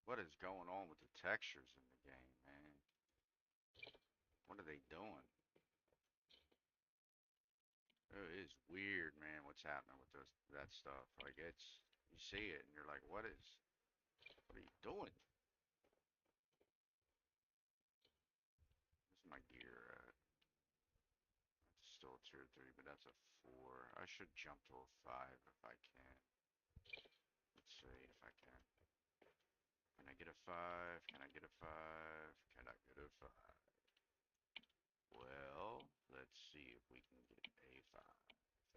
What is going on with the textures in the game, man? What are they doing? It is weird, man, what's happening with that stuff. Like, you see it and you're like, what are you doing? Where's my gear at? It's still a tier 3, but that's a 4. I should jump to a 5 if I can. Let's see if I can. Can I get a 5? Can I get a 5? Can I get a 5? Well, let's see if we can get a 5.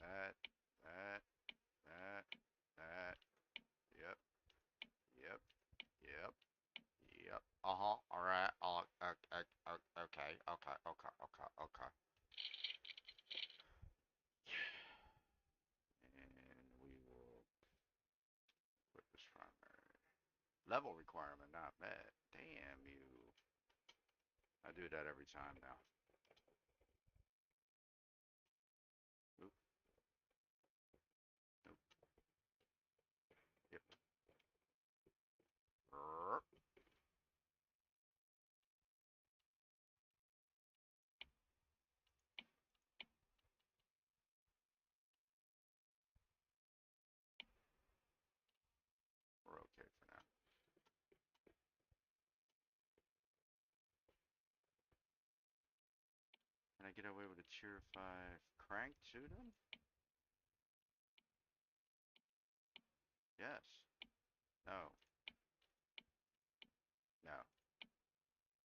That, that, that, that. Yep, yep, yep, yep. Uh-huh. All right. Okay, okay, okay, okay, okay. And we will put this primary. Level requirement not met. Damn you. I do that every time now. Oop, nope, yep. We're okay for now. Can I get away with a tier 5 crank too then? Yes. No. No.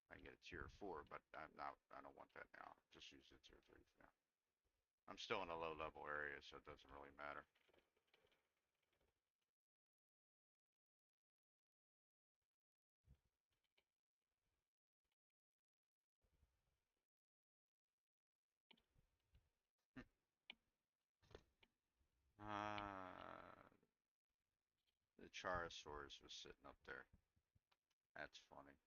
I can get a tier 4, but I don't want that now. Just use the tier 3 for now. I'm still in a low level area, so it doesn't really matter. Uh, the Charosaurus was sitting up there. That's funny.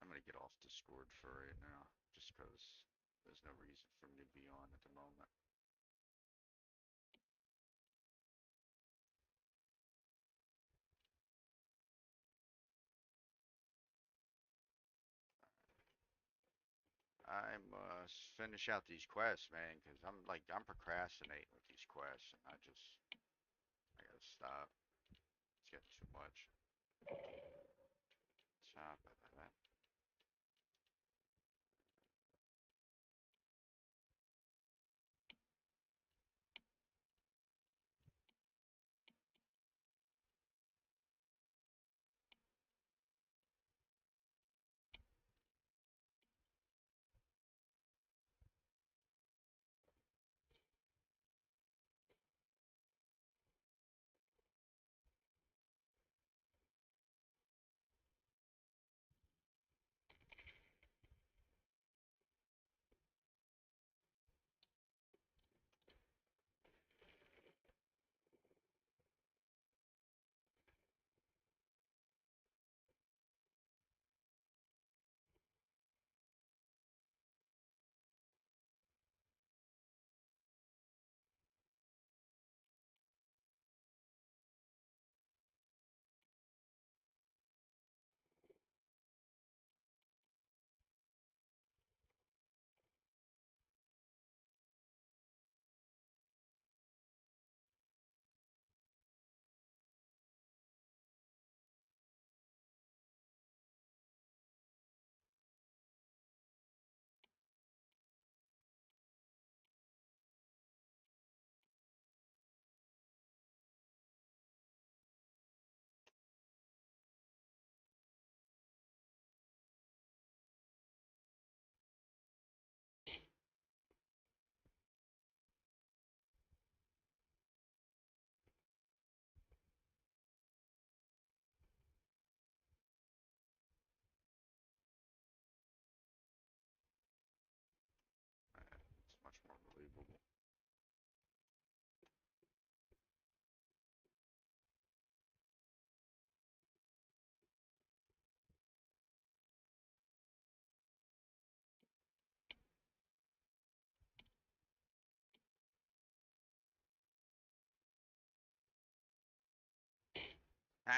I'm gonna get off Discord for right now, just because there's no reason for me to be on at the moment. I must finish out these quests, man, because I'm procrastinating with these quests, and I gotta stop. It's getting too much. Stop it. Ah!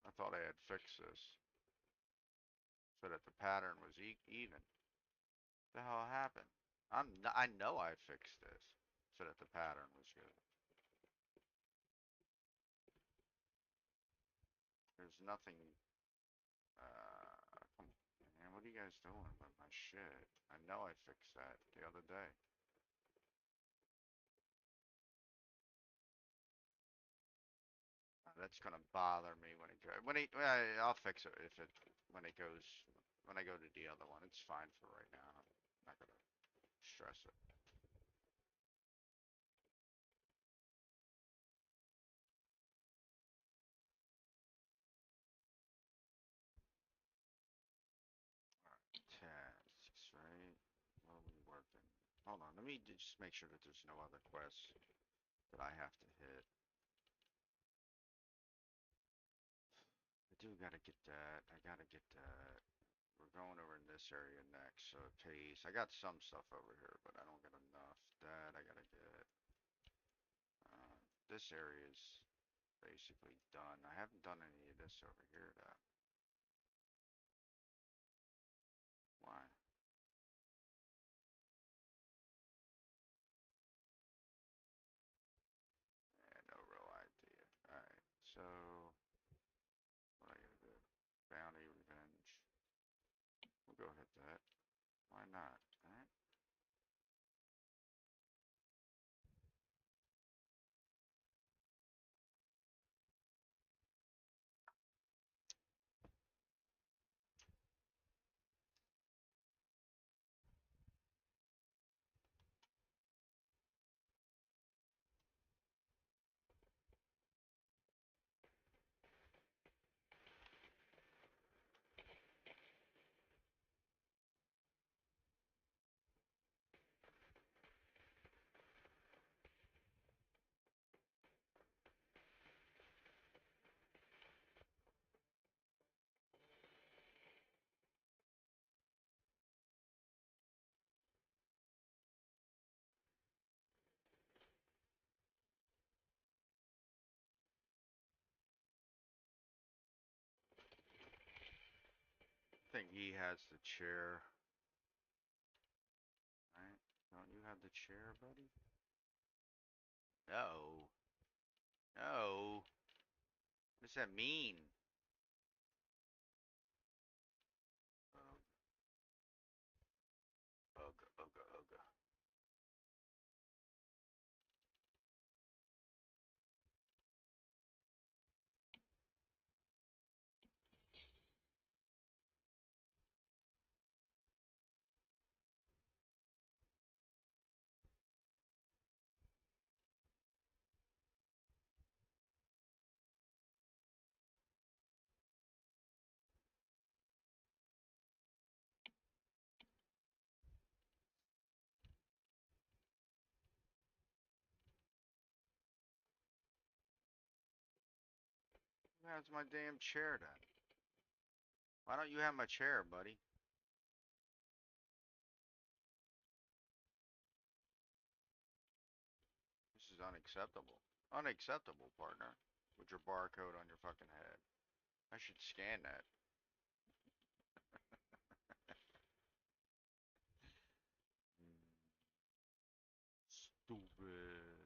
I thought I had fixed this so that the pattern was even. The hell happened? I know I fixed this so that the pattern was good. There's nothing. Come on, man. What are you guys doing with my shit? I know I fixed that the other day. That's gonna bother me when it goes. Well, I'll fix it if it when it goes when I go to the other one. It's fine for right now. I'm not gonna stress it. All right, tasks, right? What are we working? Hold on, let me just make sure that there's no other quests that I have to hit. I do gotta get that. I gotta get that. We're going over in this area next, so pace. I got some stuff over here, but I don't get enough. That I gotta get. Uh, this area is basically done. I haven't done any of this over here though. Why? Yeah, no real idea. Alright, so what I gotta do? Bounty revenge. We'll go hit that. Why not? Alright. I think he has the chair. Alright. Don't you have the chair, buddy? No. No. What does that mean? Ugh, ugh, ugh, ugh. Where's my damn chair then? Why don't you have my chair, buddy? This is unacceptable. Unacceptable, partner. With your barcode on your fucking head. I should scan that. Stupid.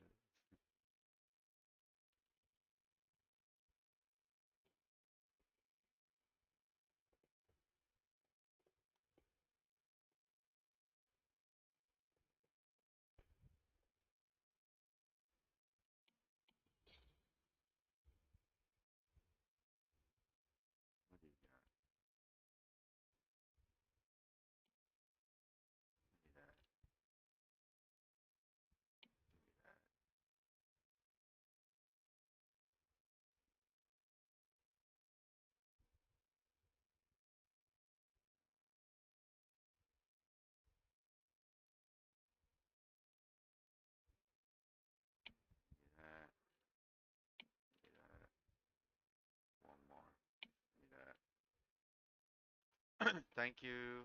Thank you.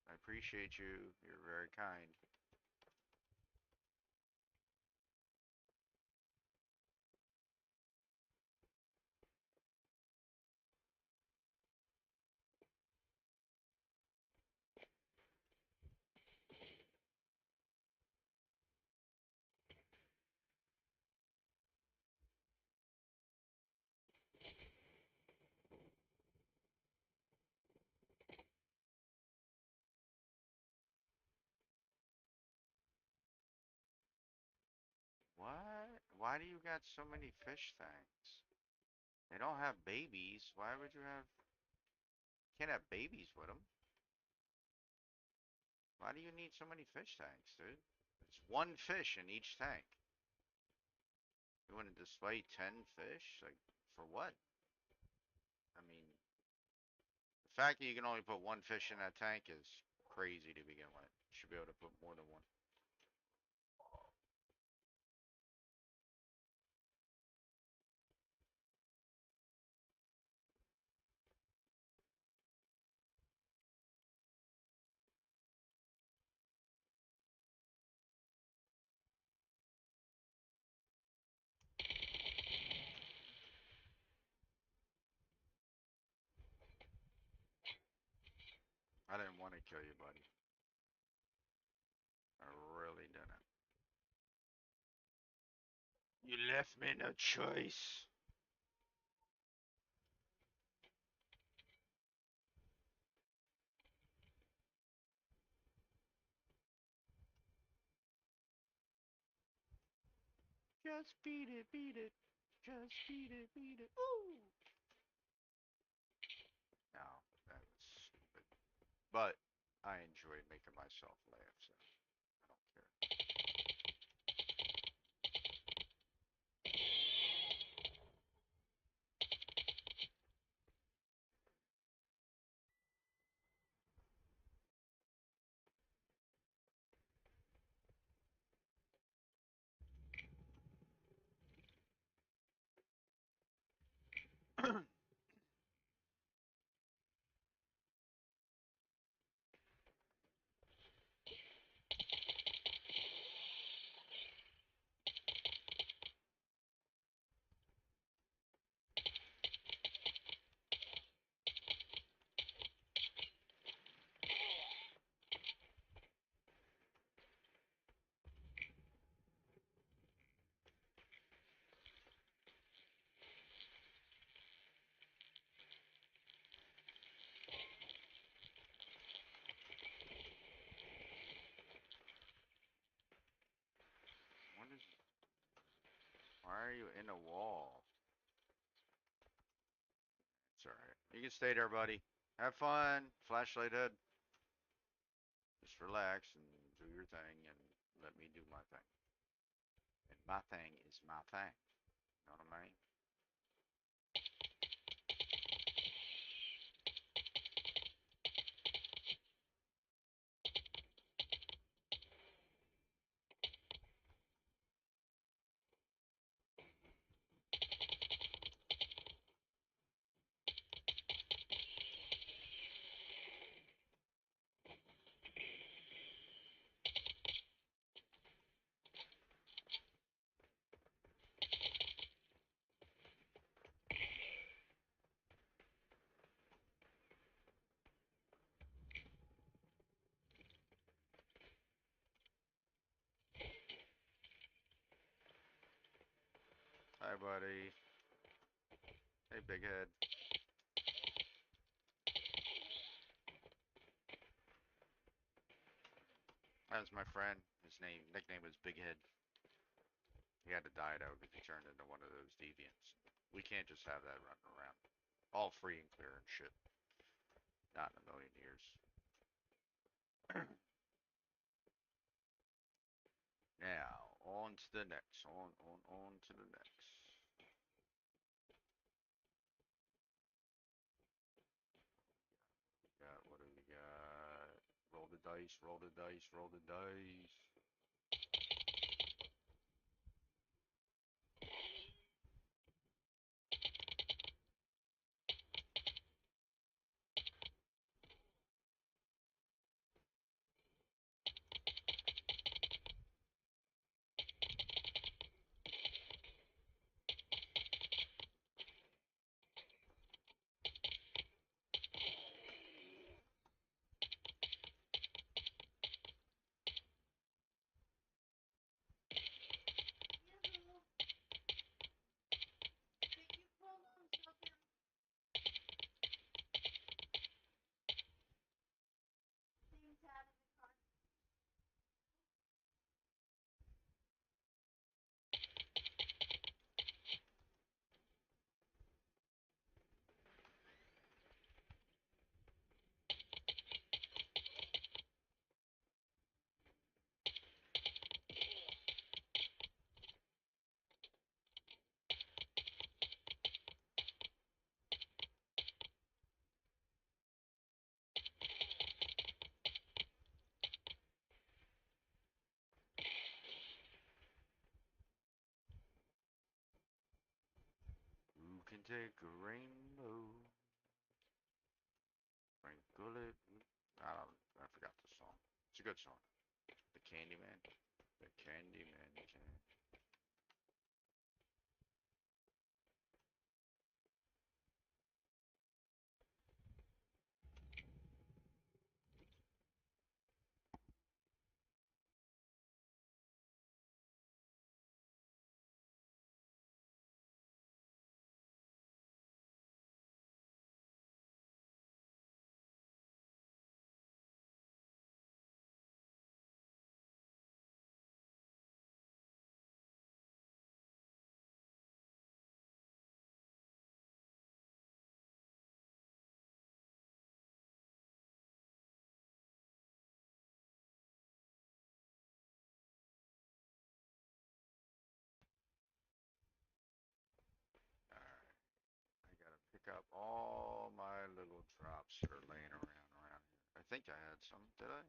I appreciate you. You're very kind. What? Why do you got so many fish tanks? They don't have babies. Why would you have... Can't have babies with them. Why do you need so many fish tanks, dude? It's one fish in each tank. You want to display 10 fish? Like, for what? I mean, the fact that you can only put one fish in that tank is crazy to begin with. You should be able to put more than one. I didn't want to kill you, buddy. I really didn't. You left me no choice. Just beat it, beat it. Just beat it, beat it. Ooh. No, that was stupid. But I enjoy making myself laugh, so I don't care. What is? Why are you in a wall? It's alright. You can stay there, buddy. Have fun. Flashlight head. Just relax and do your thing and let me do my thing. And my thing is my thing. You know what I mean? Hi, buddy. Hey, big head. That's my friend. His nickname is Big Head. He had to die though because he turned into one of those deviants. We can't just have that running around. All free and clear and shit. Not in a million years. Now, on to the next. On to the next. Got, what do we got? Roll the dice, roll the dice, roll the dice. Take a rainbow, sprinkle it. I forgot the song. It's a good song. The Candyman. The Candyman can. Alright. I gotta pick up all my little drops that are laying around here. I think I had some. Did I?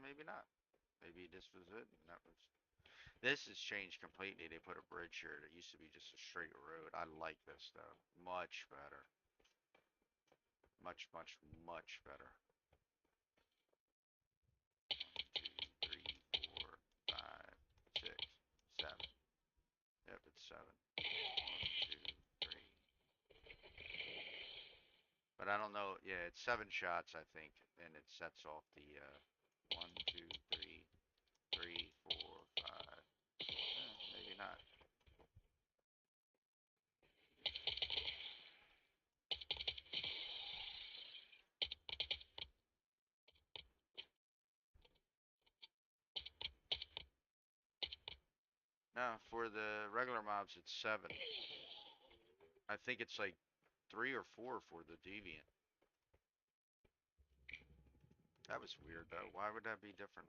Maybe not. Maybe this was it, and that was. This has changed completely. They put a bridge here. It used to be just a straight road. I like this though. Much better. Much, much, much better. 1, 2, 3, 4, 5, 6, 7. Yep, it's 7. 1, 2, 3. But I don't know. Yeah, it's 7 shots, I think, and it sets off the 1, 2, 3, 3, 4, 5. Maybe not. No, for the regular mobs, it's 7. I think it's like 3 or 4 for the deviant. That was weird though. Why would that be different?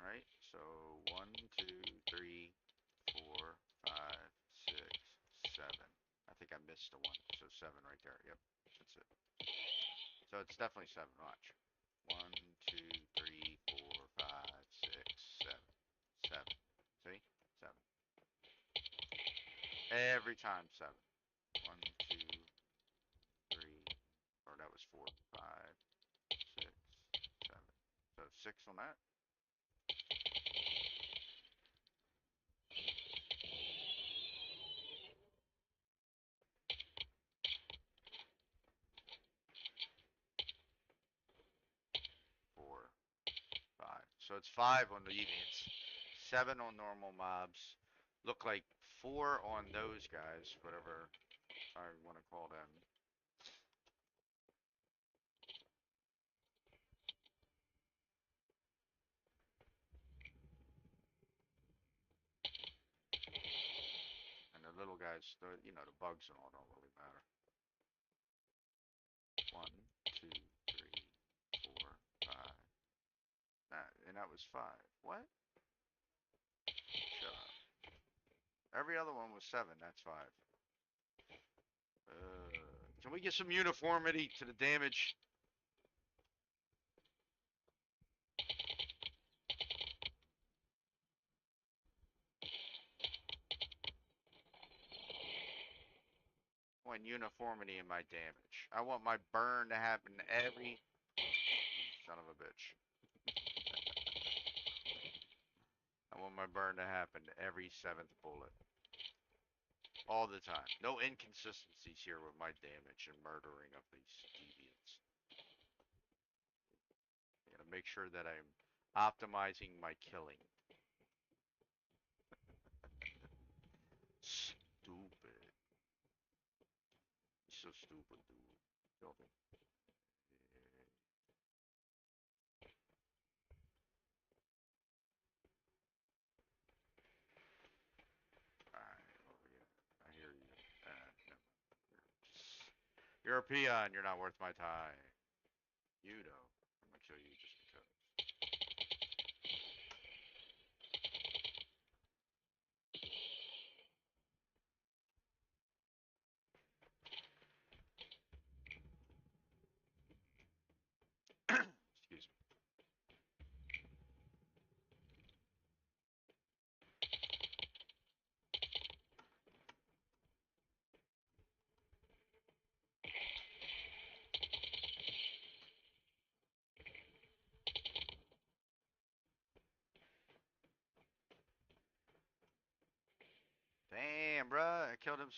Right? So 1, 2, 3, 4, 5, 6, 7. I think I missed a 1. So 7 right there. Yep. That's it. So it's definitely 7. Watch. 1, 2, 3, 4, 5, 6, 7. 7. See? 7. Every time 7. 1, 2, 3. Or that was 4, 5, 6, 7. So 6 on that. 4, 5. So it's 5 on the deviants, 7 on normal mobs. Look like 4 on those guys, whatever I want to call them. And the little guys, the bugs and all don't really matter. 1, 2, 3, 4, 5. And that was 5. What? Shut up. Every other one was 7. That's 5. Can we get some uniformity to the damage? I want uniformity in my damage. I want my burn to happen every son of a bitch. I want my burn to happen every 7th bullet. All the time. No inconsistencies here with my damage and murdering of these deviants. I gotta make sure that I'm optimizing my killing. Stupid. He's so stupid, dude. Killed him. Alright, oh yeah. I hear you. No. You're a peon. You're not worth my time. You know. I'm gonna kill you just because. Excuse me.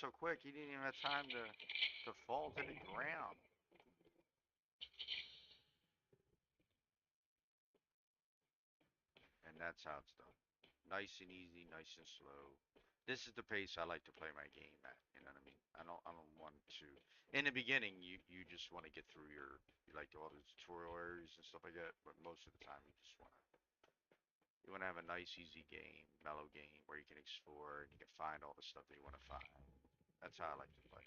so quick. He didn't even have time to fall to the ground. And that's how it's done. Nice and easy, nice and slow. This is the pace I like to play my game at. You know what I mean? I don't want to. In the beginning, you just want to get through you like all the tutorial areas and stuff like that. But most of the time, you want to have a nice, easy game, mellow game where you can explore and you can find all the stuff that you want to find. That's how I like to play.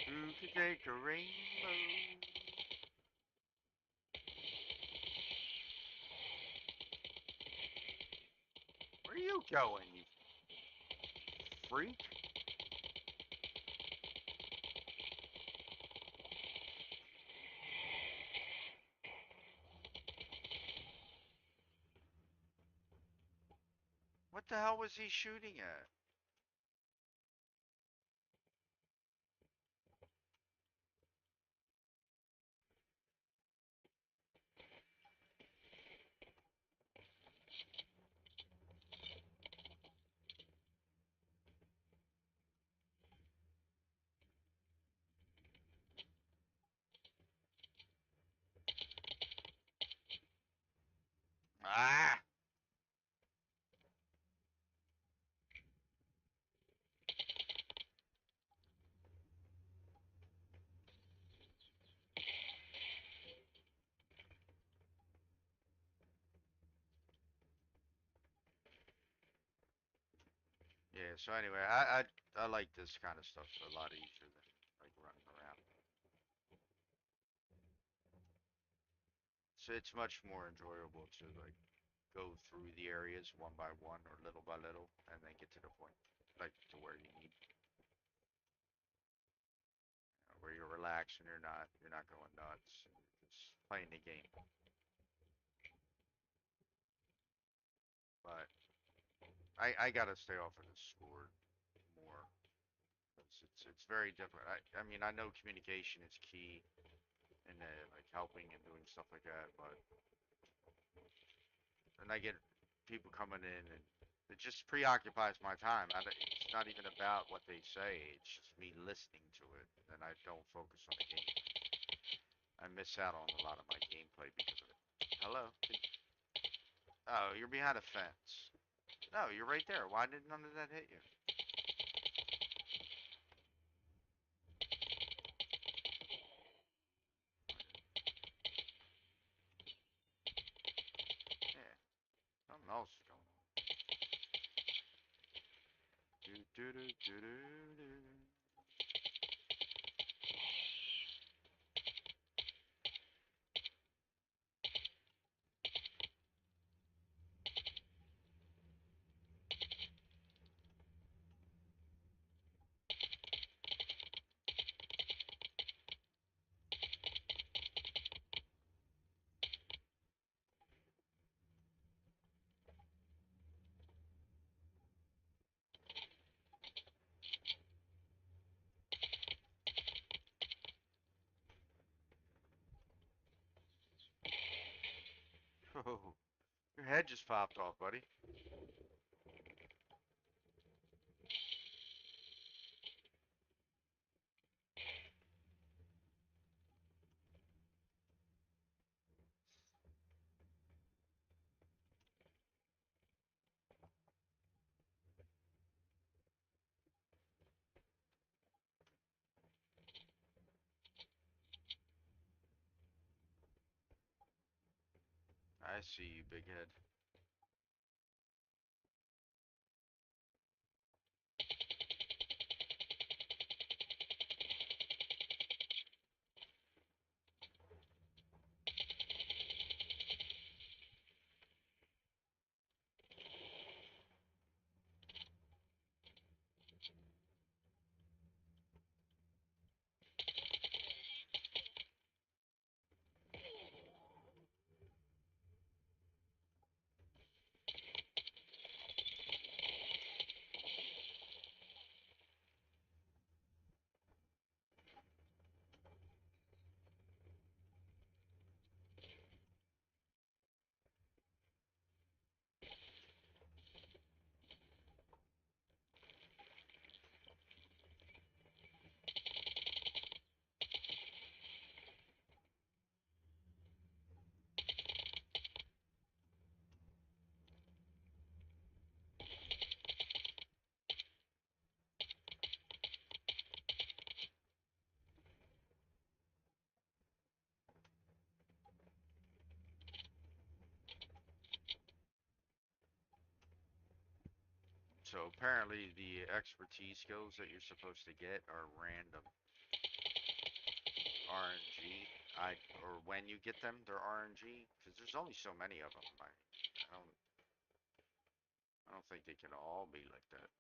Who could take a rainbow? Where are you going, you freak? What the hell was he shooting at? Ah! Yeah, so anyway, I like this kind of stuff a lot easier than like running around. So it's much more enjoyable to like go through the areas one by one or little by little and then get to the point like to where you need where you're relaxed and you're not going nuts. You're just playing the game. But I gotta stay off of the Discord more. It's very different. I mean I know communication is key in like helping and doing stuff like that, but and I get people coming in and it just preoccupies my time. It's not even about what they say. It's just me listening to it, and I don't focus on the game. I miss out on a lot of my gameplay because of it. Hello? Oh, you're behind a fence. No, you're right there. Why did none of that hit you? Yeah, something else is going on. Do do do do do do. Oh, your head just popped off, buddy. I see you, big head. So apparently the expertise skills that you're supposed to get are random RNG. Or when you get them, they're RNG because there's only so many of them. don't I don't think they can all be like that.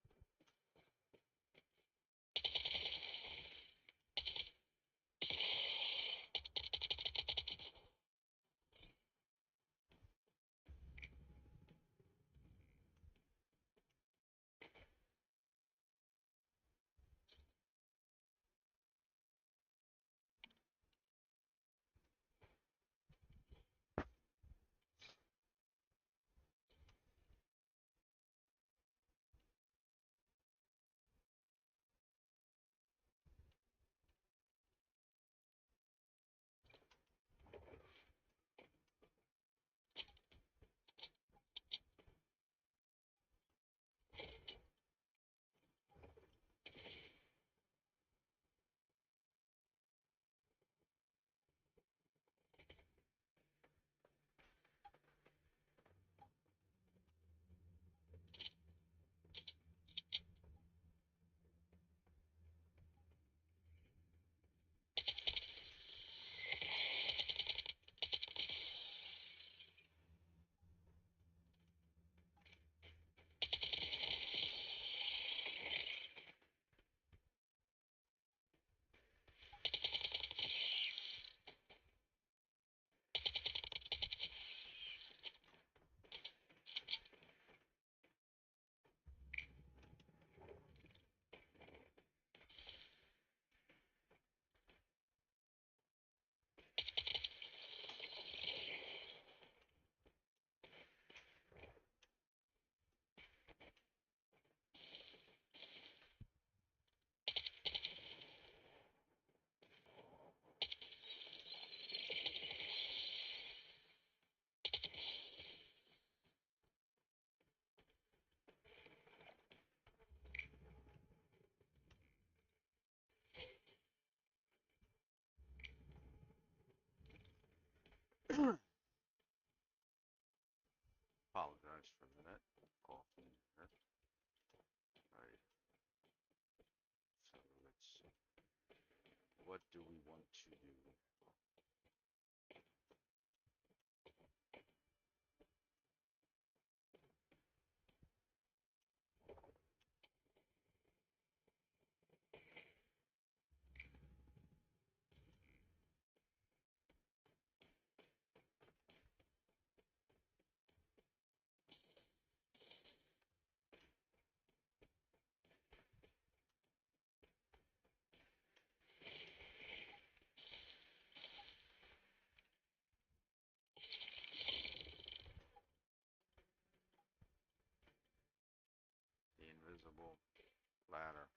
Apologize for a minute. Coughing. Alright, so let's see. What do we want to do? The invisible ladder.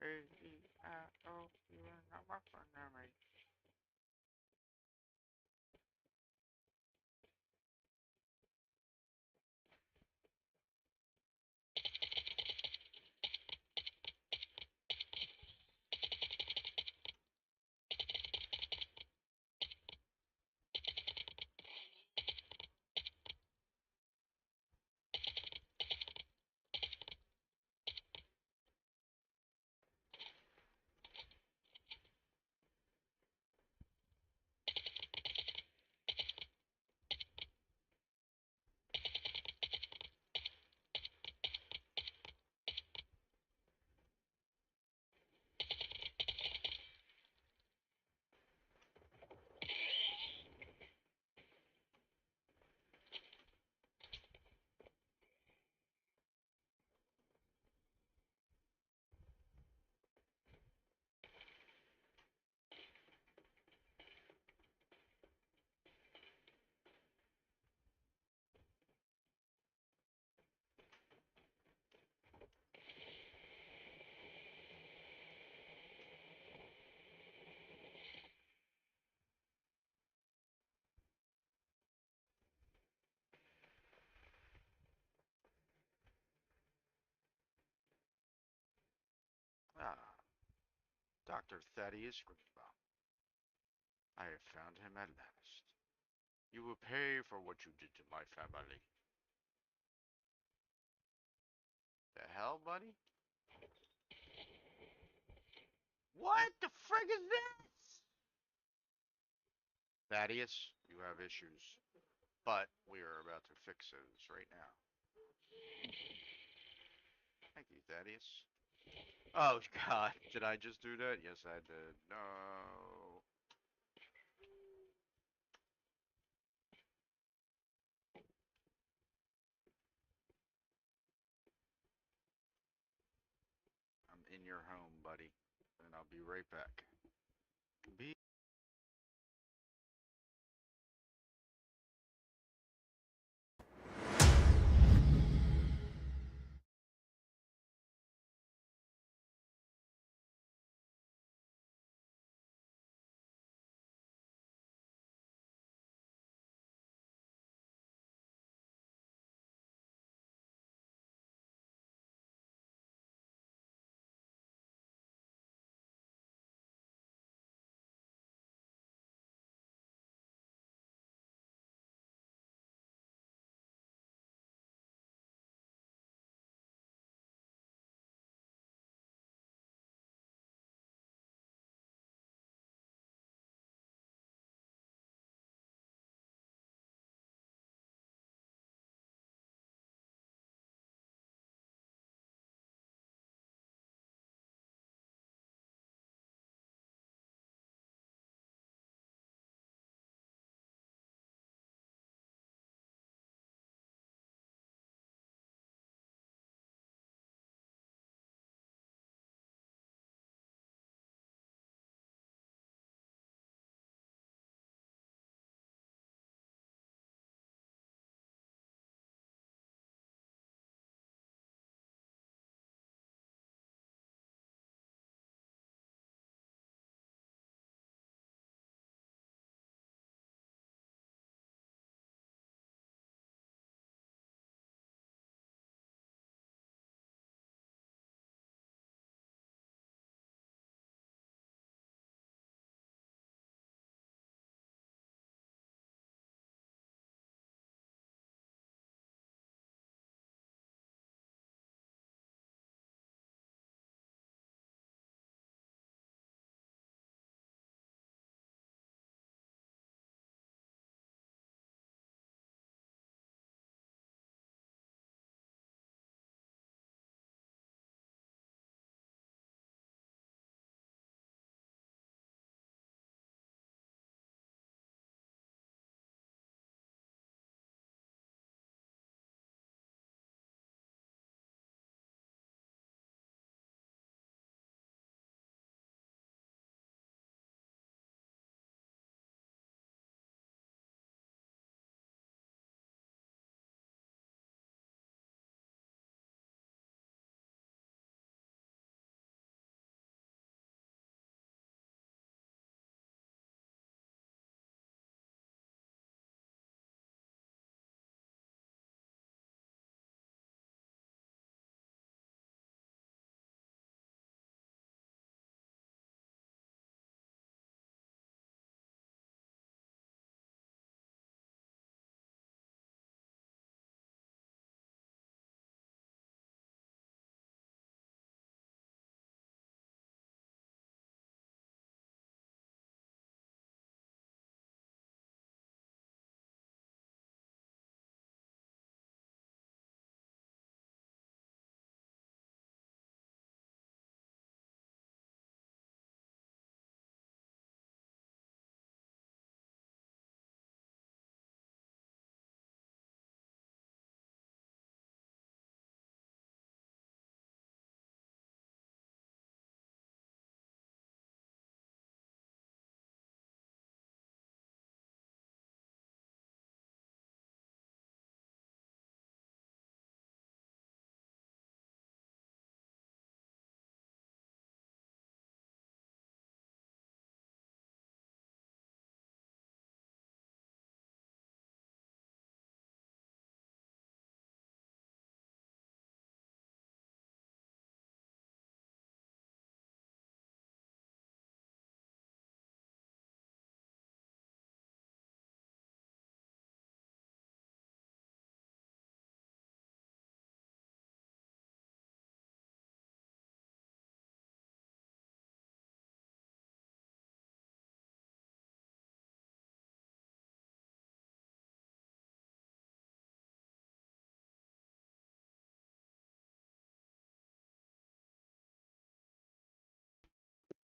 A-E-I-O, you are not my friend, mate. Ah, Dr. Thaddeus Greenbaum. I have found him at last. You will pay for what you did to my family. The hell, buddy? What the frig is this? Thaddeus, you have issues, but we are about to fix those right now. Thank you, Thaddeus. Oh, God, did I just do that? Yes, I did. No. I'm in your home, buddy, and I'll be right back. Be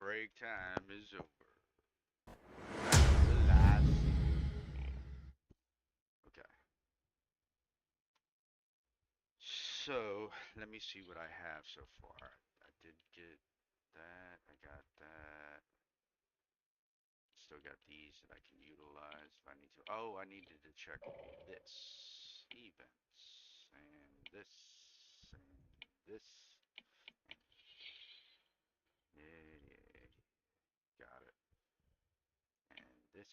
Break time is over. That's the last. Okay. So let me see what I have so far. I did get that. I got that. Still got these that I can utilize if I need to. Oh, I needed to check this. Events. And this. And this. Yeah, yeah, yeah. Got it. And this.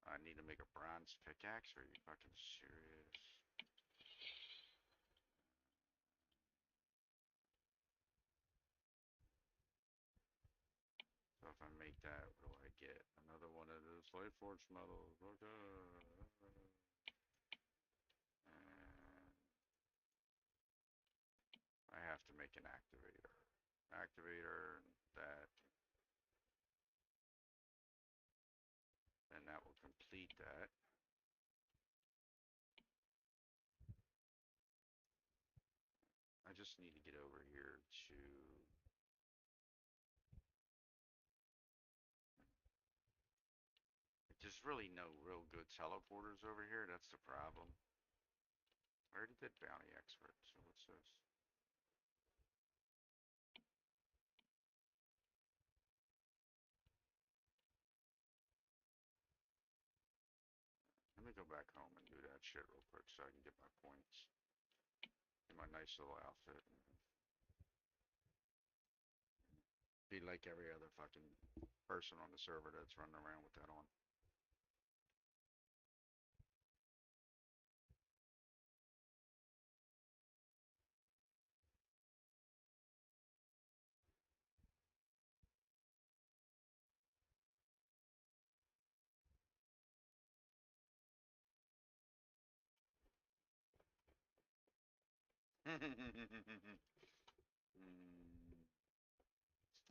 I need to make a bronze pickaxe. Are you fucking serious? So if I make that, what do I get? Another one of those light forge metals. Okay. And I have to make an activator. Activator, that, and that will complete that. I just need to get over here to. There's really no real good teleporters over here. That's the problem. I already did bounty expert. So what's this? Let me go back home and do that shit real quick so I can get my points. Get my nice little outfit. And be like every other fucking person on the server that's running around with that on.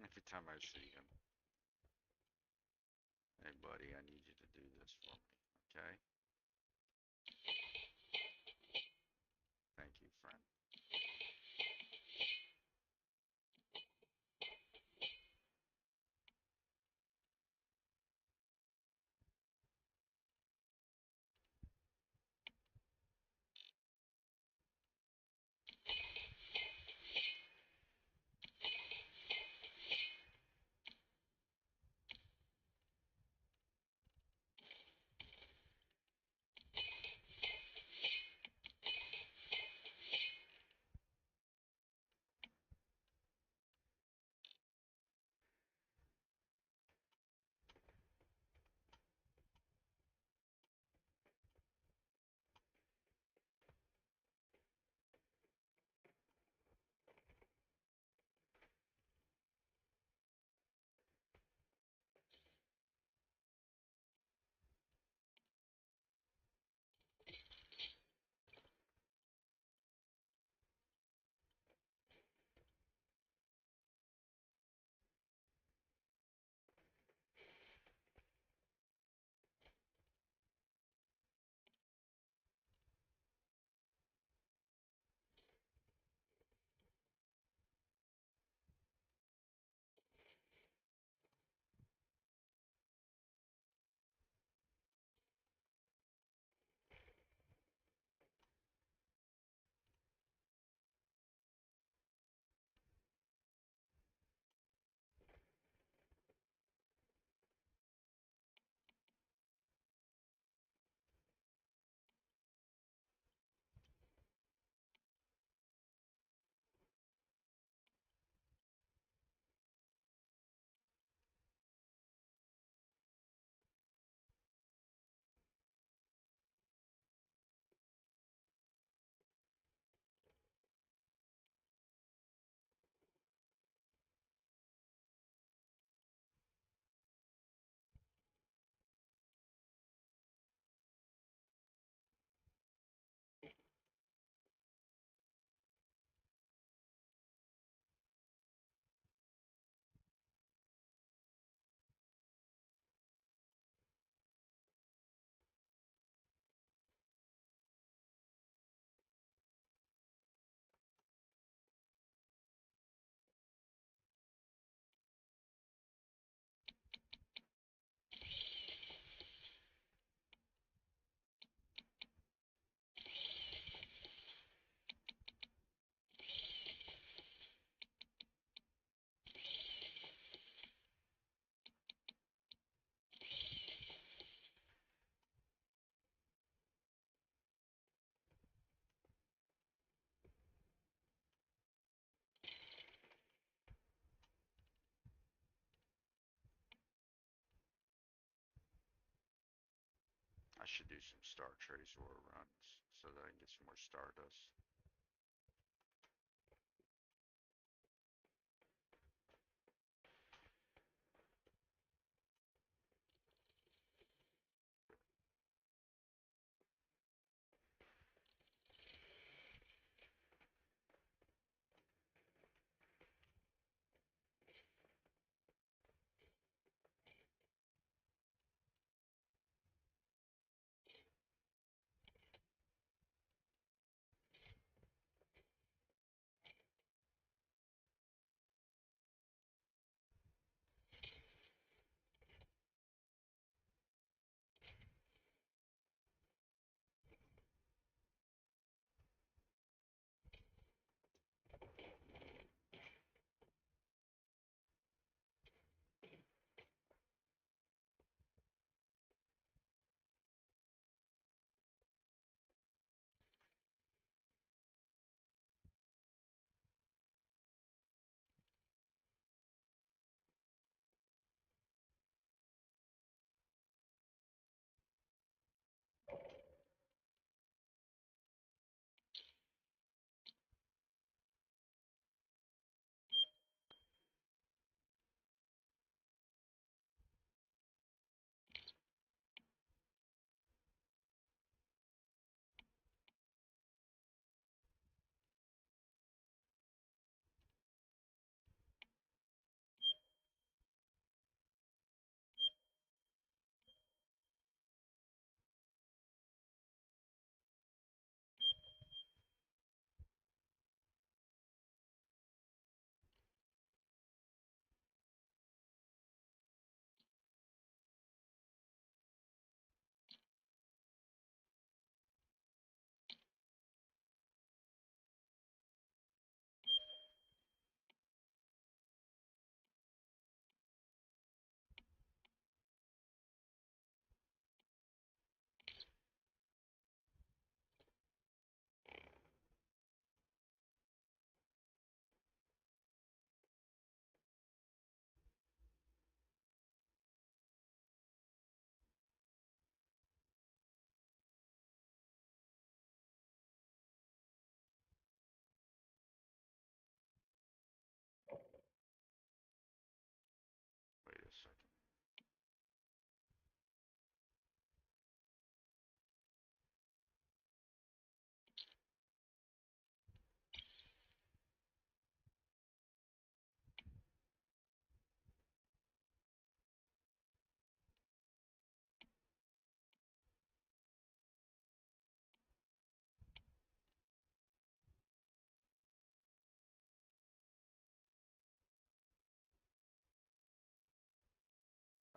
Every time I see him. Hey, buddy, I need you to do this for me, okay? Thank you, friend. should do some star trace ore runs so that I can get some more stardust. Wait a second.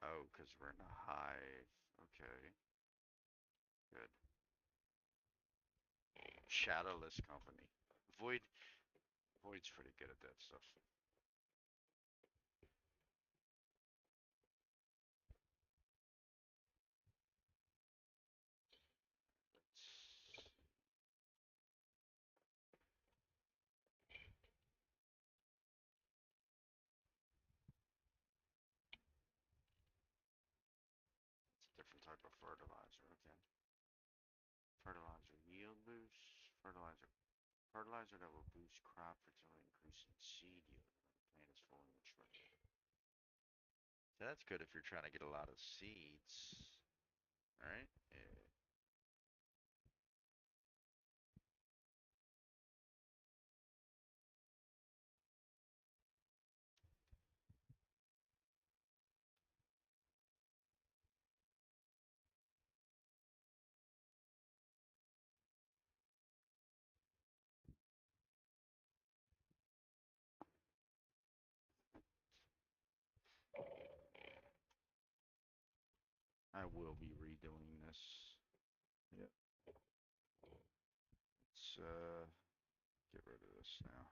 Oh, because we're in a hive. Okay, good. Shadowless company. Void. Void's pretty good at that stuff. Let's It's a different type of fertilizer. Okay. Fertilizer yield boost. Fertilizer that will boost crop fertility, increasing seed yield when the plant is fully mature. So that's good if you're trying to get a lot of seeds. All right. I will be redoing this. Yep. Let's get rid of this now.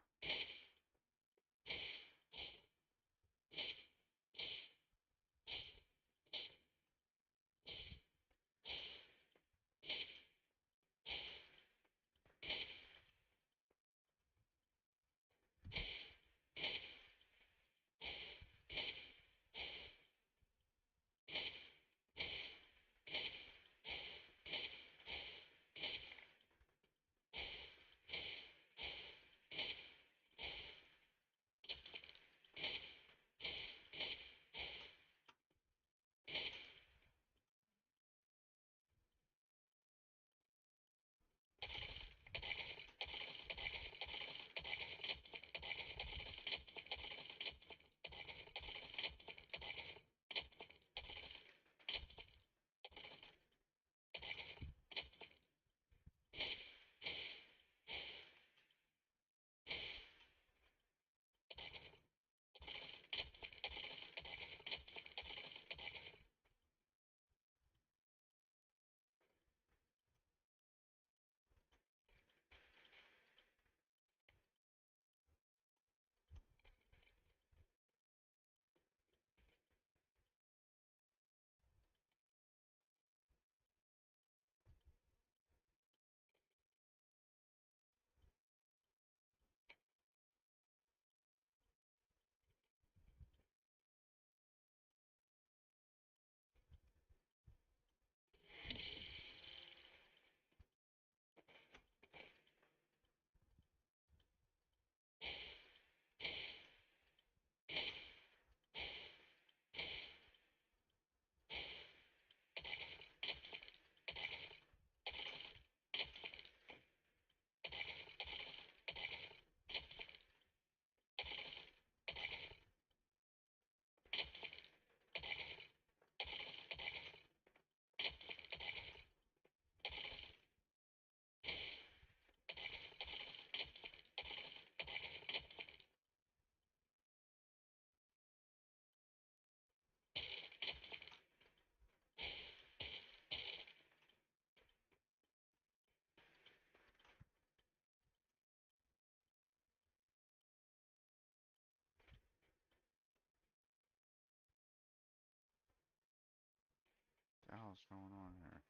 hell's going on here?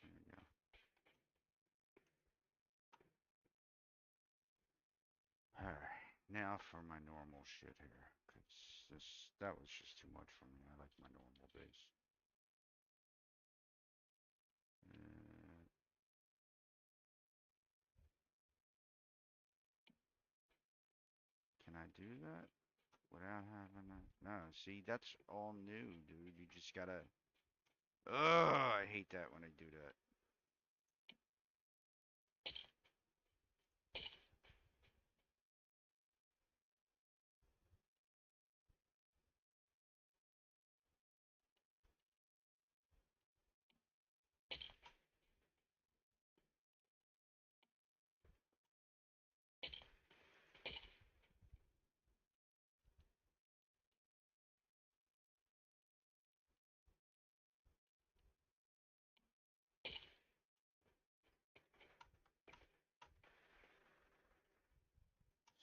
There we go. Alright, now for my normal shit here. Cause that was just too much for me. I like my normal base. Uh, can I do that without having a... No, see, that's all new, dude. You just gotta... Ugh, I hate that when I do that.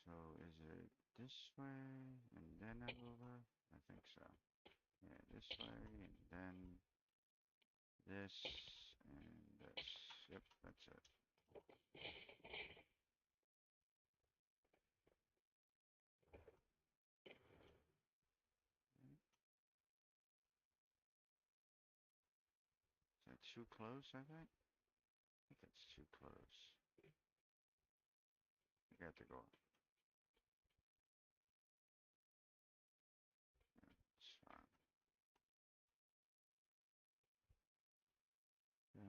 So, is it this way, and then I over? I think so. Yeah, this way, and then this, and this. Yep, that's it. Is that too close, I think? I think that's too close. I got to go. It's fine. Then,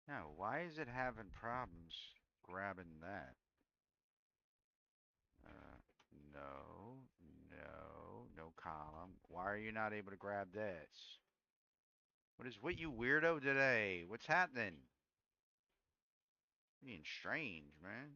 no, why is it having problems grabbing that? Uh, no, no column. Why are you not able to grab this? What is with you weirdo today? What's happening? Being strange, man.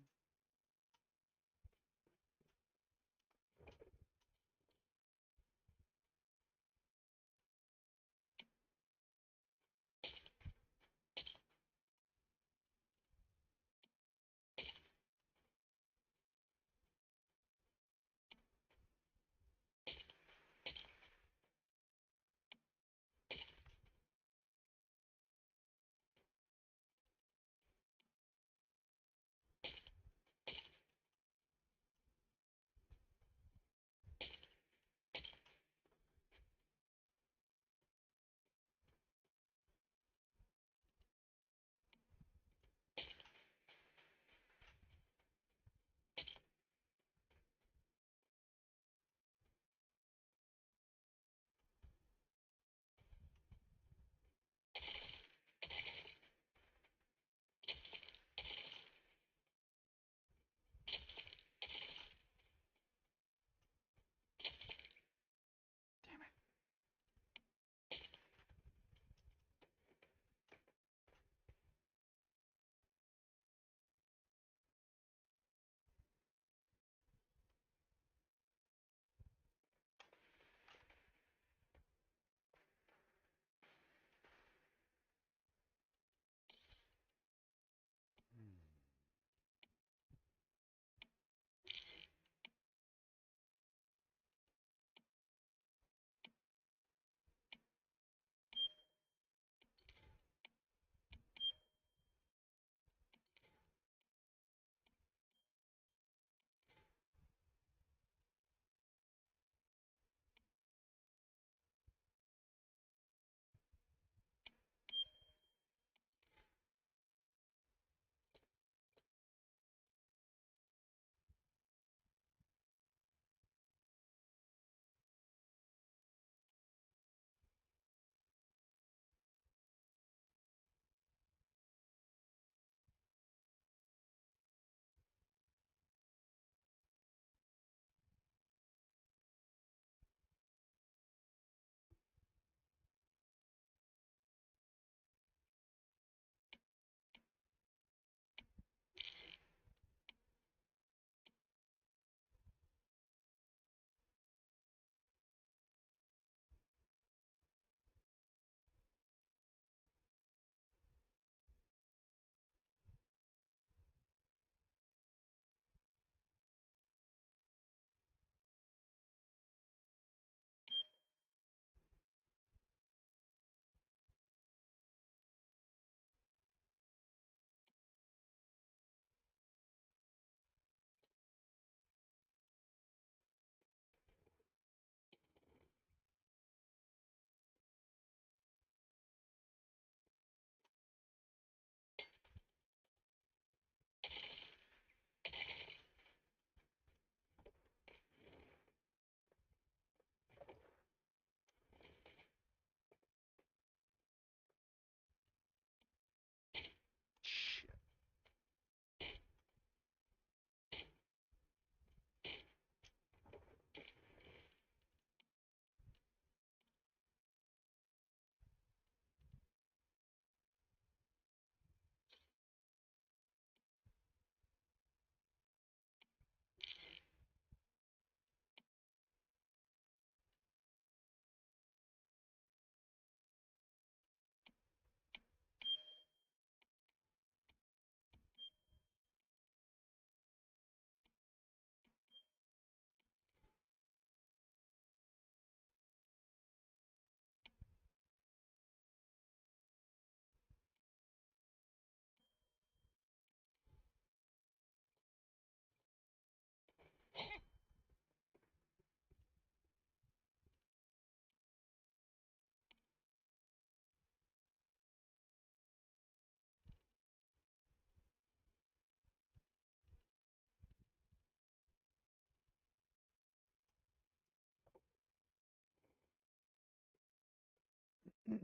Oh,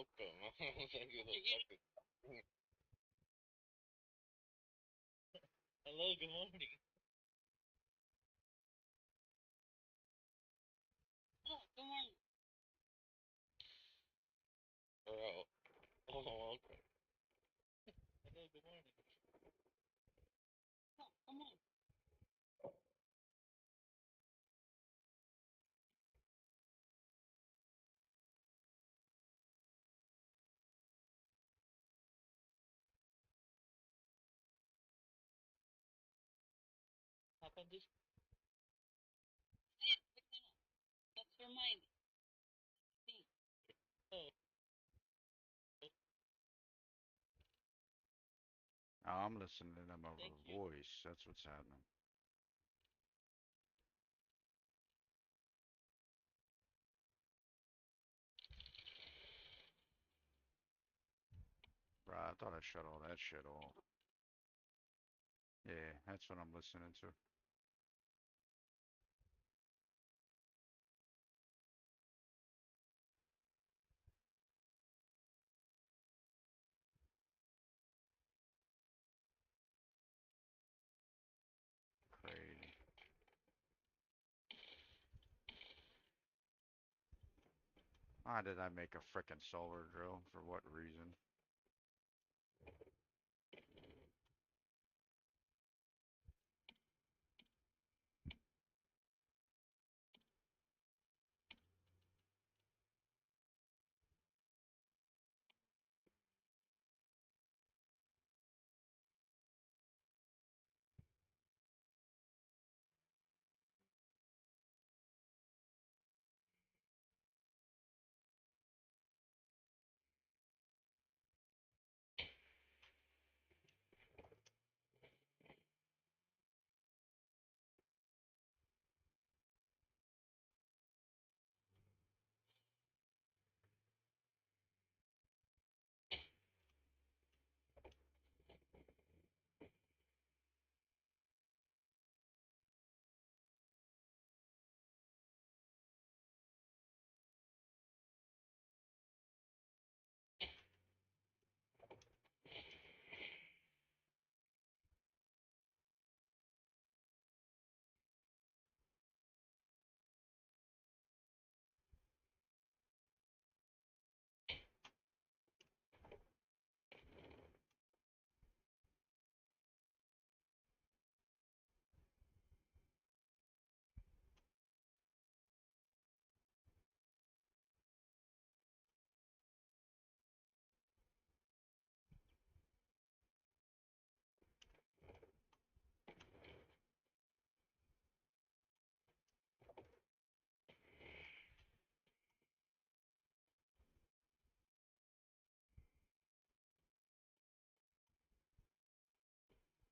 okay. Thank you. Hello, good morning. Bro. Oh, okay. Hello, good morning. Hapa this. Oh, I'm listening to them over thank you. voice. That's what's happening. Right, I thought I shut all that shit off. Yeah, that's what I'm listening to. Why did I make a frickin' solar drill? For what reason?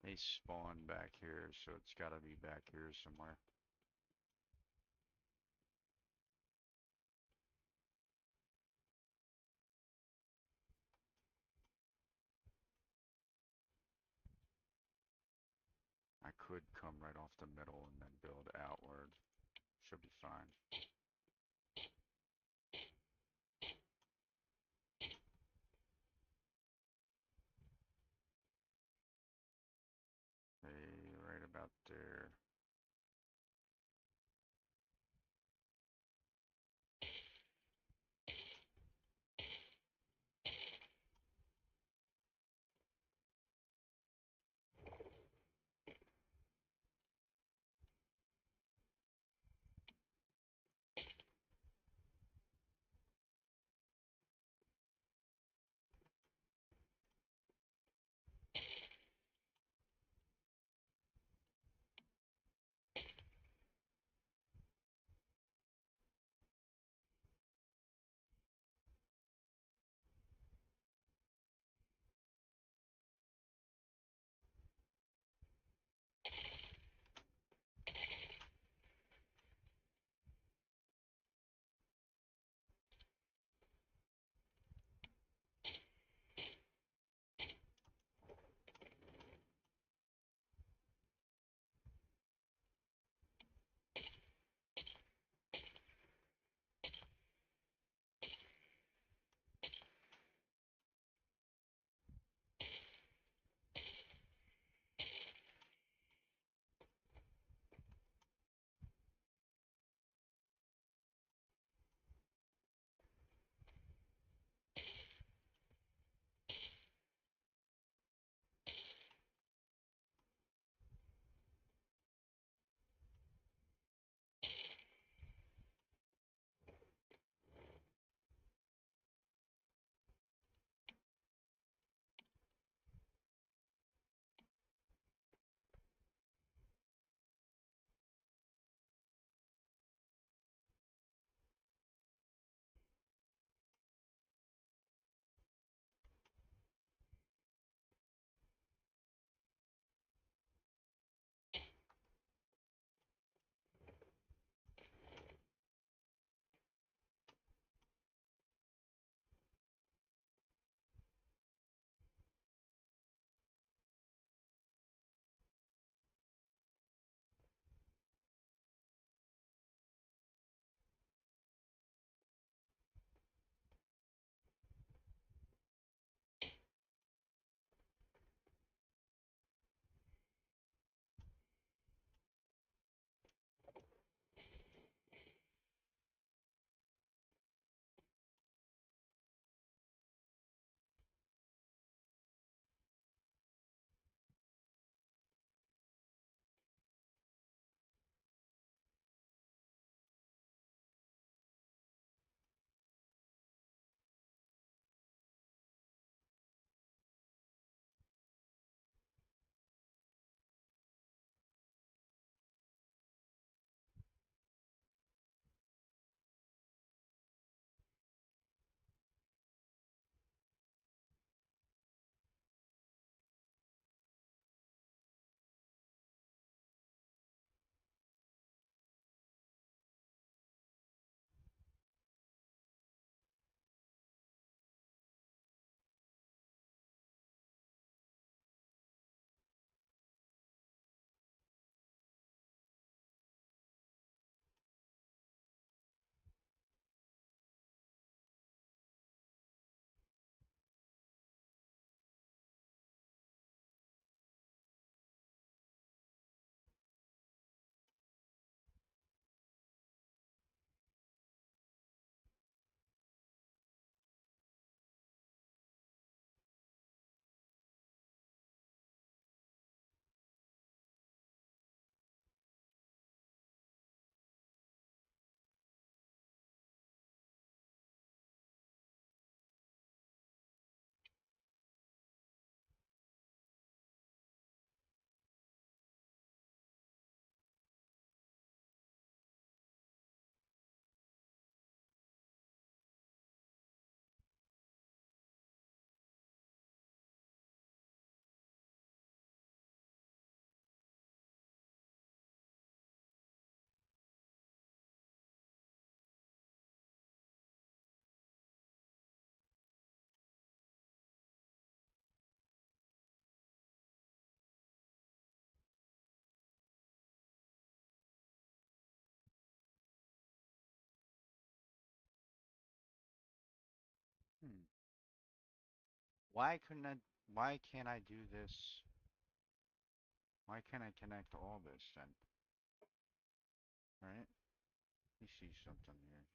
They spawn back here, so it's gotta be back here somewhere. I could come right off the middle and then build outward. Should be fine. Hey, right about there. Why couldn't I, why can't I do this? Why can't I connect all this then? Right? Let me see something here.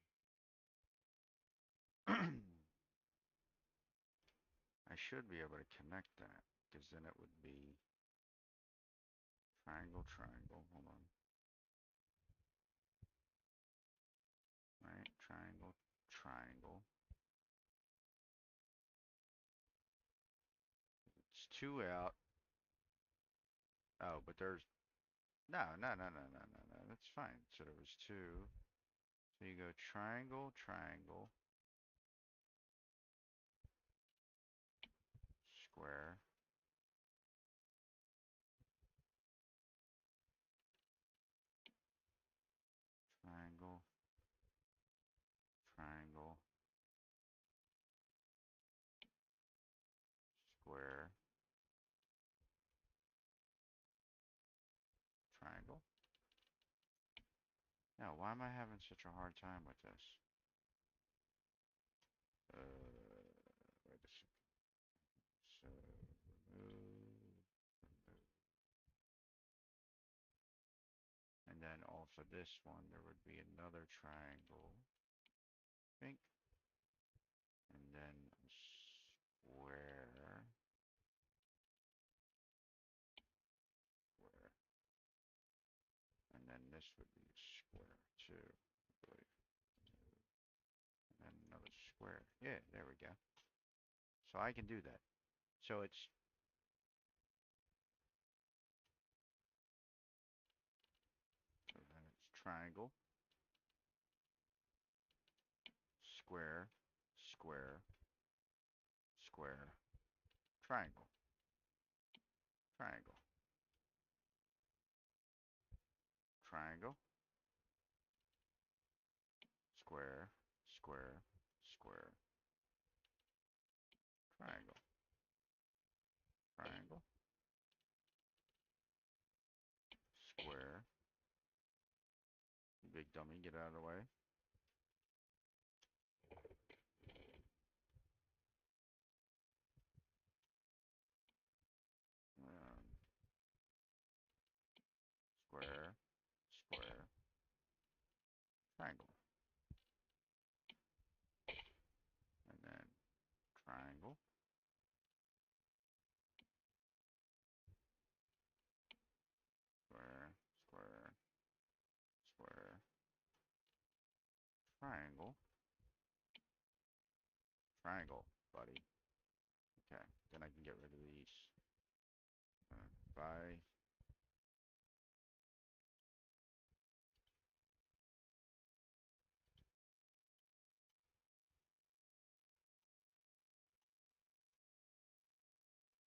I should be able to connect that, because then it would be triangle, triangle. Hold on. Right? Triangle, triangle. It's two out. Oh, but there's no, no, no, no, no, no, no. That's fine. So there was two. So you go triangle, triangle, square, triangle, triangle, square, triangle. Now, why am I having such a hard time with this? Wait a second. So, remove, remove. And then off of this one, there would be another triangle. Think. And then a square. Square. And then this would be a square too, I believe. And then another square. Yeah, there we go. So I can do that. So it's so then it's triangle, square, square, square, triangle, triangle, triangle, square, square, square, triangle, triangle, square. You big dummy, get out of the way. Um, square, square, triangle, and then triangle, square, square, square, triangle, triangle, buddy. Okay, then I can get rid of these. Bye.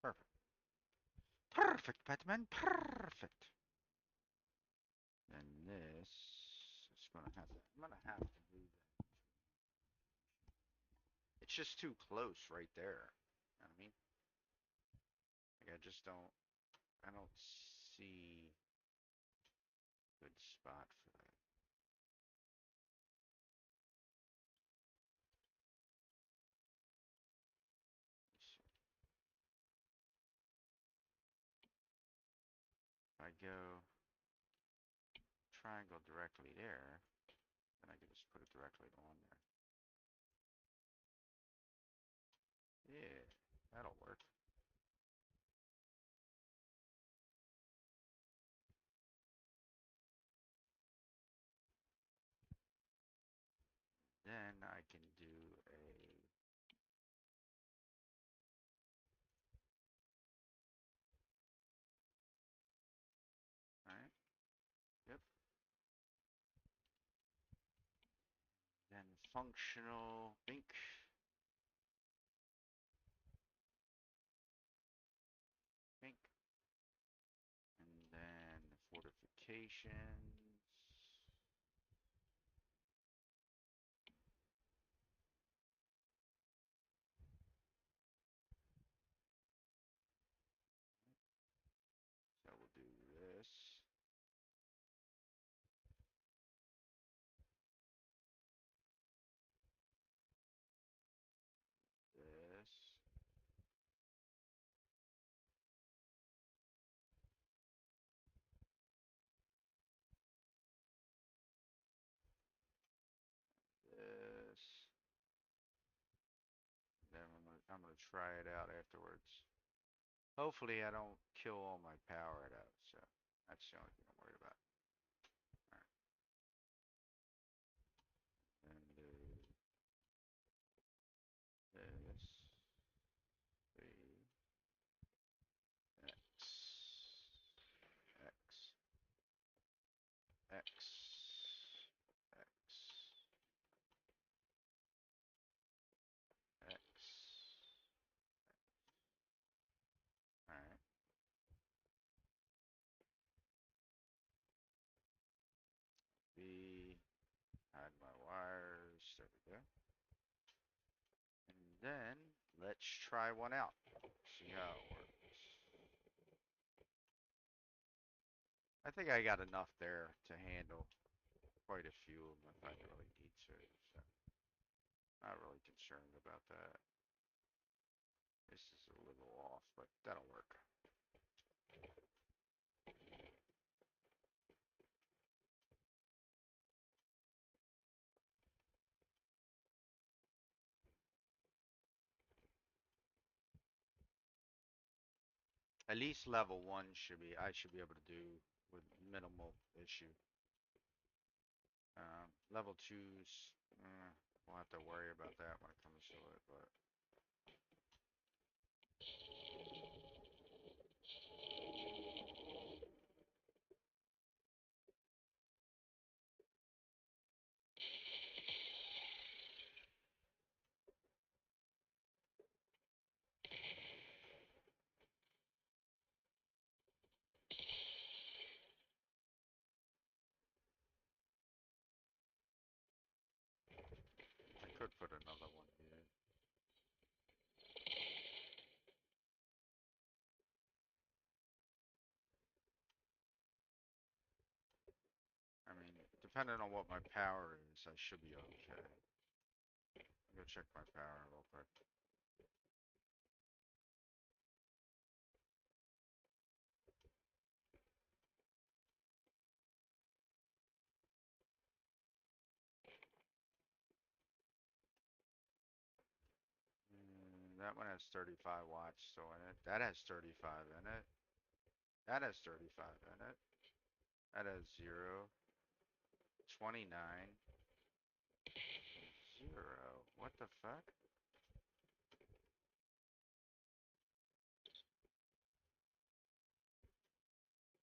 Perfect. Perfect, Batman. Perfect. And this is gonna have to. I'm gonna have to do that. It's just too close right there. You know what I mean? Like I just don't. I don't see a good spot for that. If I go triangle directly there, then I can just put it directly on there. Yeah, that'll work. Then I can do a alright. Yep. Then functional think. Think. And then fortifications. So we'll do this. This. try it out afterwards. Hopefully I don't kill all my power though, so that's the only thing I'm worried about. Alright, and do this, three, X, X, X, X, X. Alright, B, hide my wires, there we go. And then, let's try one out. See how it works. I think I got enough there to handle quite a few of them if I really need to, so not really concerned about that. This is a little off, but that'll work. At least level one I should be able to do with minimal issue. Level twos, we'll have to worry about that when it comes to it, but I could put another one here. I mean, depending on what my power is, I should be okay. I'll go check my power real quick. That one has 35 watts still in it. That has 35 in it. That has 35 in it. That has 0. 29. 0. What the fuck?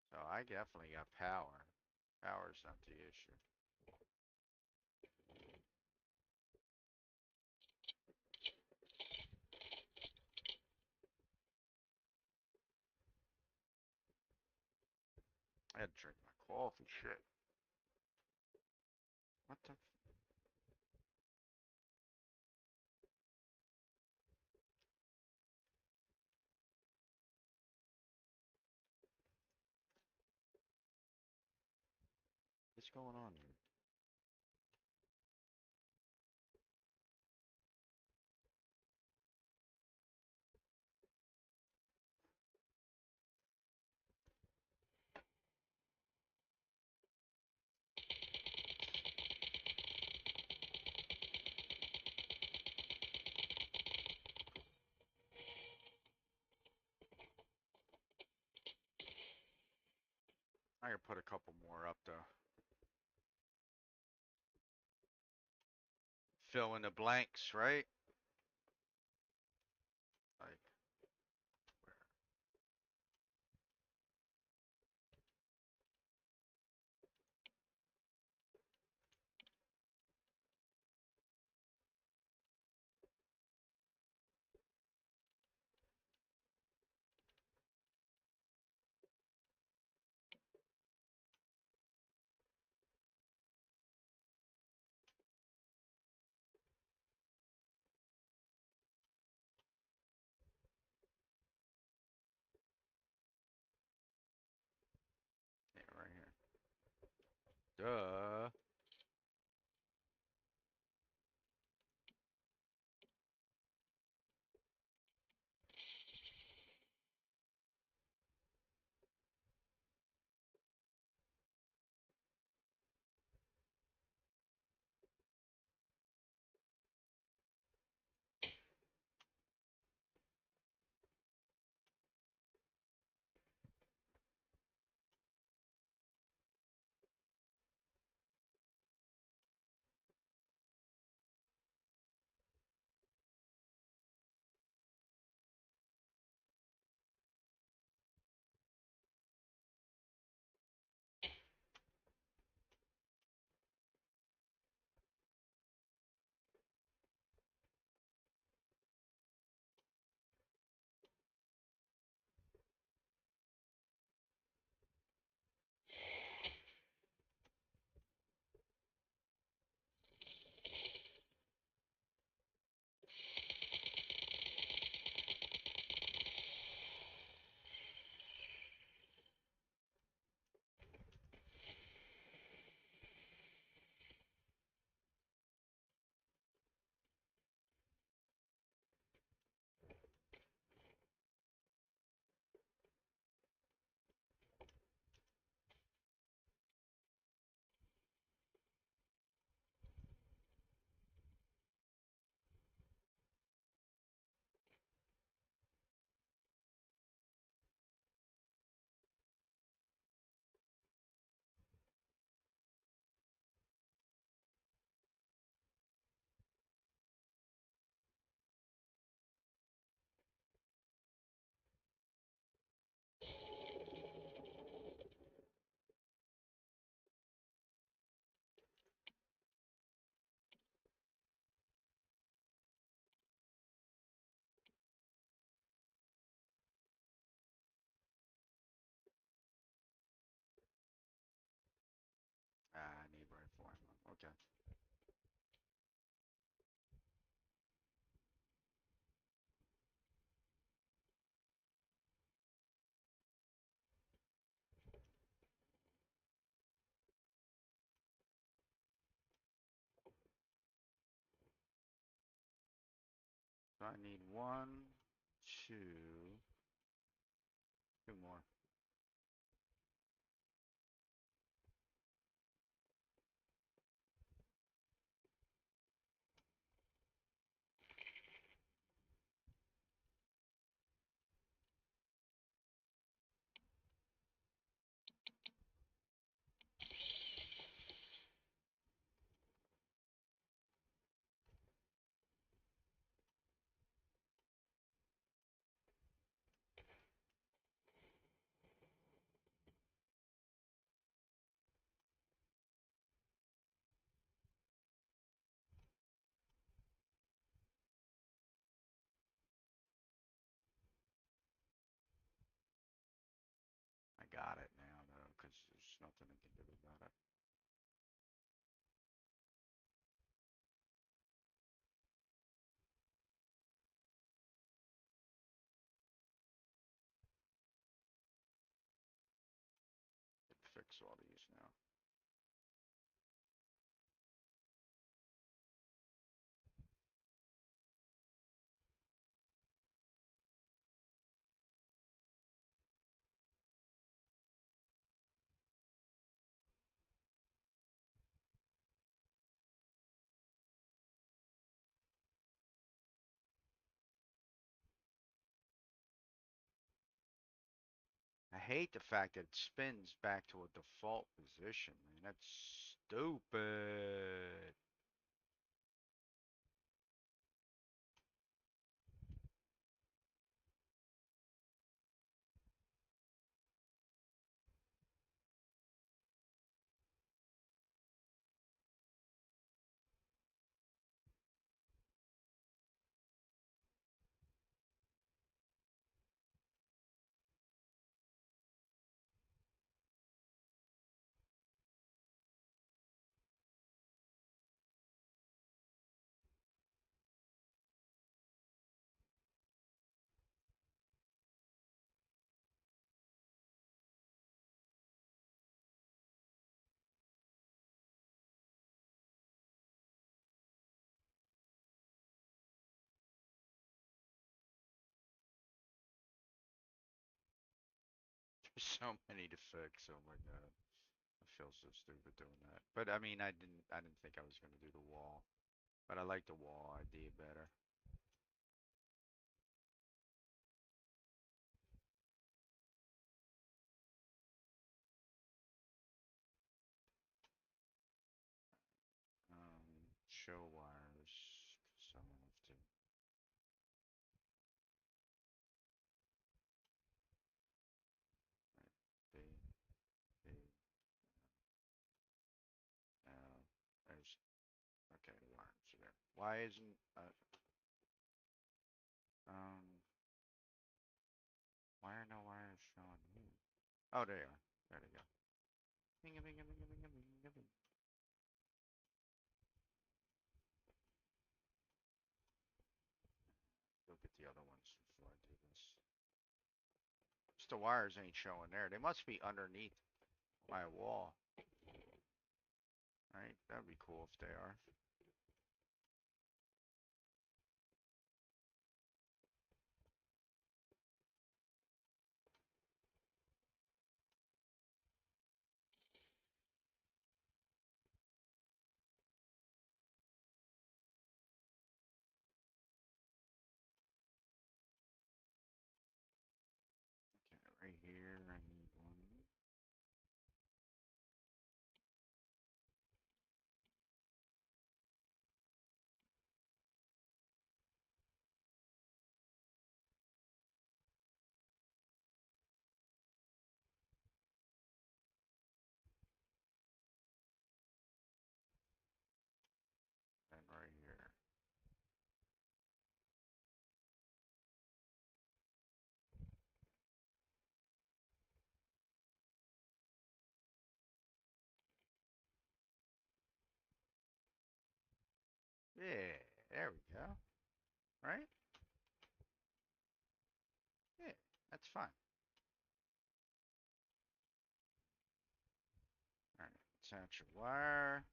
So I definitely got power. Power's not the issue. I had to drink my coffee. Shit. What the? What's going on here? I could put a couple more up though. Fill in the blanks, right? Like, where? Yeah, right here. Duh. I need one, two, two more. I got it now though, because there's nothing I can do about it. Fix all these now. I hate the fact that it spins back to a default position, man. That's stupid. There's so many to fix. Oh my god. I feel so stupid doing that. But I mean, I didn't think I was gonna do the wall. But I like the wall idea better. Show wires. So I'm gonna have to. Right, B, B, there's. Okay, the wires are there. Why isn't um why are no wires showing here? Oh, there you are. There they go. Binga, binga, binga, binga, binga, binga. Go get the other ones before I do this. Just the wires ain't showing there. They must be underneath my wall, right? That'd be cool if they are. Okay, right here, I need one. And right here. Yeah, there we go. Right? Yeah, that's fine. All right, attach a wire.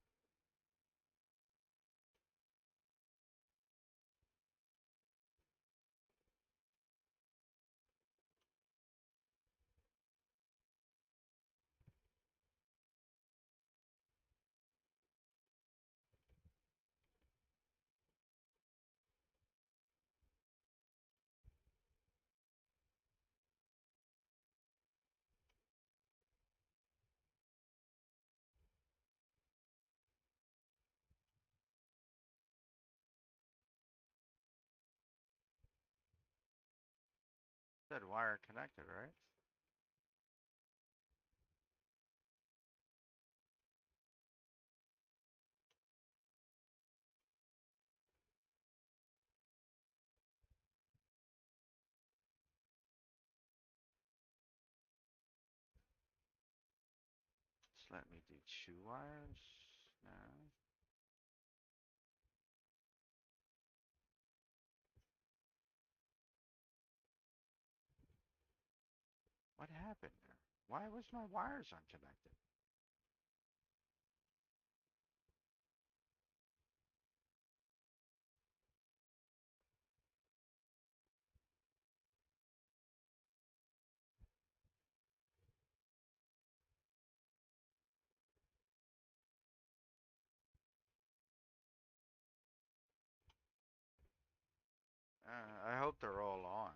Said wire connected, right? Just let me do two wires. No. What happened there? Why was my wires unconnected? I hope they're all on.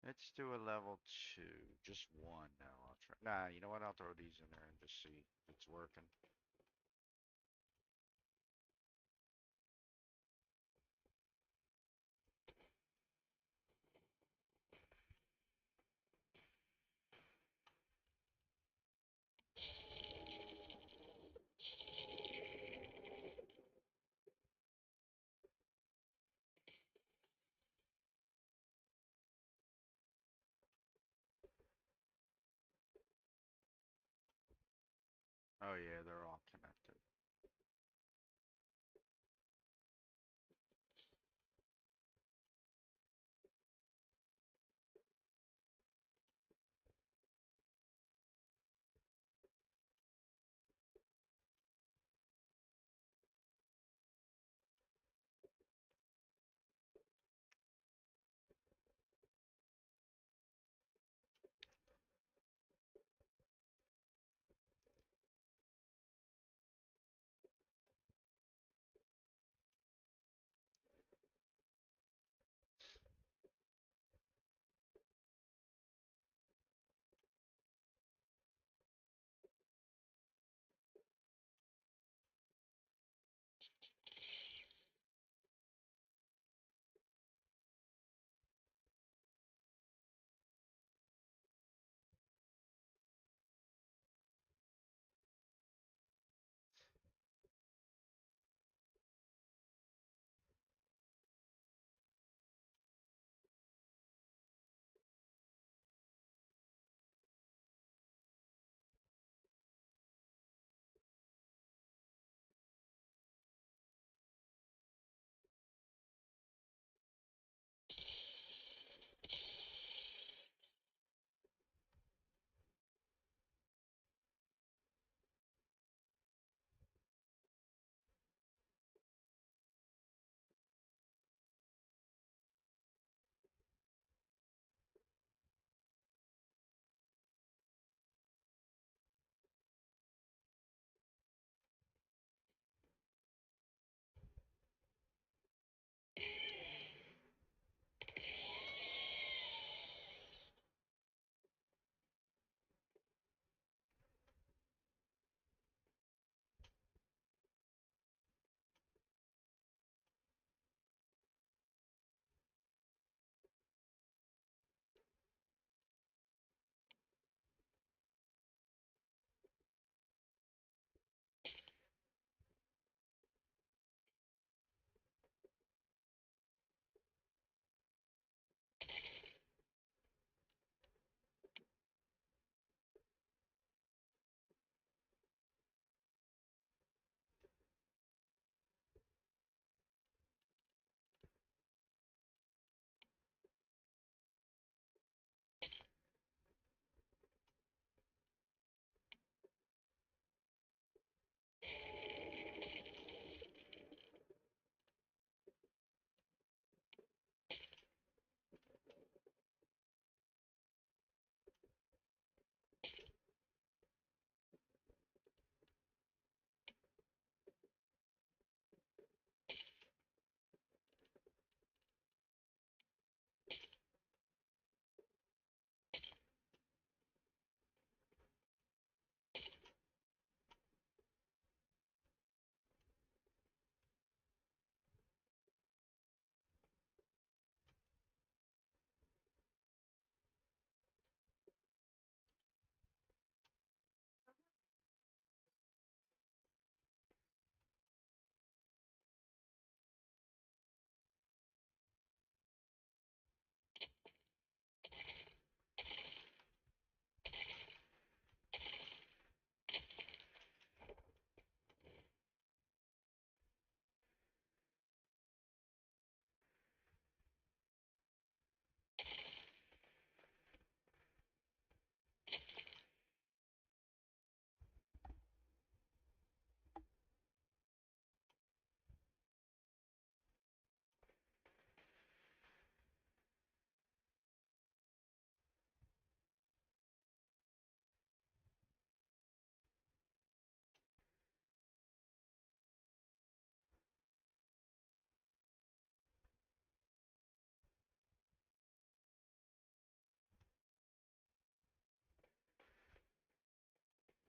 Let's do a level 2. Just one now. I'll try. Nah, you know what? I'll throw these in there and just see if it's working. Oh yeah, they're all connected.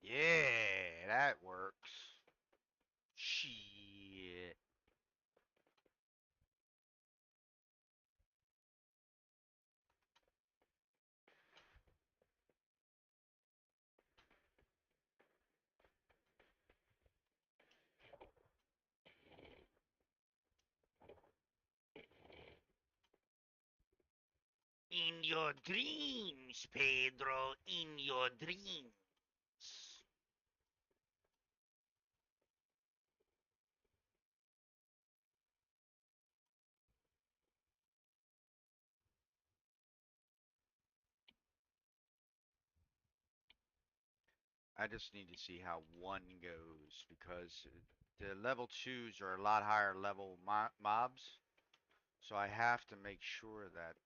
Yeah, that works. Shit. In your dreams, Pedro, in your dreams. I just need to see how one goes because the level twos are a lot higher level mobs. So I have to make sure that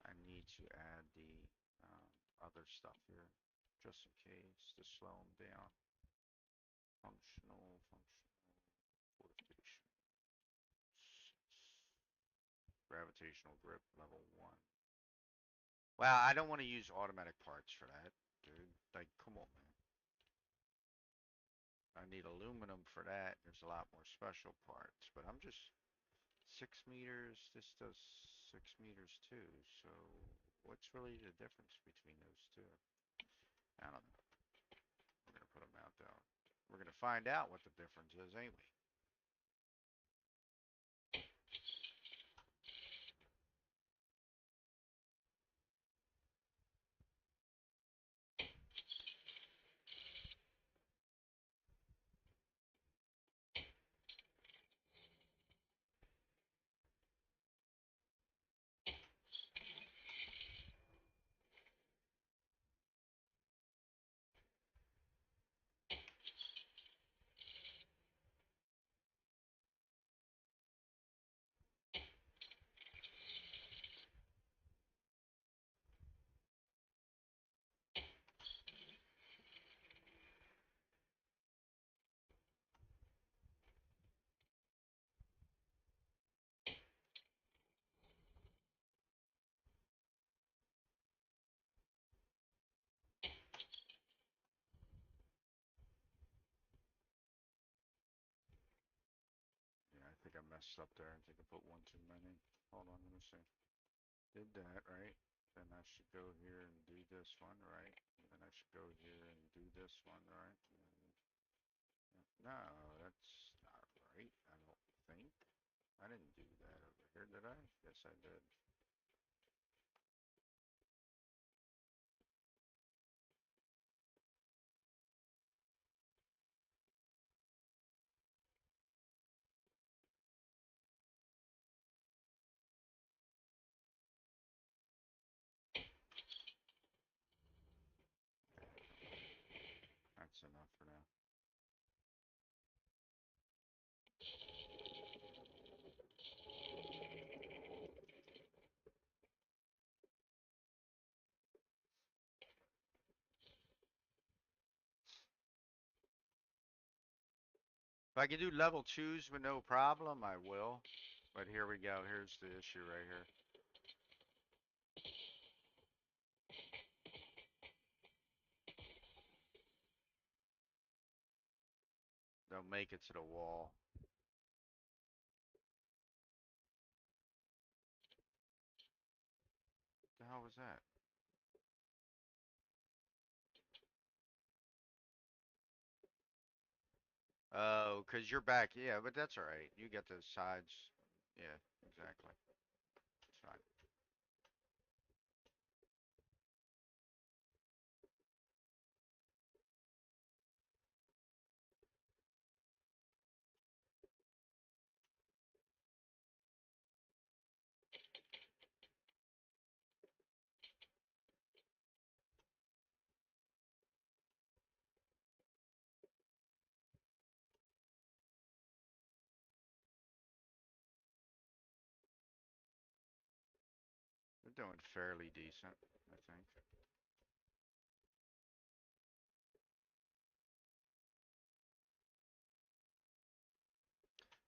I need to add the other stuff here just in case to slow them down. Functional fortification. Gravitational grip level 1. Well, I don't want to use automatic parts for that, dude. Like, come on, man. I need aluminum for that. There's a lot more special parts, but I'm just 6 meters. This does 6 meters too. So, what's really the difference between those two? I don't know. We're gonna put them out though. We're gonna find out what the difference is, ain't we? Yeah, I think I messed up there. I think I put one too many. Hold on, let me see. Did that, right? Then I should go here and do this one, right? And then I should go here and do this one, right? No, that's not right. I don't think. I didn't do that over here, did I? Yes, I did. That's enough for now. If I can do level twos with no problem, I will. But here we go. Here's the issue right here. They'll make it to the wall. What the hell was that? Oh, because you're back. Yeah, but that's all right. You get the sides. Yeah, exactly. It's fine. They're doing fairly decent, I think.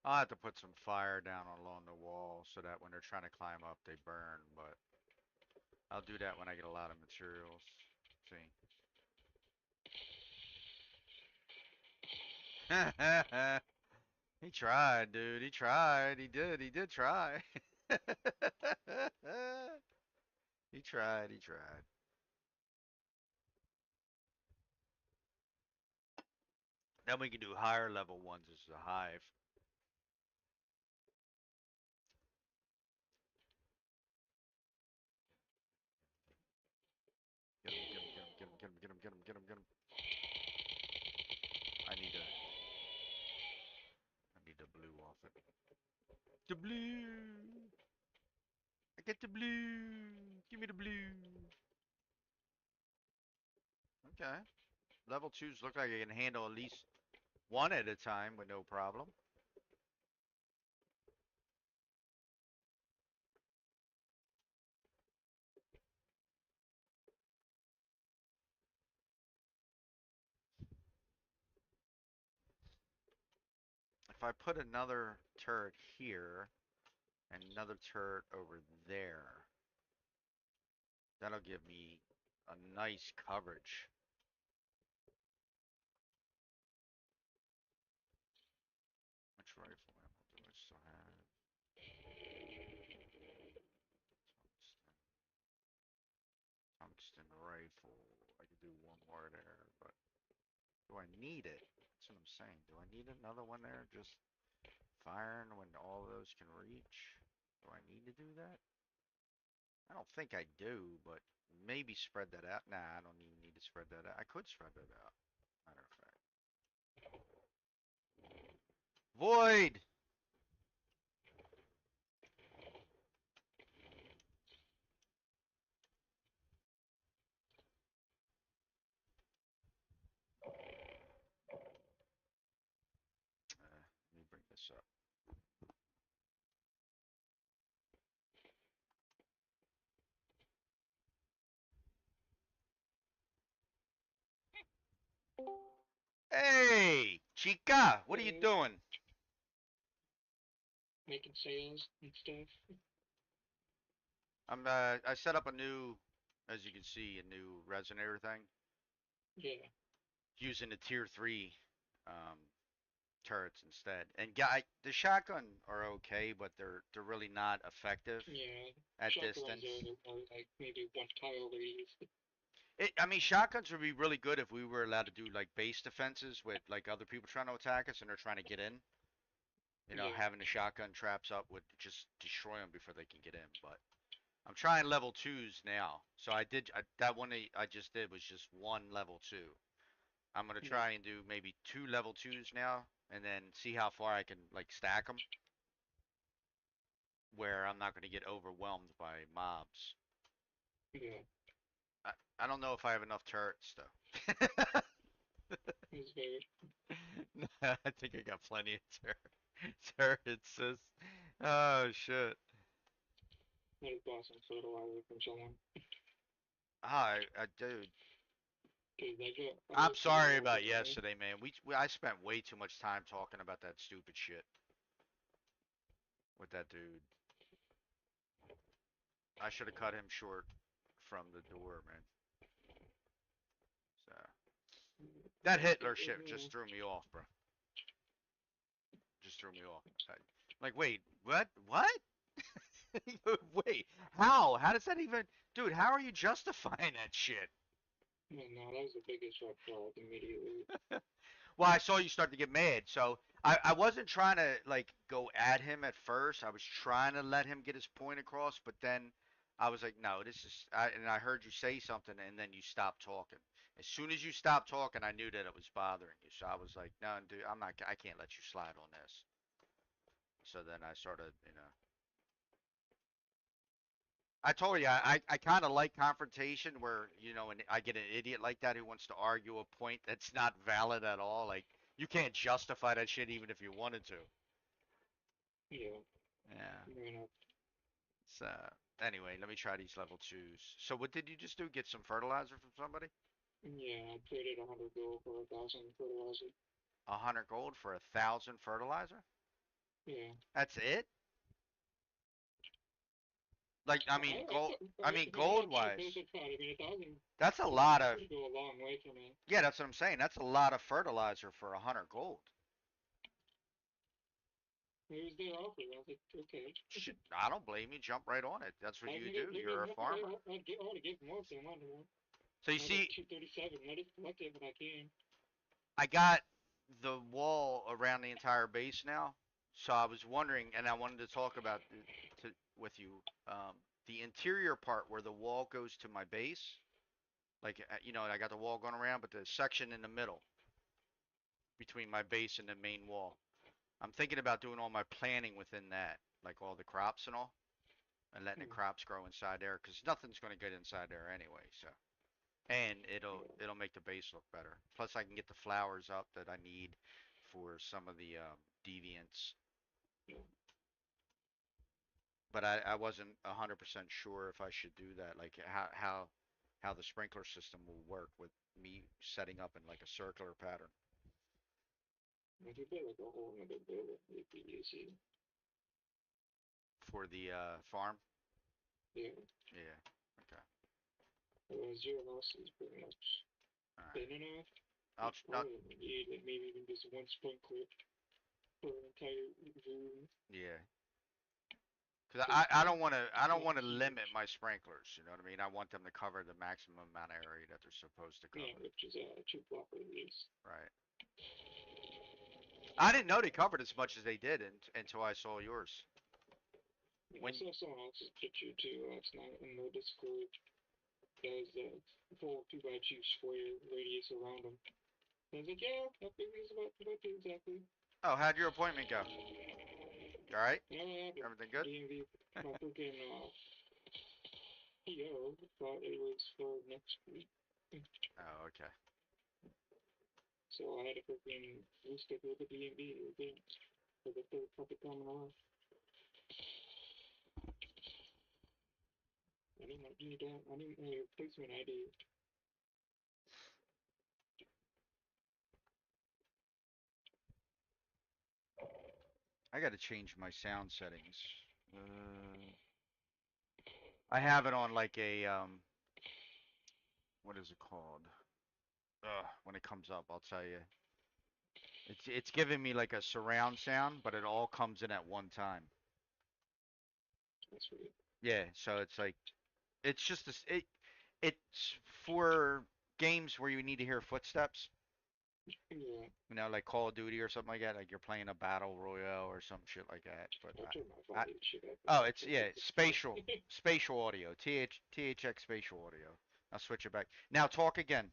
I'll have to put some fire down along the wall so that when they're trying to climb up, they burn, but I'll do that when I get a lot of materials. See? He tried, dude. He tried. He did. He did try. He tried. He tried. Then we can do higher level ones as a hive. Get him, get him, get him, get him, get him, get him, get him, get him, get him. I need to I need the blue off it. The blue. I get the blue. Give me the blue. Okay. Level twos look like I can handle at least one at a time with no problem. If I put another turret here and another turret over there, that'll give me a nice coverage. Which rifle ammo do I still have? Tungsten rifle. I could do one more there, but do I need it? That's what I'm saying. Do I need another one there? Just firing when all those can reach? Do I need to do that? I don't think I do, but maybe spread that out. Nah, I don't even need to spread that out. I could spread that out. Matter of fact. Void! Let me bring this up. Hey, chica, what are you Hello. doing? Making sales and stuff. I set up a new, as you can see, a new resonator thing Yeah. using the tier 3 um, turrets instead. And guy, the shotgun are okay, but they're really not effective Yeah. at Shotguns distance. are more like maybe one tile radius. I mean, shotguns would be really good if we were allowed to do like base defenses with like other people trying to attack us and they're trying to get in. You know, Yeah. having the shotgun traps up would just destroy them before they can get in. But I'm trying level twos now. So that one I just did was just one level two. I'm gonna Yeah. try and do maybe two level twos now, and then see how far I can like stack them, where I'm not gonna get overwhelmed by mobs. Yeah. I, I don't know if I have enough turrets though. It's very I think I got plenty of turrets. Sis. Oh shit. not a boss and fertilizer from someone. Dude. Dude, I I'm got some sorry walls about over there. yesterday, man. I spent way too much time talking about that stupid shit with that dude. I should have cut him short from the door, man. So that Hitler shit just threw me off, bro. Just threw me off. Like, wait, what? What? Wait, how? How does that even, dude? How are you justifying that shit? No, no, that was the biggest red flag immediately. Well, I saw you start to get mad, so I wasn't trying to like go at him at first. I was trying to let him get his point across, but then I was like, no, this is. And I heard you say something, and then you stopped talking. As soon as you stopped talking, I knew that it was bothering you. So I was like, no, dude, I'm not. I can't let you slide on this. So then I started, you know. I told you I kind of like confrontation where and I get an idiot like that who wants to argue a point that's not valid at all. Like you can't justify that shit even if you wanted to. Yeah. Yeah. You know, So anyway, let me try these level twos. So what did you just do? Get some fertilizer from somebody? yeah, I traded 100 gold for 1,000 fertilizer. 100 gold for 1,000 fertilizer? Yeah. That's it? Like, I mean, I'm gold not cheap as wise, I thought. I mean, that's a a lot thousand of, would go a long way for me. yeah, that's what I'm saying. That's a lot of fertilizer for 100 gold. It was their offer. I was like, okay. Shit, I don't blame you. Jump right on it. That's what I you can do. give You're a more. I farmer. want to give more if they wanted more. So you I was like see, 237. Let it collect it when I can. I got the wall around the entire base now. So I was wondering, and I wanted to talk about with you, the interior part where the wall goes to my base. Like, I got the wall going around, but the section in the middle between my base and the main wall. I'm thinking about doing all my planting within that, like all the crops and all, and letting the Hmm. crops grow inside there, because nothing's going to get inside there anyway. So, and Yeah. it'll make the base look better. Plus, I can get the flowers up that I need for some of the deviants. Yeah. But I wasn't 100% sure if I should do that, like how the sprinkler system will work with me setting up in like a circular pattern If you put like a whole another building, it'd be easy. for the farm. Yeah. Yeah. Okay. Your house is pretty much All right. thin enough. I'll, You tr- I'll probably need like maybe even just one sprinkler for an entire room. yeah. Cause Cause I it's don't not want to limit huge. my sprinklers. You know what I mean? I want them to cover the maximum amount of area that they're supposed to Yeah, cover. which is two block radius. Right. I didn't know they covered as much as they did until I saw yours. Yeah, I When saw someone else's picture too last night in the Discord. There's a full 2x2 square radius around them. I was like, yeah, that big is about two exactly. oh, how'd your appointment go? All right. Yeah, yeah, the Everything good? DMV, my freaking PO thought it was for next week. Oh, okay. So I had to freaking reschedule the DMV again for the third fucking time in a row. I need my replacement ID. I got to change my sound settings. Uh, I have it on like a what is it called? When it comes up, I'll tell you. It's giving me like a surround sound, but it all comes in at one time. That's weird. Yeah, so it's like it's just this it's for games where you need to hear footsteps, Yeah, like Call of Duty or something like that, like you're playing a battle royale or some shit like that. But I turned my I volume shit up oh, like it's yeah, 50%. spatial audio, THX spatial audio. I'll switch it back. Now talk again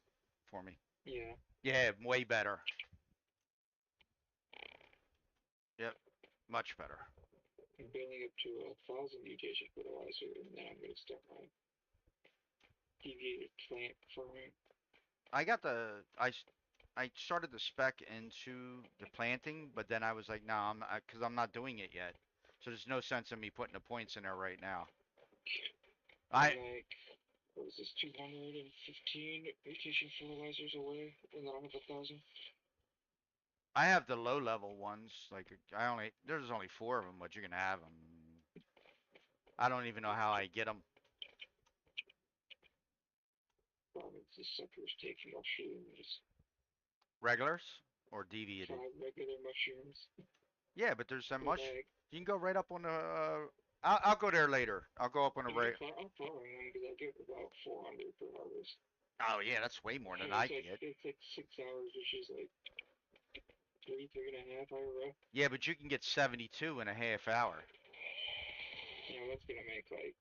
for me. Yeah, Yeah, way better. Yep, much better. I'm building up to 1,000 mutation fertilizer, and then I'm gonna start my deviated plant farming. I got the I started the spec into the planting, but then I was like, no, because I'm not doing it yet. So there's no sense in me putting the points in there right now. I'm I like, what was this, 215 mutation fertilizers away, and then I'll have 1,000. I have the low level ones. Like there's only four of them, but you can have them. I don't even know how I get them. Province, this sucker's taking mushrooms. Regulars or deviated. 5 regular mushrooms Yeah, but there's that per much. bag. You can go right up on the. I'll go there later. I'll go up on the I mean, right. I'm farming them because I get about 400 per harvest. Oh yeah, that's way more than And I get. it's like 6 hours, which is like three and a half hour rough. Yeah, but you can get 72 in a half hour. You know, that's gonna make like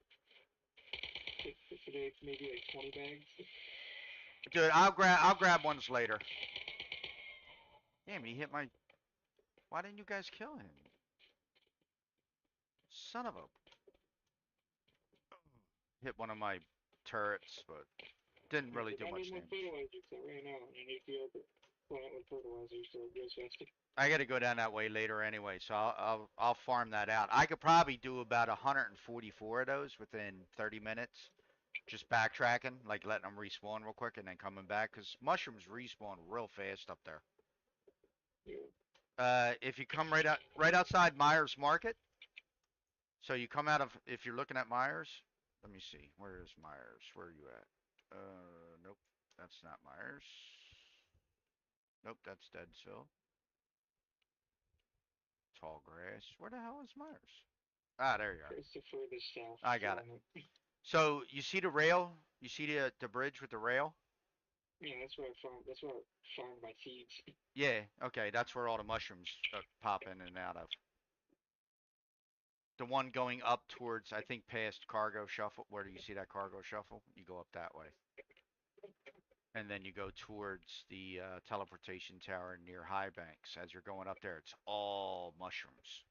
if it's maybe like 20 bags. Dude, I'll grab ones later. Damn, he hit my. Why didn't you guys kill him? Son of a. Hit one of my turrets, but didn't really do I need much more damage. fertilizer so right now, and I need to be able to plant with fertilizer so it grows faster. I got to go down that way later anyway, so I'll farm that out. I could probably do about 144 of those within 30 minutes. Just backtracking, like letting them respawn real quick and then coming back, because mushrooms respawn real fast up there. Yeah. If you come right outside Myers Market, so you come out of if you're looking at Myers, let me see. Where is Myers? Where are you at? Nope, that's not Myers. Nope, that's Deadsville. Tall grass. Where the hell is Myers? Ah, there you are. It's the furthest south I got it. from it. So you see the rail? You see the bridge with the rail? Yeah, that's where I found. That's where I found my seeds. Yeah. Okay, that's where all the mushrooms pop in and out of. The one going up towards, I think, past Cargo Shuffle. Where do you see that Cargo Shuffle? You go up that way, and then you go towards the teleportation tower near High Banks. As you're going up there, it's all mushrooms.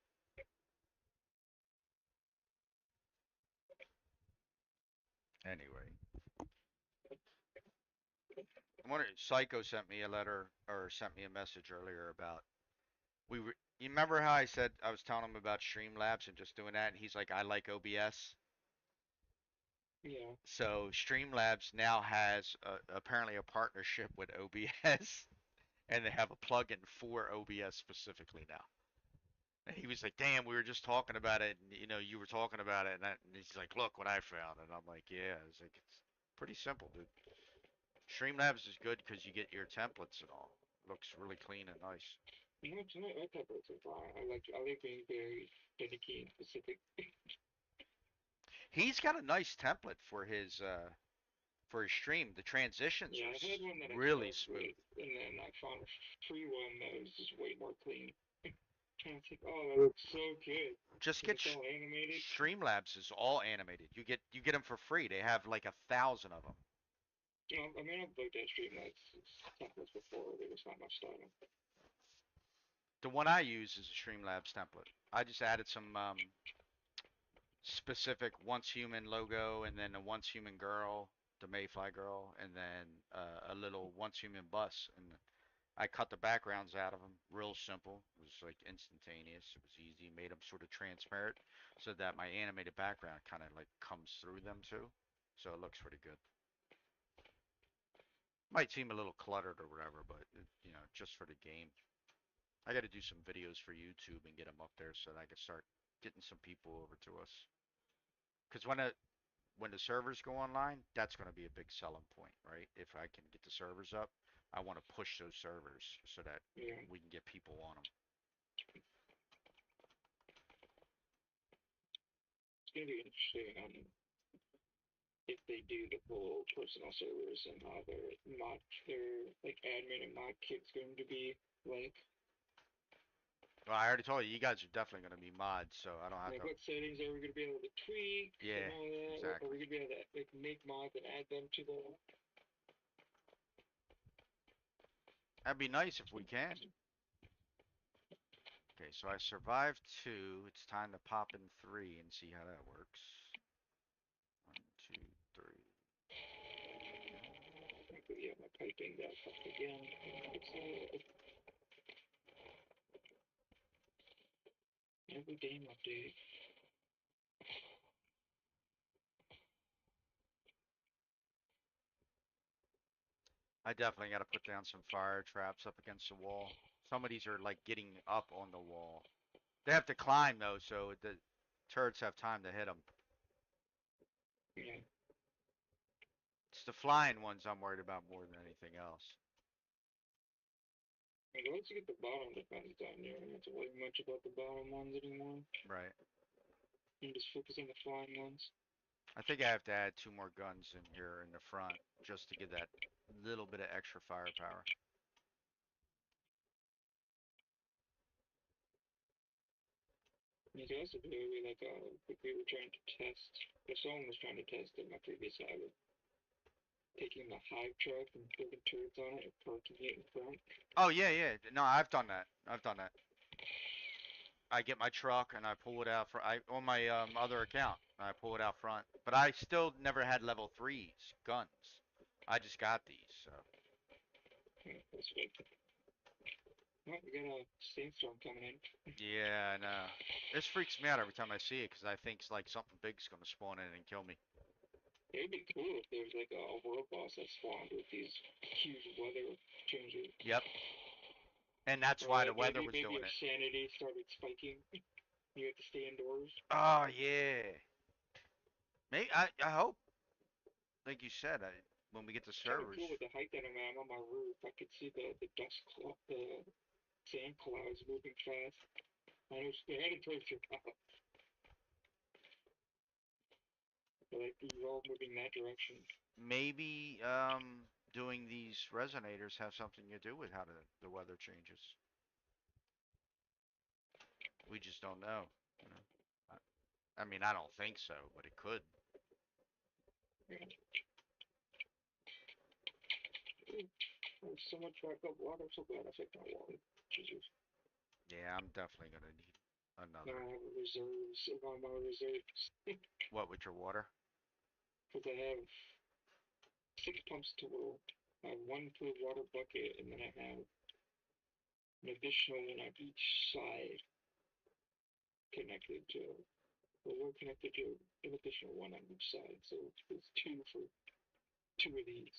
Anyway, I wonder. Psycho sent me a letter or sent me a message earlier about we were. You remember how I said I was telling him about Streamlabs and just doing that, and he's like, I like OBS. Yeah. So Streamlabs now has apparently a partnership with OBS, and they have a plugin for OBS specifically now. And he was like, "Damn, we were just talking about it, and you were talking about it." And he's like, "Look what I found," and I'm like, "Yeah." It's like it's pretty simple, dude. Streamlabs is good because you get your templates and all. Looks really clean and nice. You know, tonight I thought that's so far. I like being very dedicated and specific. He's got a nice template for his stream. The transitions Yeah, are I had one that I really started smooth. with, and then I found a free one that was just way more clean. Trying to think, oh, that looks so good Just because get it's all animated. Streamlabs is all animated. You get them for free. They have like 1,000 of them. You know, I mean, I've looked at Streamlabs templates before. There was not much style. The one I use is a Streamlabs template. I just added some specific once human logo, and then a once human girl, the Mayfly girl, and then a little once human bus. And I cut the backgrounds out of them. Real simple. It was like instantaneous. It was easy. Made them sort of transparent so that my animated background kind of like comes through them too. So it looks pretty good. Might seem a little cluttered or whatever, but just for the game. I got to do some videos for YouTube and get them up there so that I can start getting some people over to us. Because when the servers go online, that's going to be a big selling point, right? If I can get the servers up, I want to push those servers so that Yeah, we can get people on them. it's gonna be interesting if they do the full personal servers and how their like admin and mod kit's going to be like. Well, I already told you, you guys are definitely going to be mods, so I don't have Like, to. what settings are we going to be able to tweak and Yeah, all that? Are exactly. we going to be able to like make mods and add them to the? That'd be nice if we can. Okay, so I survived two. It's time to pop in three and see how that works. One, two, three. Yeah, my piping got fucked again. Every game update. I definitely got to put down some fire traps up against the wall. Some of these are like getting up on the wall. They have to climb though, so the turrets have time to hit them. Yeah. It's the flying ones I'm worried about more than anything else. Like, once you get the bottom defense down, you don't have to worry much about the bottom ones anymore. Right. You can just focus on the flying ones. I think I have to add two more guns in here in the front just to give that little bit of extra firepower. You can also do it like we were trying to test, if someone was trying to test in my previous server, taking the hive truck and putting turrets on it and parking it in front. Oh yeah, yeah. No, I've done that. I've done that. I get my truck and I pull it out for I on my other account. I pull it out front, but I still never had level threes guns. I just got these. So Yeah, that's good. Well, we got a sandstorm coming in. yeah, I know. This freaks me out every time I see it because I think it's like something big's gonna spawn in and kill me. It'd be cool if there was like a world boss that spawned with these huge weather changes. Yep. And that's Or why the like weather maybe was maybe doing if it. sanity started spiking, you have to stay indoors. Oh yeah. Maybe I hope, like you said, when we get the It's kind of servers, cool with the height that I'm at. I'm on my roof. I could see the the sand clouds moving fast. I was headed towards your house. Like you're all moving that direction. maybe doing these resonators have something to do with how the weather changes. We just don't know. You know? I mean, I don't think so, but it could. Yeah. There's so much backup water. I'm so glad I picked my water. Jesus. Yeah, I'm definitely gonna need Now another. I have reserves on my reserves. What with your water? Because I have 6 pumps total. I have one per water bucket, and then I have an additional one on each side connected to, well, we're connected to an additional one on each side. So it's two for two of these.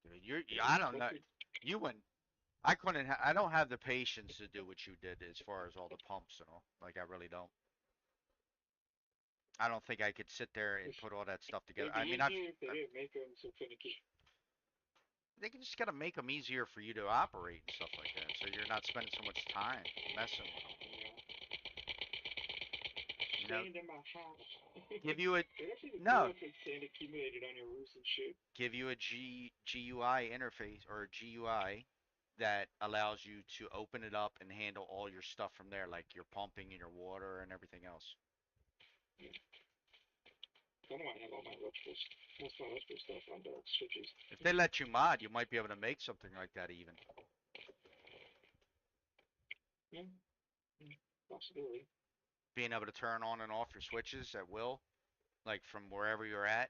Dude, you're. Yeah, I don't know. hopefully, You wouldn't. I couldn't. I don't have the patience to do what you did as far as all the pumps and all. Like I really don't. I don't think I could sit there and put all that stuff together. it'd be I mean, easier if they I've didn't make them so finicky. they can just gotta make them easier for you to operate and stuff like that, so you're not spending so much time messing with them. Yeah. You know, Sand in my house. give you a It'd actually be cool no, if it's sand accumulated on your roofs and shit. give you a GUI interface or a GUI that allows you to open it up and handle all your stuff from there, like your pumping and your water and everything else. Yeah. I know I have all my electrical, most of my electrical stuff on the switches. If they let you mod, you might be able to make something like that even. Yeah, possibility. Being able to turn on and off your switches at will, like from wherever you're at.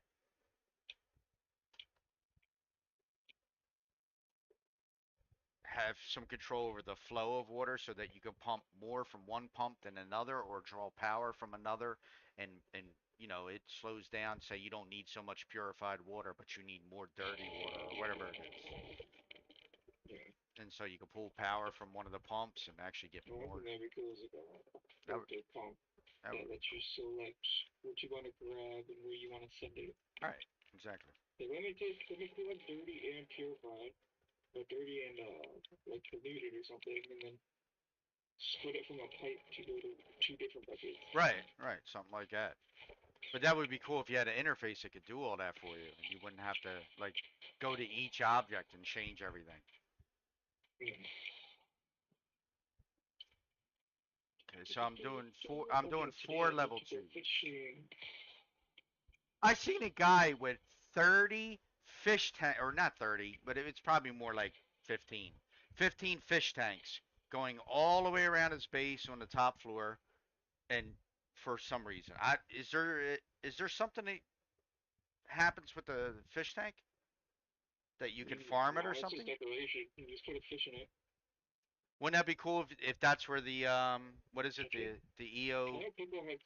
Have some control over the flow of water so that you can pump more from one pump than another or draw power from another and it slows down, say you don't need so much purified water but you need more dirty water or whatever it is, Yeah. and so you can pull power from one of the pumps and actually get One more. thing that'd be cool is like a that would, filter pump that that would be lets you cool. select what you want to grab and where you want to send it. Right, exactly. Like, let me collect dirty and purified, or dirty and like polluted or something, and then split it from a pipe to go to two different buckets. Right, something like that. But that would be cool if you had an interface that could do all that for you and you wouldn't have to like go to each object and change everything. Mm. Okay, so I'm doing four. I'm doing Okay, today four I need level to go twos. fishing. I seen a guy with 30 fish tank, or not 30, but it's probably more like 15. 15 fish tanks going all the way around his base on the top floor, and for some reason, is there something that happens with the fish tank that you can farm it or No, it's just something? decoration. You just put a fish in it. Wouldn't that be cool if that's where the what is it, I think the I EO know people had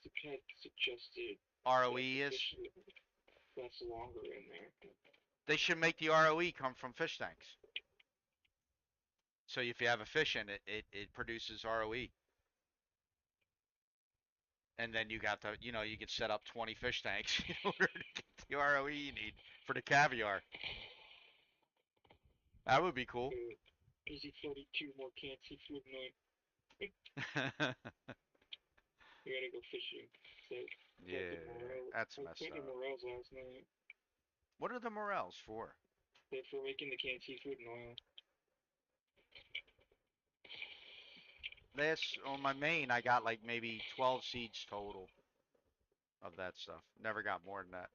suggested that ROE the is? fish lasts longer in there. They should make the ROE come from fish tanks. So if you have a fish in it, it produces ROE. And then you got you can set up 20 fish tanks in order to get the ROE you need for the caviar. That would be cool. Easy 42 more can't see food night. We gotta go fishing. So Yeah, that's I messed planted up. morels last night. What are the morels for? They're for making the canned seafood and oil. This on my main, I got like maybe 12 seeds total of that stuff. Never got more than that.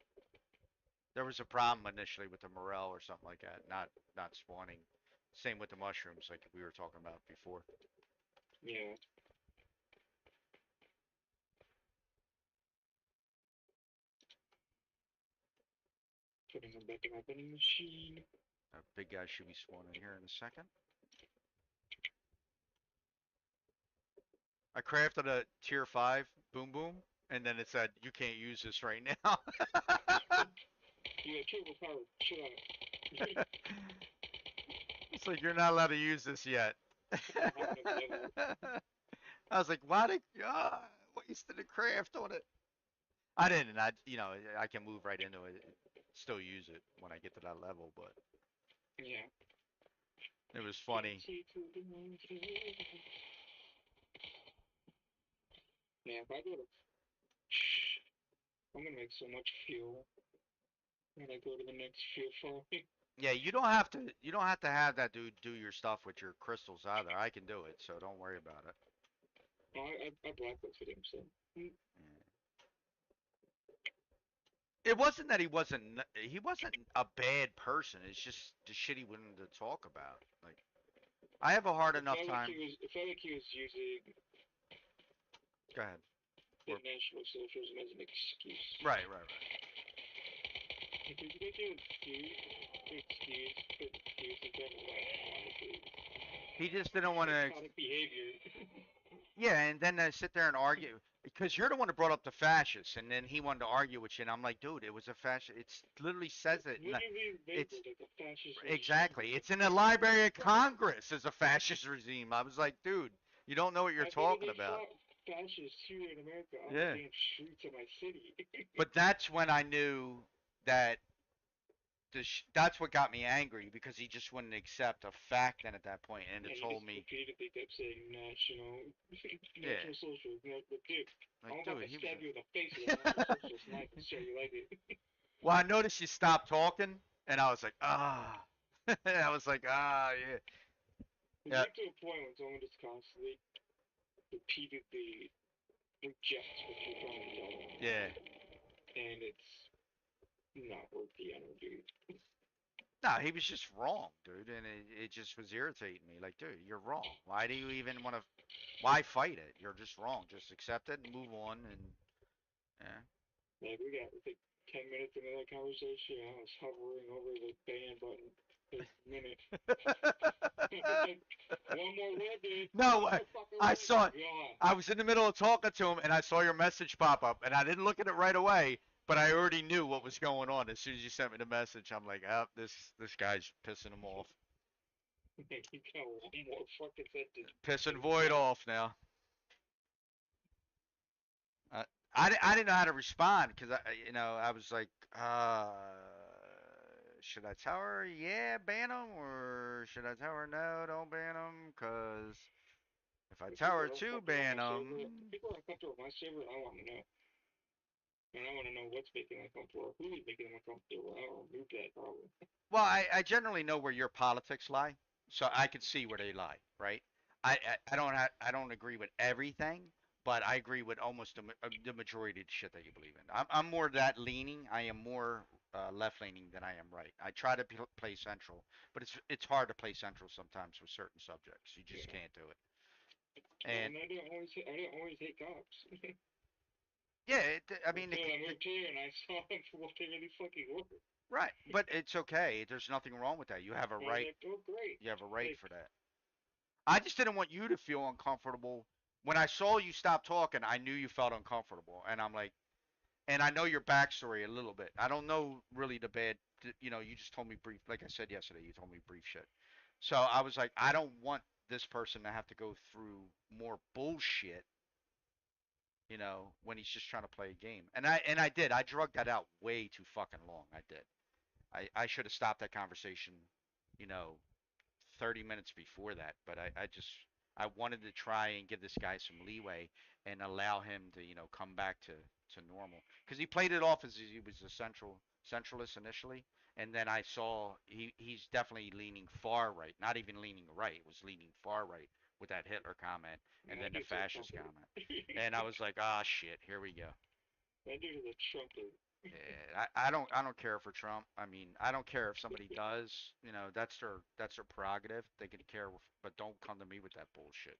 There was a problem initially with the morel or something like that, not spawning. Same with the mushrooms, like we were talking about before. Yeah, putting them back in my vending machine. A big guy should be spawning here in a second. I crafted a tier 5 boom boom, and then it said, you can't use this right now. You got turbo power. Shut up. It's like you're not allowed to use this yet. I don't have enough level. I was like, why did wasted a craft on it? I didn't. I can move right into it, still use it when I get to that level. But Yeah. it was funny. Yeah, if I go to, I'm gonna make so much fuel when I go to the next fuel farm. Yeah, you don't have to. You don't have to have that dude do your stuff with your crystals either. I can do it, so don't worry about it. Oh, I blacklisted him, so. Yeah. It wasn't that he wasn't. He wasn't a bad person. It's just the shit he wanted to talk about. Like I have a hard It enough felt like time. he was. It felt like he was using Go ahead. the National Socialism as an excuse. Right, right, right. If he's making an excuse, it doesn't like honestly. He just didn't want to. Psychotic behavior. Yeah, and then sit there and argue because you're the one that brought up the fascists, and then he wanted to argue with you, and I'm like, dude, it was a fascist. It literally says It's it. literally It's labeled as a fascist exactly. regime. It's in the Library of Congress as a fascist regime. I was like, dude, you don't know what you're I bet talking they about. fought fascists here in America on the Yeah. damn streets of my city. But that's when I knew that that's what got me angry because he just wouldn't accept a fact then at that point, and it And he told just me, repeatedly kept saying yeah, national socialist. But dude, like, I'm about dude, to he stab you in the face with a was. national socialist knife and show you like it. Well, I noticed you stopped talking, and I was like, ah. I was like, ah, yeah, You yeah, get to a point when someone just constantly, repeatedly rejects what you're trying to tell them, yeah. and it's not worth the energy. No, he was just wrong, dude, and it just was irritating me. Like, dude, you're wrong. Why do you even want to? Why fight it? You're just wrong. Just accept it and move on. And yeah. Like we got like 10 minutes into that conversation, and I was hovering over the ban button for a minute. Like, one more red, dude. No, One more fucking I red. saw it. God. I was in the middle of talking to him, and I saw your message pop up, and I didn't look at it right away, but I already knew what was going on as soon as you sent me the message. I'm like, oh, this guy's pissing him off, You got one more fucking sentence. pissing And Void done. off now. Uh, I didn't know how to respond because I was like, should I tell her yeah ban him or should I tell her no don't ban him? Cause if I If tell people her are to uncomfortable on ban my server, if him, people are uncomfortable with my server, I want to know. And I want to know what's making them uncomfortable, or who is making them uncomfortable. I'll remove that problem. well, I generally know where your politics lie, so I can see where they lie, right? I don't agree with everything, but I agree with almost the majority of the shit that you believe in. I'm more that leaning. I am more left leaning than I am right. I try to play central, but it's hard to play central sometimes with certain subjects. You just Yeah. can't do it. And And I didn't always hate cops. yeah, I mean, Until I moved here and I saw them for what they really fucking were. right, but it's okay. There's nothing wrong with that. You have a I was right. like, oh great. You have a right Like, for that. I just didn't want you to feel uncomfortable. When I saw you stop talking, I knew you felt uncomfortable, and I'm like, and I know your backstory a little bit. I don't know really the bad, you just told me brief, like I said yesterday, you told me brief shit. So I was like, I don't want this person to have to go through more bullshit, when he's just trying to play a game. And I did. I drug that out way too fucking long. I did. I should have stopped that conversation, you know, 30 minutes before that, but I just I wanted to try and give this guy some leeway and allow him to come back to normal because he played it off as he was a centralist initially, and then I saw he's definitely leaning far right, not even leaning right, was leaning far right with that Hitler comment and that then the dude's a fascist Trumper. comment, and I was like, ah, shit, here we go. That dude is a Trumper. Yeah, I don't care for Trump. I mean, I don't care if somebody does. That's their prerogative. They can care, but don't come to me with that bullshit.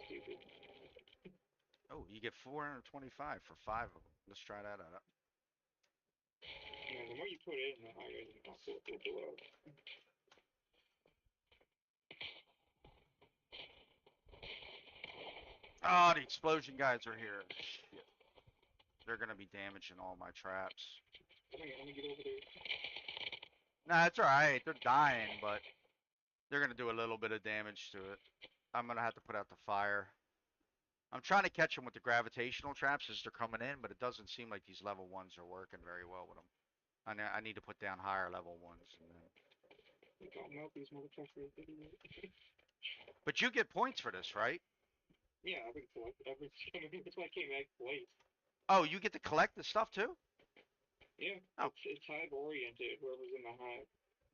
Stupid. Oh, you get 425 for five of them. Let's try that out. Yeah, the more you put in, the higher the also will go out. Oh, the explosion guys are here. Shit, they're gonna be damaging all my traps. Let me get over there. Nah, it's all right. They're dying, but They're gonna do a little bit of damage to it. I'm gonna have to put out the fire. I'm trying to catch them with the gravitational traps as they're coming in, but it doesn't seem like these level ones are working very well with them. I need to put down higher level ones, and then. Like, I'll melt these motherfuckers. But you get points for this, right? Yeah, I've been collecting every. That's why I came back late. Oh, you get to collect the stuff too? Yeah, Oh, it's hive oriented. Whoever's in the hive.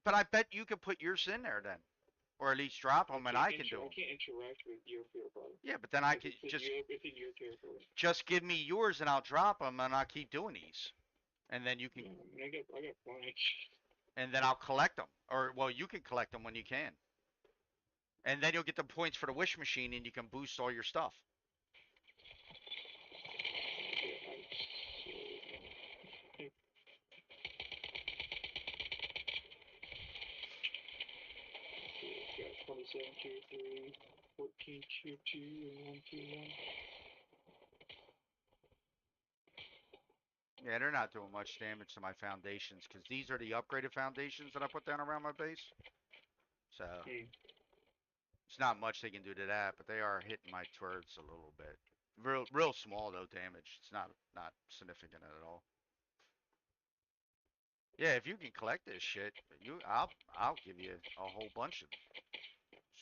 but I bet you could put yours in there then, or at least drop them, and I can do I them. can't interact with your field product Yeah, but then I because could just it's in your territory. just give me yours, and I'll drop them, and I'll keep doing these, and then you can, Yeah, I mean, I got plenty. and then I'll collect them, or well, you can collect them when you can, and then you'll get the points for the wish machine, and you can boost all your stuff. Got 27 tier 3, 14 tier 2, and 1 tier 1. Yeah, they're not doing much damage to my foundations because these are the upgraded foundations that I put down around my base. So Hmm. it's not much they can do to that, but they are hitting my turrets a little bit. Real small though damage. It's not significant at all. Yeah, if you can collect this shit, I'll give you a whole bunch of.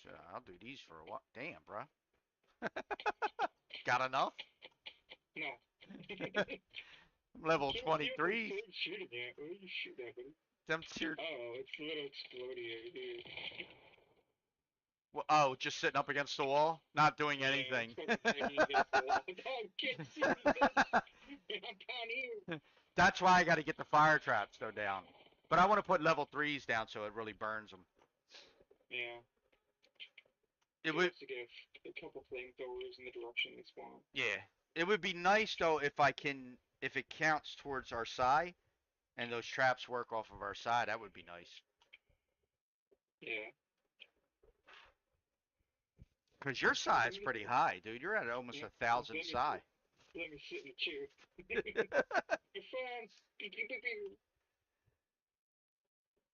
Shit, I'll do these for a while. Damn, bro. Got enough? No. Level See what the 23s. sword's shooting at? What are you shooting at, buddy? Them tier. Oh, it's a little explodey over here. Oh, just sitting up against the wall, not doing Yeah, it's anything. fucking hanging against the wall. Oh, can't see me, bitch! I'm down here! That's why I got to get the fire traps though down. But I want to put level threes down so it really burns them. Yeah. It He would, wants to get a couple flamethrowers in the direction they spawn. yeah. It would be nice though if it counts towards our side and those traps work off of our side. That would be nice. Yeah. Cause your side's pretty high, dude. You're at almost Yeah. 1,000 psi. Let me sit in the chair. You're fine.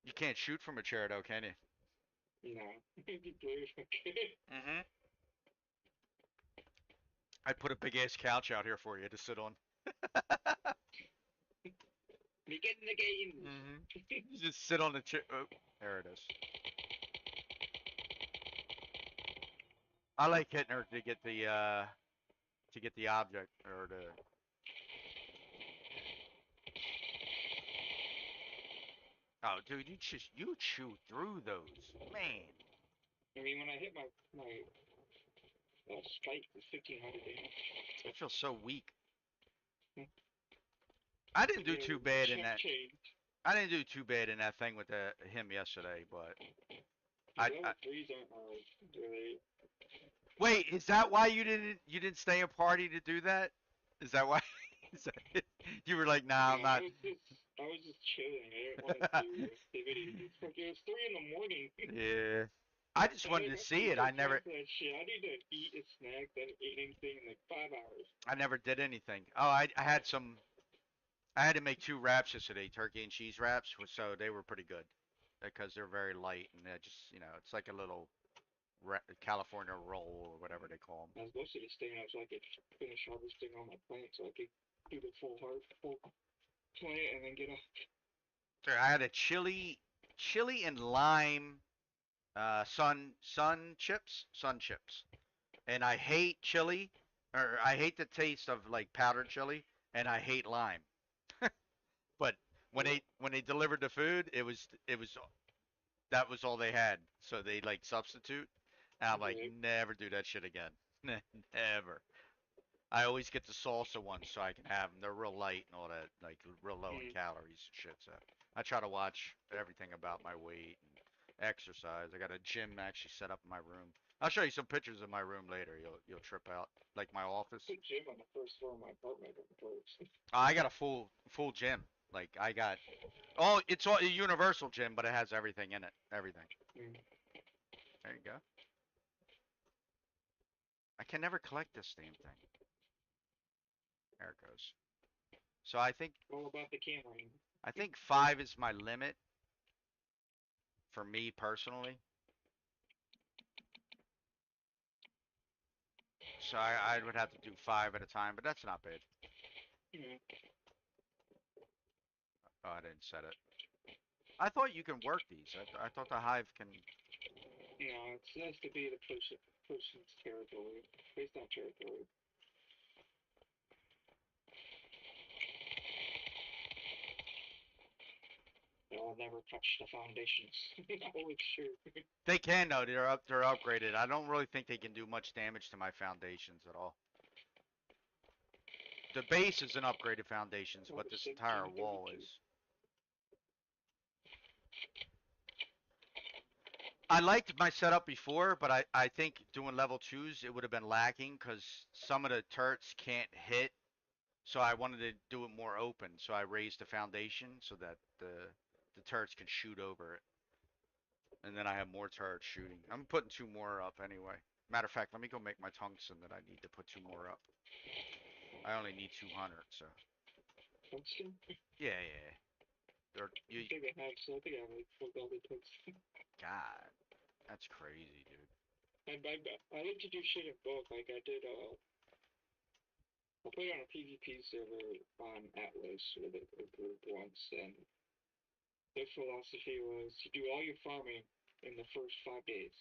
You can't shoot from a chair though, can you? No. Maybe blue if I could. Mhm. I put a big ass couch out here for you to sit on. We get in the games. Mhm. You just sit on the chair. Oh, there it is. I like hitting her to get the object or the. Oh, dude, you chew through those, man. I mean, when I hit my spike, it's 1500 damage. I feel so weak. Hmm. I didn't do Yeah, too bad in chump that. change. I didn't do too bad in that thing with him yesterday, but I Level 3s aren't hard. Really. wait. Is that why you didn't stay a party to do that? Is that why? Is that it? You were like, nah, No, I'm not. I was just chilling. I didn't want to do activities. It's like it was 3 in the morning. Yeah. I just I'm wanted like, to I see can't it. get past that shit. I need to eat a snack, then eat anything in like 5 hours. I never did anything. Oh, I had some. I had to make two wraps yesterday, turkey and cheese wraps, so they were pretty good because they're very light and they're just, it's like a little California roll or whatever they call them. I was mostly just staying up so I could finish harvesting all my plants so I could do the full plant and then get up. So I had a chili and lime, sun chips, and I hate chili, or I hate the taste of like powdered chili, and I hate lime. But Well, when they delivered the food, it was that was all they had. So they like substitute. And I'm like, like, never do that shit again. Never. I always get the salsa ones so I can have them. They're real light and all that, like real low in mm, calories and shit. So I try to watch everything about my weight and exercise. I got a gym actually set up in my room. I'll show you some pictures of my room later. You'll trip out. Like my office. put gym on the first floor of my apartment first. I got a full gym. Like I got it's all a universal gym, but it has everything in it. Everything. Mm. There you go. I can never collect this damn thing. There it goes. So All about the camera. I think 5 is my limit for me personally. So I would have to do 5 at a time, but that's not bad. Yeah. Oh, I didn't set it. I thought you can work these. I thought the hive can. No, it has to be the person's territory, based on territory. They'll never touch the foundations. Holy shit. They can though. They're upgraded. I don't really think they can do much damage to my foundations at all. The base is an upgraded foundations, Over but this entire wall 1732. is. I liked my setup before, but I think doing level twos it would have been lacking because some of the turrets can't hit. So I wanted to do it more open. So I raised the foundation so that the turrets can shoot over it, and then I have more turrets shooting. I'm putting 2 more up anyway. Matter of fact, let me go make my tungsten that I need to put 2 more up. I only need 200, so Tungsten? yeah, yeah. They're, I you, think I have, so I think I have like 4,000 tungsten. God, that's crazy, dude. I like to do shit in bulk. Like I did, I played on a PvP server on Atlas with a group once, and their philosophy was you do all your farming in the first 5 days,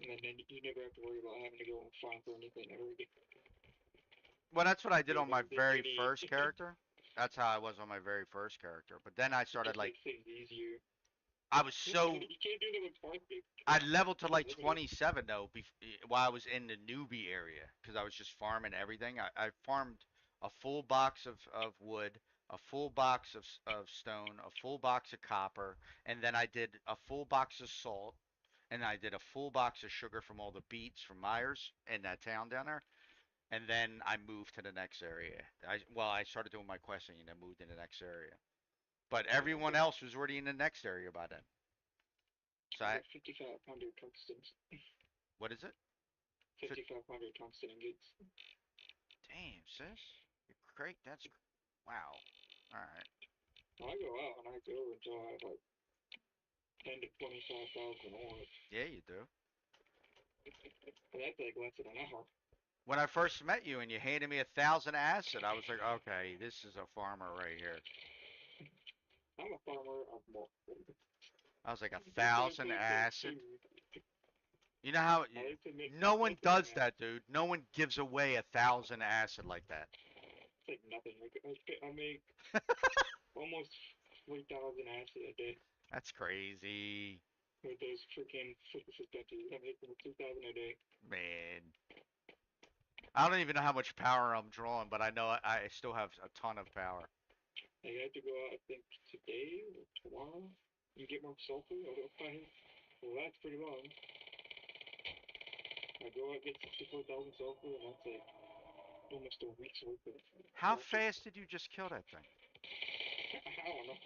and then you never have to worry about having to go and farm for anything ever again. Well, that's what I did You on have my everything very you need. first character. That's how I was on my very first character. But then I It started just like makes things easier. I was You so can't do that with farming. I leveled to You're like limited. 27 though while I was in the newbie area because I was just farming everything. I farmed a full box of wood, a full box of stone, a full box of copper, and then I did a full box of salt, and I did a full box of sugar from all the beets from Myers in that town down there. And then I moved to the next area. I started doing my questing and then moved in the next area. But everyone else was already in the next area by then. So I got 5,500 tungsten. what is it? 5,500 tungsten ingots. Damn, sis. You're great. That's wow. All right. I go out and I go until I have like 10 to 25,000 ore. Yeah, you do. And that's like less than an hour. When I first met you and you handed me 1,000 acid, I was like, okay, this is a farmer right here. I'm a farmer of more. I was like, a That's what I thousand play for acid. too. You know how? I like to make No one nothing does now. that, dude. No one gives away 1,000 acid like that. It's like nothing. Like I make almost 3,000 acid a day That's crazy, with those freaking suspensions. I make them 2,000 a day. man. I don't even know how much power I'm drawing, but I know I still have a ton of power. Like, I have to go out, I think, today or tomorrow and get more sulfur out of fire. Well, that's pretty long. I go out, get 64,000 sulfur, and that's like almost a week's worth of How torches. fast did you just kill that thing? I don't know.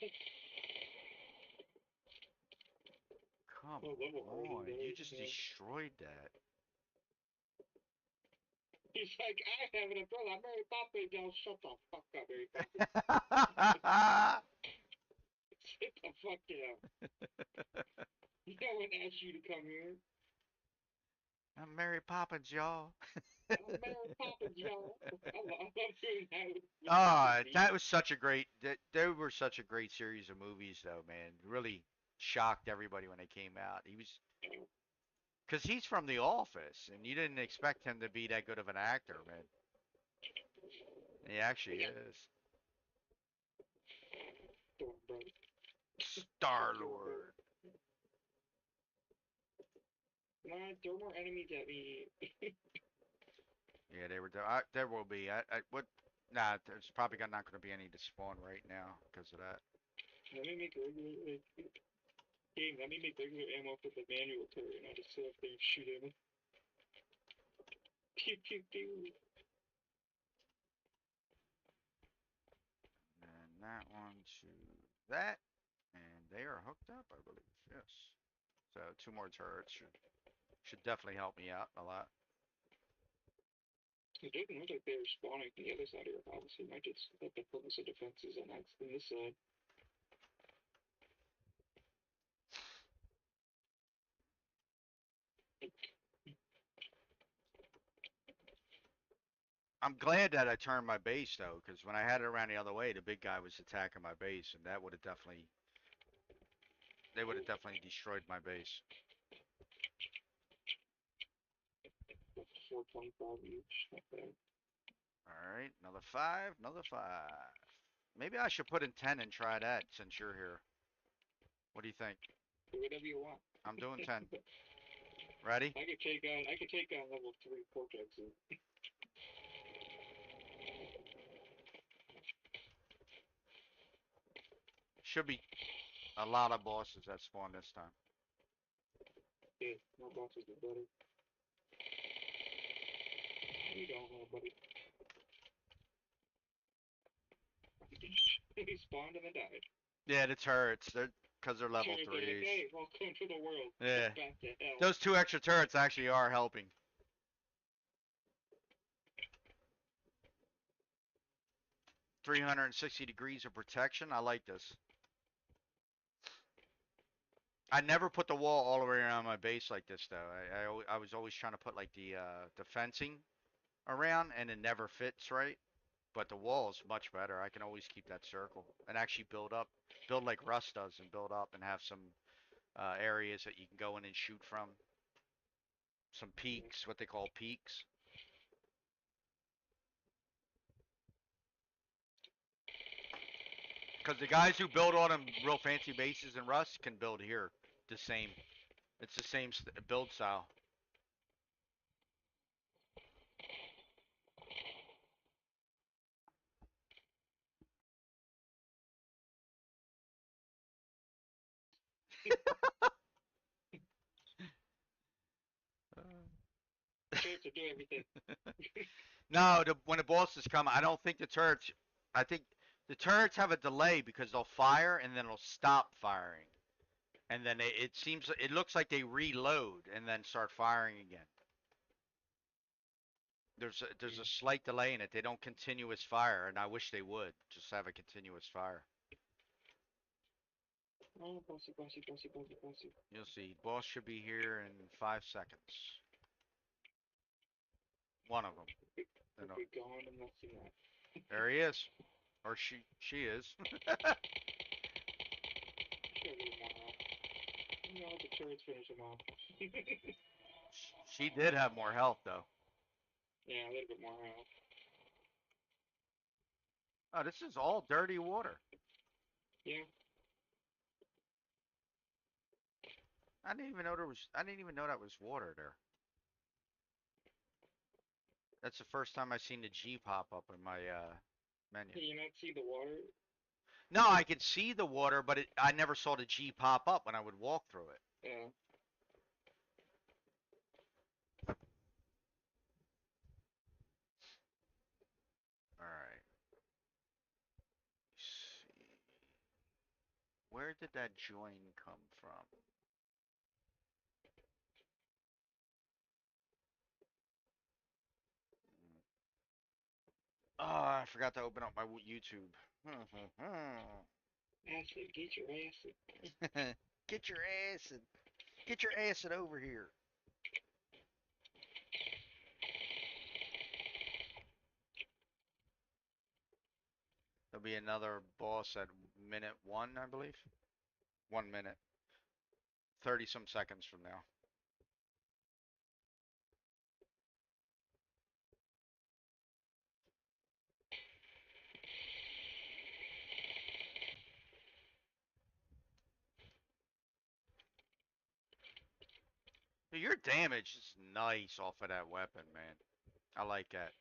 Come What level are these on, you guys? just Yeah. destroyed that. He's like, I have an umbrella. I'm Mary Poppins. Y'all shut the fuck up, Mary Poppins. Sit the fuck down. No one asked you to come here. I'm Mary Poppins, y'all. I'm Mary Poppins, y'all. I love doing that with Ah, TV. that was such a great. They were such a great series of movies, though, man. Really shocked everybody when they came out. He was, cause he's from The Office, and you didn't expect him to be that good of an actor, man. And he actually is. Storm, bro. Star Storm, bro. Lord. Come on, throw more enemies at me. Yeah, they were. There will be. What? Nah, there's probably not going to be any to spawn right now because of that. Let me make regular, game, let me make regular ammo for the manual turret, and I just sit up there and shoot him. Pew, pew, pew. And that one to that, and they are hooked up, I believe. Yes. So 2 more turrets should definitely help me out a lot. It doesn't look like they're spawning from the other side of your house. You might just let the purpose of defenses on that on this side. I'm glad that I turned my base though, because when I had it around the other way, the big guy was attacking my base, and that would have definitely, they would have definitely destroyed my base. 425 each. Not bad. All right, another five, another five. Maybe I should put in 10 and try that since you're here. What do you think? Do whatever you want. I'm doing 10. Ready? I could take on level 3 vortexes. Should be a lot of bosses that spawn this time. Yeah, more bosses are better. You don't know, buddy. He spawned and then died. Yeah, the turrets. They're because they're level Turns out, like, threes. hey, welcome to the world. Yeah, Get back to hell. those two extra turrets actually are helping. 360 degrees of protection. I like this. I never put the wall all the way around my base like this though. I was always trying to put like the fencing around, and it never fits right. But the wall is much better. I can always keep that circle and actually build up, build like Rust does, and build up and have some areas that you can go in and shoot from. Some peaks, what they call peaks. Because the guys who build on them real fancy bases in Rust can build here the same. It's the same build style. Turrets will do everything. No, when the bosses come, I don't think the turrets. I think the turrets have a delay because they'll fire and then it'll stop firing, and then it looks like they reload and then start firing again. There's a slight delay in it. They don't continuous fire, and I wish they would just have a continuous fire. Oh, bossy, bossy, bossy, bossy, bossy. You'll see. Boss should be here in 5 seconds. One of them. We'll be gone in less than that. There he is, or she is. No, the turrets finish him off. She did have more health though. Yeah, a little bit more health. Oh, this is all dirty water. Yeah. I didn't even know there was. I didn't even know that was water there. That's the first time I seen the G pop up in my menu. Can you not see the water? No, I could see the water, but I never saw the G pop up when I would walk through it. Yeah. All right. See. Where did that join come from? Oh, I forgot to open up my YouTube. Acid, get your acid. Get your acid. Get your acid over here. There'll be another boss at minute 1, I believe. 1 minute. 30 some seconds from now. Your damage is nice off of that weapon, man. I like that.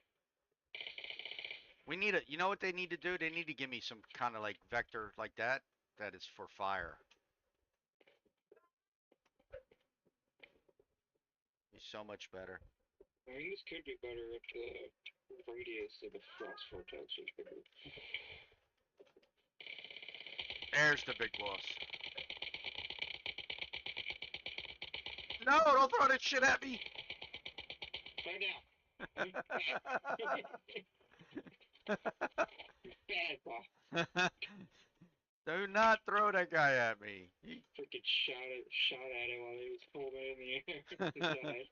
We need a, you know what they need to do? They need to give me some kind of like vector like that. That is for fire. Be so much better. I mean, this could be better if the radius of the frost vortex was bigger. There's the big boss. No, don't throw that shit at me. Fire down. Bad boss. Do not throw that guy at me. Freaking shot at it while he was holding it in the air. He died.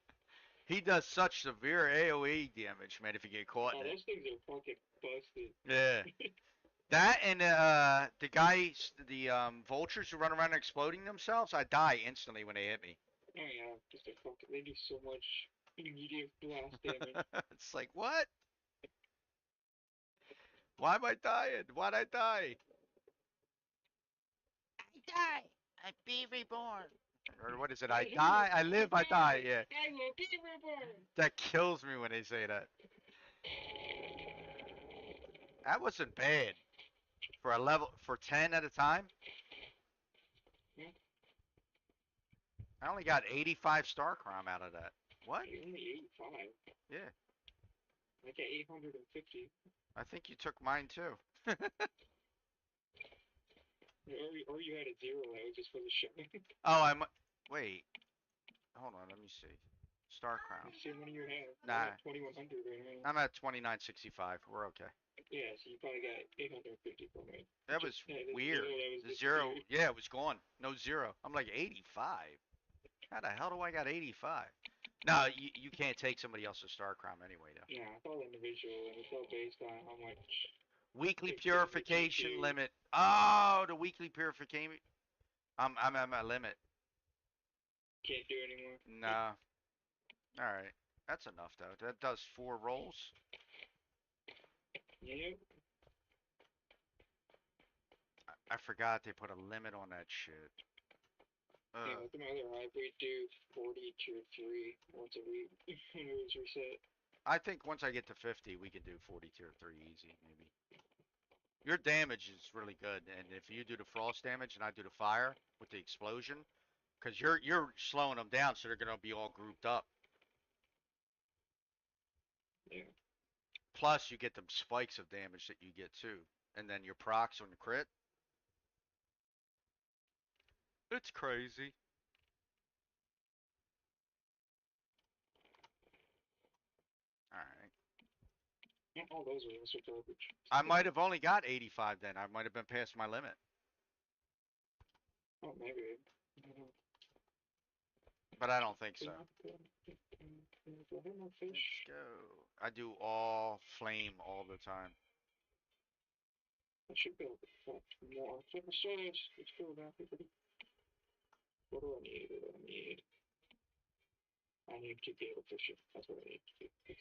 He does such severe AoE damage, man, if you get caught Oh, in it. those things are fucking busted. Yeah. That and the guys, the vultures who run around exploding themselves, I die instantly when they hit me. Oh yeah, just a fucking. They do so much immediate blast damage. It's like, what? Why am I dying? Why'd I die? I die. I be reborn. Or what is it? I die. I live. I die. Yeah. I will be reborn. That kills me when they say that. That wasn't bad for a level for 10 at a time. Yeah, I only got 85 star crime out of that. What? you're only 85. Yeah. I get 850. I think you took mine too. Or you had a zero that was just for the show. Oh, I'm. Wait. Hold on. Let me see. Star crown. The same one you have. I'm Nah. at 2100 right now. I'm at 2965. We're okay. Yeah, so you probably got 850 from it. That Just was had a weird. zero that was The zero. disappeared. Yeah, it was gone. No zero. I'm like 85. How the hell do I got 85? No, you can't take somebody else's star crown anyway, though. Yeah, it's all individual and it's all based on how much Weekly damage you purification do. limit. Oh, the weekly purification. I'm at my limit. Can't do anymore. Nah. All right. That's enough though. That does 4 rolls. Yep. I forgot they put a limit on that shit. Yeah, with my other hive, we do 40 tier 3 once a week when it was reset. I think once I get to 50, we can do 40 tier 3 easy, maybe. Your damage is really good, and if you do the frost damage and I do the fire with the explosion, because you're slowing them down, so they're gonna be all grouped up. Yeah. Plus, you get them spikes of damage that you get too, and then your procs on the crit. It's crazy. All right. All those are also garbage. I might have only got 85 then. I might have been past my limit, Oh, maybe. but I don't think so. Do I have more fish? Let's go. I do all flame all the time. I should be able to collect more. Let's go back. What do I need? What do I need? I need to be able to fish it. That's what I need to do.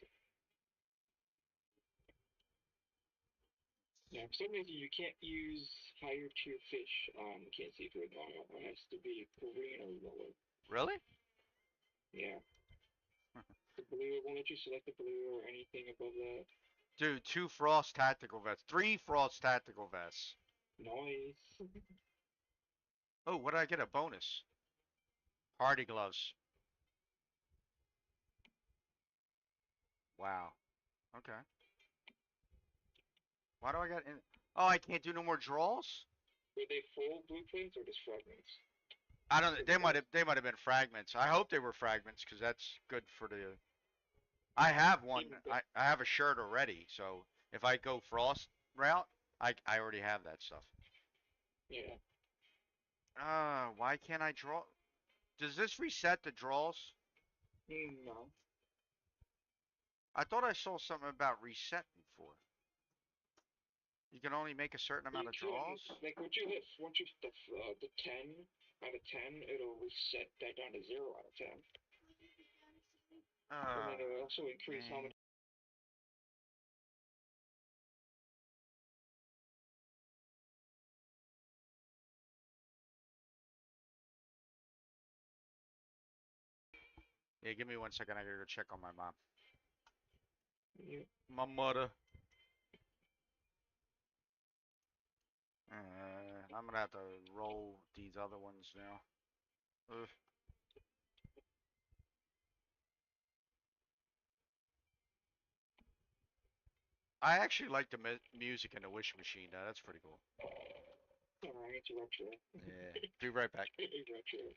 Yeah, for some reason you can't use higher tier fish on Can't See Through Mono. It has to be Korean or lower. Really? Yeah. The blue, it won't let you select the blue or anything above that. Dude, 2 frost tactical vests, 3 frost tactical vests. Nice. Oh, what did I get? A bonus. Hardy gloves. Wow. Okay. Why do I got in? Oh, I can't do no more draws? Were they full blueprints or just fragments? I don't. They might have been fragments. I hope they were fragments because that's good for the. I have one. Even I have a shirt already. So if I go frost route, I already have that stuff. yeah. Why can't I draw? Does this reset the draws? No. I thought I saw something about resetting before. You can only make a certain amount You of can, draws. like, once you hit the 10 out of 10, it'll reset that down to 0 out of 10. And then it'll also increase how Man. many Yeah, give me 1 second. I gotta go check on my mom. you, My mother. I'm gonna have to roll these other ones now. Ugh. I actually like the music in the Wish Machine. Though. That's pretty cool. Alright, it's retro. Yeah. Be right back. Retro.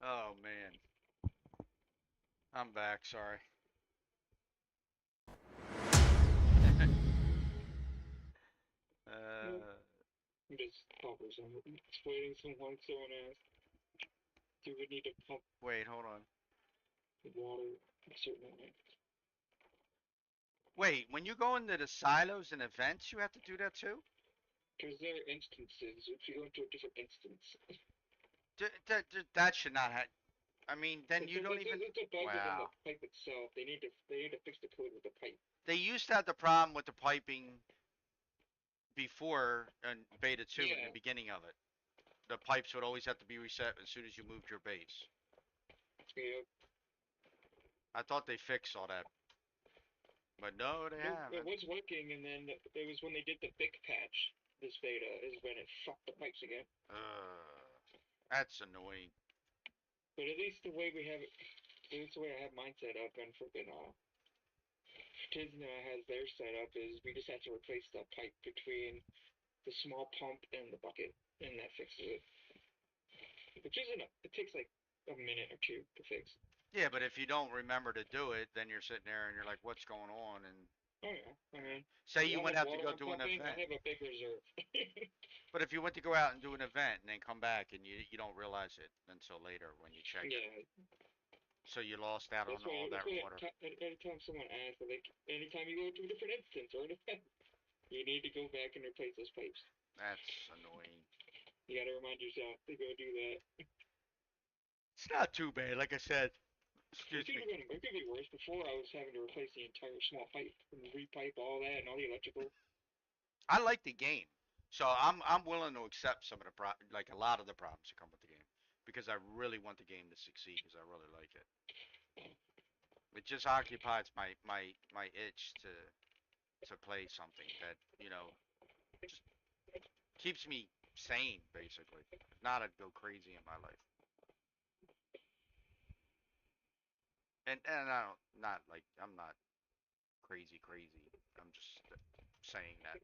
Oh man, I'm back. Sorry. Nope. uh, I'm just hovers. I'm explaining someone asked, do we need to pump wait, hold on. the water a certain way? Wait, when you go into the silos and events, you have to do that too? Because there are instances, if you go into a different instance, That should not have. I mean, then it's you a, don't it's a, even. it's a bug within the Wow. pipe itself. They need to fix the code with the pipe. They used to have the problem with the piping before in beta 2 in the Yeah, beginning of it. The pipes would always have to be reset as soon as you moved your base. yeah. I thought they fixed all that, but no, they It haven't. was working, and then it was when they did the big patch. This beta is when it fucked the pipes again. That's annoying. But at least the way we have it, at least the way I have mine set up, and freaking Tisna has theirs set up is we just have to replace the pipe between the small pump and the bucket, and that fixes it. Which isn't it takes like a minute or two to fix. Yeah, but if you don't remember to do it, then you're sitting there and you're like, "What's going on?" And Oh yeah, I yeah. mean, Say if you I went have out to water go I'm do an pumping, I event, have a big reserve. but if you went to go out and do an event and then come back and you don't realize it until later when you check it, Yeah, so you lost out on that's why. all That's that why. water. Anytime someone asks, like, anytime you go to a different instance or an event, you need to go back and replace those pipes. That's annoying. You gotta remind yourself to go do that. It's not too bad, like I said. It Excuse could me. have been. It could be worse. Before I was having to replace the entire small pipe and repipe all that and all the electrical. I like the game, so I'm willing to accept some of the like a lot of the problems that come with the game because I really want the game to succeed because I really like it. It just occupies my itch to play something that just keeps me sane basically. If not, I'd go crazy in my life. And I don't not like I'm not crazy crazy. I'm just saying that.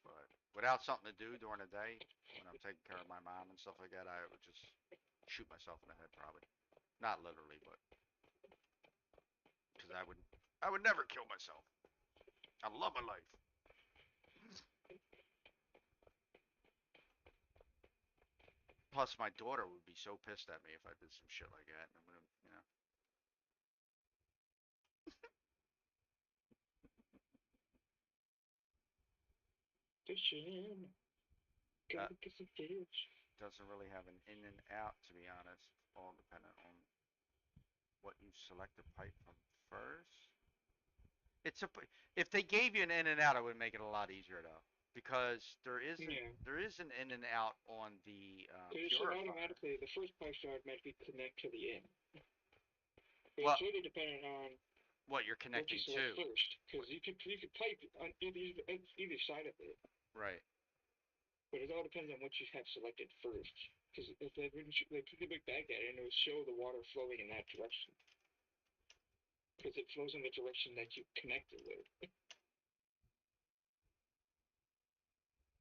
But without something to do during the day, when I'm taking care of my mom and stuff like that, I would just shoot myself in the head probably. Not literally, but because I would never kill myself. I love my life. Plus, my daughter would be so pissed at me if I did some shit like that. I'm gonna. Fishing. That Gotta get some fish. doesn't really have an in and out, to be honest. All dependent on what you select the pipe from first. It's a if they gave you an in and out, it would make it a lot easier though, because Yeah. there is an in and out on the So it should purifier. automatically, the first pipe should automatically connect to the end. But What it's really dependent on what you're what you connecting select to? first. Because you could pipe on either side of it. Right. But it all depends on what you have selected first. Because if they put the big bag at it, and it will show the water flowing in that direction. Because it flows in the direction that you connect it with.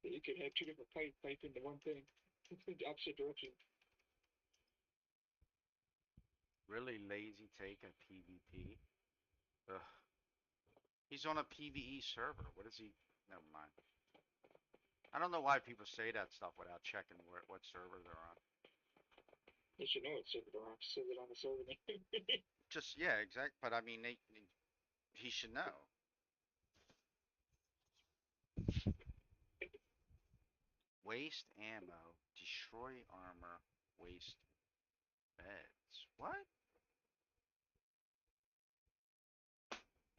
So you could have two different pipes pipe into one thing. The opposite direction. Really lazy take at PvP. Ugh. He's on a PvE server. What is he? Never mind. I don't know why people say that stuff without checking what server they're on. They should know it's server around. Says it on the server name. Just yeah, exact. But I mean, he should know. Waste ammo, destroy armor, waste beds. What?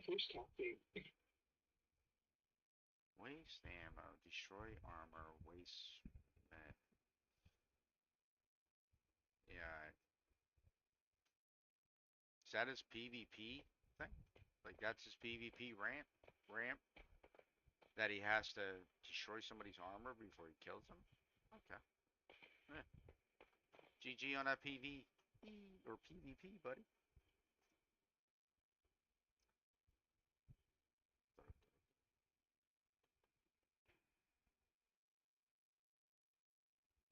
Who's talking? Waste ammo, destroy armor, waste bed. Yeah, is that his PvP thing? Like that's his PvP ramp that he has to destroy somebody's armor before he kills them. Okay. Yeah. GG on that PvE or PvP, buddy.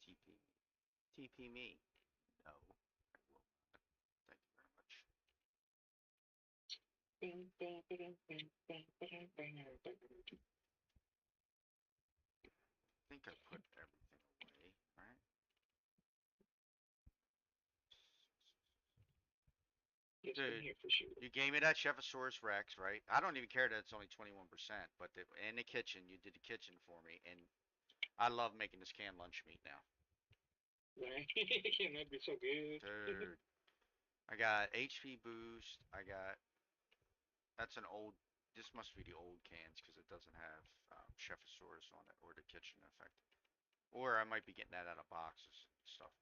TP. TP me. No, I will not. Thank you very much. I think I put everything away, right? It's been Dude, here for sure. you gave me that Chefosaurus Rex, right? I don't even care that it's only 21%, but in the kitchen, you did the kitchen for me, and I love making this canned lunch meat now. Right? Can that be so good? Dude, I got HP boost. I got that's an old. This must be the old cans because it doesn't have Chefosaurus on it or the kitchen effect. Or I might be getting that out of boxes and stuff.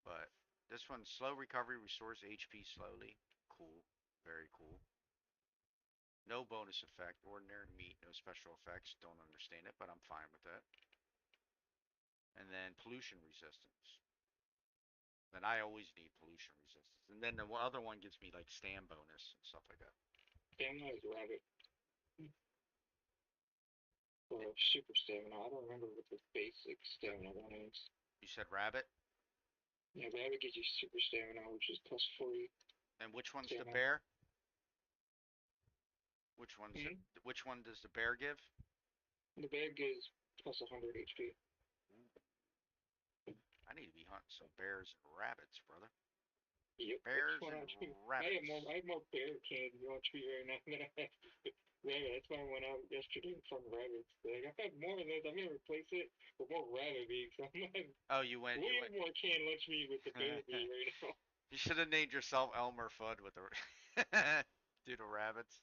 But this one, slow recovery restores HP slowly. Cool, very cool. No bonus effect, ordinary meat, no special effects. Don't understand it, but I'm fine with that. And then pollution resistance. Then I always need pollution resistance. And then the other one gives me like stand bonus and stuff like that. Stamina is rabbit. Or super stamina. I don't remember what the basic stamina one is. You said rabbit? Yeah, rabbit gives you super stamina, which is plus 40 And which one's the stamina. bear? Which one's it? Hmm? Which one does the bear give? The bear gives plus 100 HP. I need to be hunting some bears and rabbits, brother. Yep, that's Bears what and I do. rabbits. I have more bear candy on tree right now than I have rabbit. That's why I went out yesterday and found rabbits. Like, I have more of those. I'm gonna replace it with more rabbit meat. So I'm gonna have Oh, you went. You way went. more canned lunch meat with the bear meat right now. You should have named yourself Elmer Fudd with the do the rabbits.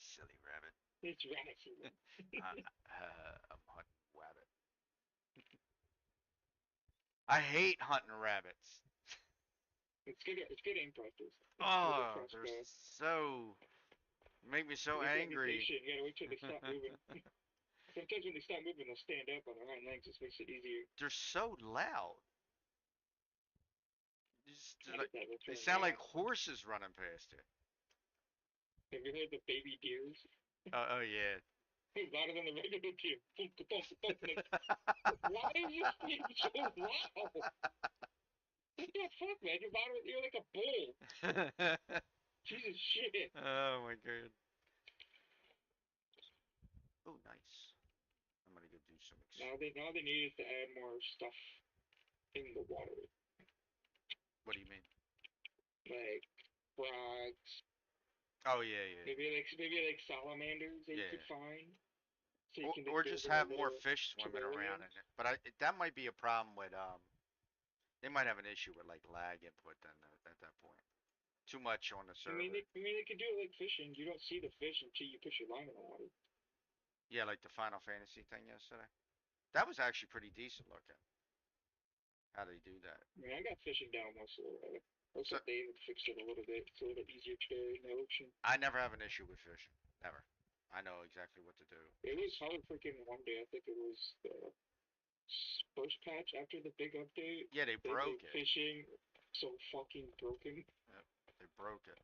Silly rabbit. It's rabbit season. I'm hunting rabbit. I hate hunting rabbits. It's good. It's good aim practice. With a Oh, they're crossbow. so make me so You just gotta be angry. patient. You gotta wait till they stop moving. Sometimes when they stop moving, they'll stand up on their hind legs. Just makes it easier. They're so loud. I Like get that. That's they right. sound like Yeah. horses running past you. Have you heard the baby deers? Oh yeah. Louder than the regular deer. Thump, thump, thump. Like, why are you being so loud? What the fuck, man? You're like a bull. Jesus shit. Oh my god. Oh nice. I'm gonna go do some. Now they need is to add more stuff in the water, What do you mean? like frogs, Oh yeah, yeah, maybe like salamanders that yeah. you could Yeah. find, so you can like Or build just them a have more little fish swimming around in terrariums. it. But that might be a problem with they might have an issue with like lag input then at that point. Too much on the server. I mean, they could do it like fishing. You don't see the fish until you put your line in the water. Yeah, like the Final Fantasy thing yesterday. That was actually pretty decent looking. How they do that. I mean, I got fishing down most of the way. So Also, David fixed it a little bit. It's a little easier to carry in the ocean. I never have an issue with fishing. Never. I know exactly what to do. It was hard freaking one day. I think it was the first patch after the big update. Yeah, they They made broke it. fishing so fucking broken. Yep, they broke it.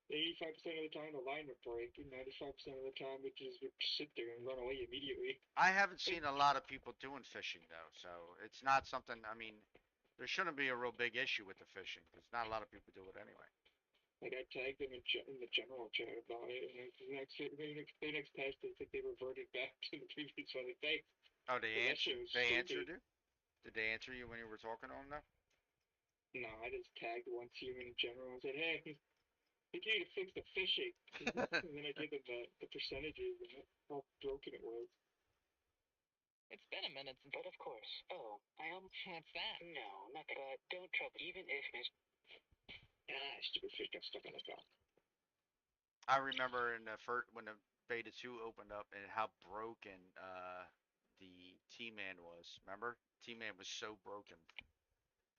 85% of the time the line would break, and 95% of the time it just would sit there and run away immediately. I haven't seen a lot of people doing fishing though, so it's not something. I mean, there shouldn't be a real big issue with the fishing because not a lot of people do it anyway. Like I tagged them in the general chat about it, and the next patch they think they reverted back to the previous one. Like, thanks, Oh, because that shit was They answered stupid. you. Did they answer you when you were talking to them though? No, I just tagged one team in general and said, hey, you need to fix the fishing. And then I gave them the percentages and how broken it was. It's been a minute, but of course. Oh, what's that? No, not that. Don't trouble. Even if Miss. Stupid fish got stuck in the dock. I remember in the first when the beta 2 opened up and how broken the T-Man was. Remember? T-Man was so broken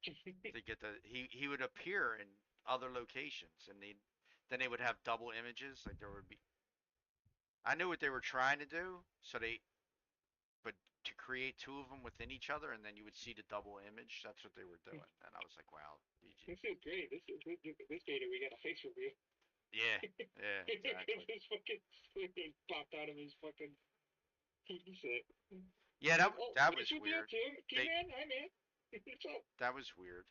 to get he would appear in other locations and then they would have double images like there would be I knew what they were trying to do, so they but to create two of them within each other and then you would see the double image, that's what they were doing. And I was like, wow, DG. This is great. This data we got a face review. Yeah, yeah, exactly. This fucking squid popped out of his fucking TV set. Yeah, Like, oh, that nice was review, weird. Tim. They T-Man, hi man. What's up? that was weird.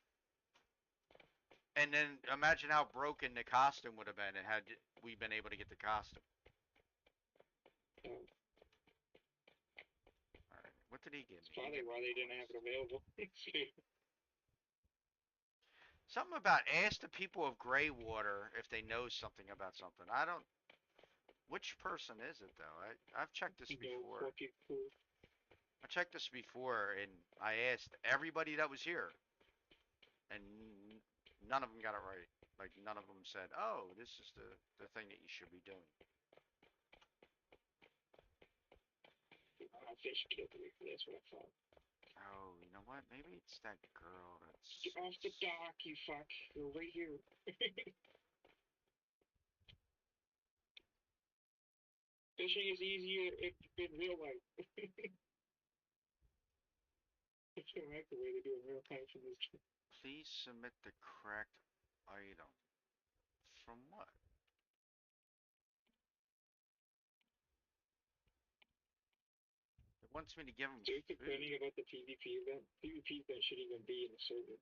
And then imagine how broken the costume would have been had we been able to get the costume. Um, All right. What did he give it's me? He probably gave why me they didn't have it available. something about ask the people of Greywater if they know something about something. I don't. Which person is it though? I've checked this No before. fucking clue. I checked this before, and I asked everybody that was here, and none of them got it right. Like none of them said, "Oh, this is the thing that you should be doing." Fish killed me. That's what I thought. Oh, you know what? Maybe it's that girl Get that's. off the dock, you fuck. You're right here. Fishing is easier in real life. That's not like the way they do in real life in this. Please submit the correct item. From what? It wants me to give them So you're food. complaining about the PvP event? PvP event shouldn't even be in the server.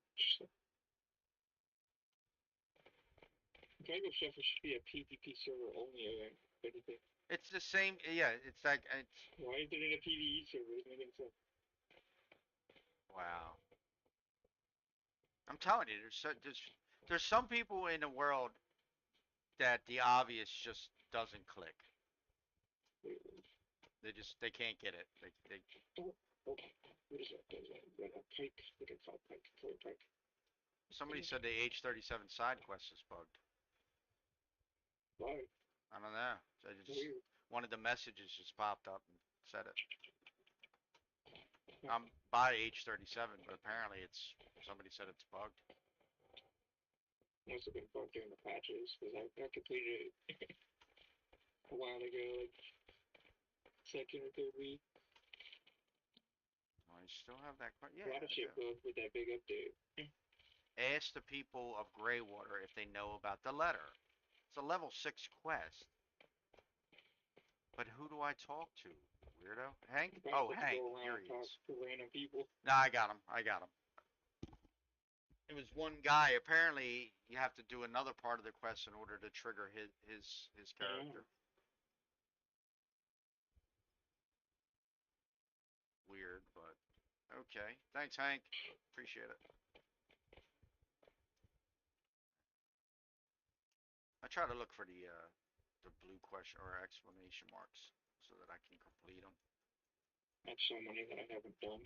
Cargo Chef should be a PvP server only event. If anything. It's the same. Yeah, it's like it's. Why is it in a PvE server? It doesn't make sense. Wow. I'm telling you, there's some people in the world that the obvious just doesn't click. They can't get it. Oh, oh, what is that? What is that? Is that a pike? Look at that pike. Killer pike. Somebody said the H37 side quest is bugged. Why? I don't know. I just Weird. one of the messages just popped up and said it. I'm by H37, but apparently it's somebody said it's bugged. Must have been bugged during the patches because I completed it a while ago, like second or third week. Oh, I still have that. A lot Yeah, of I do. shit bugged with that big update. Ask the people of Greywater if they know about the letter. It's a level 6 quest. But who do I talk to? Weirdo? Hank? You Oh, have to Hank. go Here around and he talk is. to random people. Nah, I got him. I got him. It was one guy. Apparently, you have to do another part of the quest in order to trigger his Yeah. character. Weird, but okay. Thanks, Hank. Appreciate it. I try to look for the blue question or exclamation marks so that I can complete them. I have so many that I haven't done.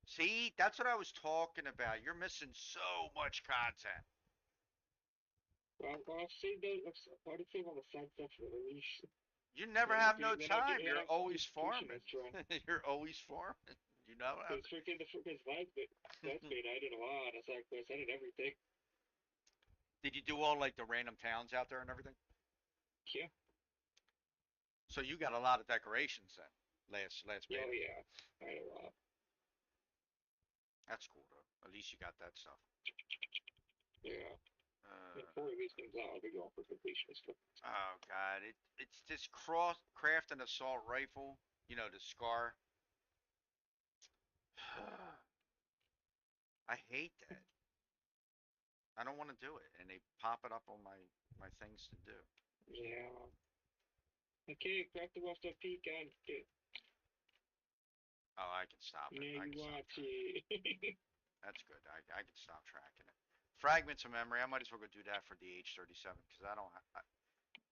See, that's what I was talking about. You're missing so much content. Well, I'll save those. I'll already save all the side stuff for the release. You never have no Then I'll time. get. Then You're I'll do always farming. completionist run. You're always farming. You know what? Because freaking because last bit, I did a lot of side quests. I did everything. Did you do all like the random towns out there and everything? Yeah. So you got a lot of decorations then. Last Yeah. beta. Oh yeah. I did a lot. That's cool though. At least you got that stuff. Yeah. Uh, Before release comes out, I'll be going for completionist. oh god, it's this craft an assault rifle. You know the scar. I hate that. I don't want to do it, and they pop it up on my things to do. Yeah. Okay, crack the rest of peak on it. Oh, I can stop it. Now I you can stop want tracking it. to. That's good. I can stop tracking it. Fragments of memory. I might as well go do that for the H37 because I don't.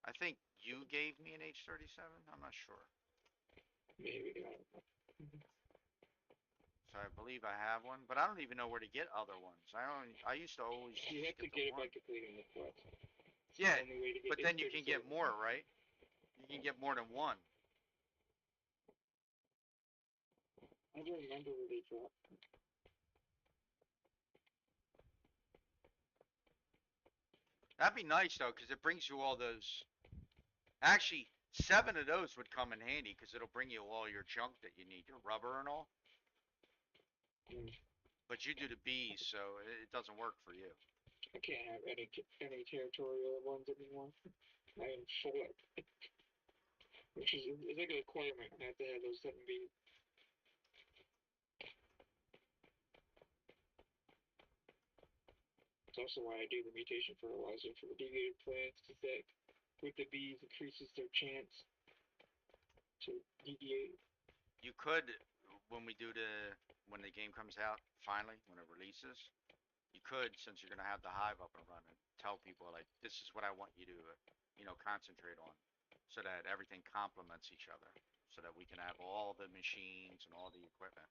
I think you gave me an H37. I'm not sure. Maybe, I don't know. So I believe I have one, but I don't even know where to get other ones. I used to always You just have to get the get it by one. completing the quest. It's Yeah, the only way to get but the then you can get 37. more, right? You can get more than one. I don't remember where they dropped. That'd be nice though, because it brings you all those. Actually, 7 of those would come in handy because it'll bring you all your junk that you need, your rubber and all. Mm. But you do the bees, so it doesn't work for you. I can't have any territorial ones anymore. I am full up. Which is it's like a requirement. I have to have those 7B. So also why I do the mutation fertilizer for the deviated plants, because that with the bees increases their chance to deviate. You could, when we do when the game comes out, finally, when it releases, you could, since you're gonna have the hive up and running, tell people like, this is what I want you to, concentrate on, so that everything complements each other, so that we can have all the machines and all the equipment.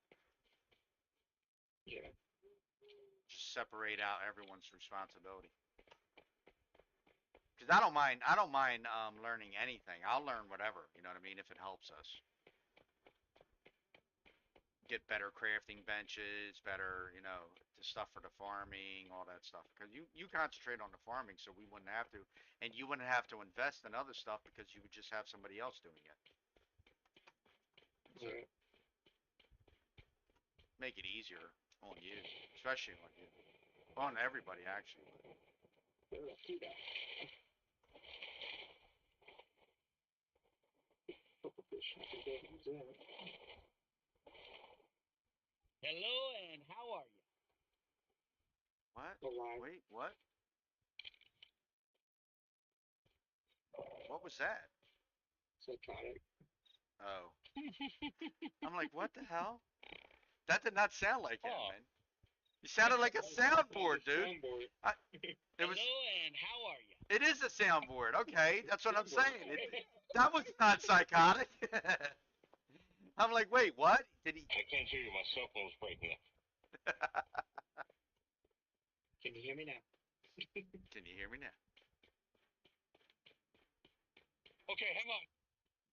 Yeah. Just separate out everyone's responsibility. Because I don't mind learning anything. I'll learn whatever, you know what I mean, if it helps us get better crafting benches, better, the stuff for the farming, all that stuff. Because you concentrate on the farming, so we wouldn't have to, and you wouldn't have to invest in other stuff because you would just have somebody else doing it. So Yeah. make it easier on you, especially on you, on everybody actually. Let's do that. Couple fish. Hello, and how are you? What? Alive. Wait, what? What was that? Psychotic. Oh, I'm like, what the hell? That did not sound like him, Oh. man. You sounded like a soundboard, dude. Soundboard. It was. Hello, and how are you? It is a soundboard. Okay, that's what I'm saying. That was not psychotic. I'm like, wait, what? Did he? I can't hear you. My cell phone's breaking up. Can you hear me now? Can you hear me now? Okay, hang on.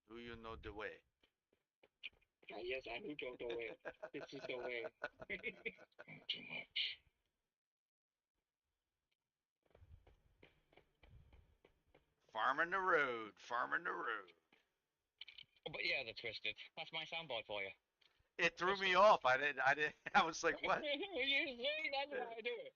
Do you know the way? Yes, I do know the way. This is the way. Too much. Farming the road, farming the road. But yeah, they're twisted. That's my soundboard for you. It threw me off. I didn't. I was like, what? You see, that's why I do it.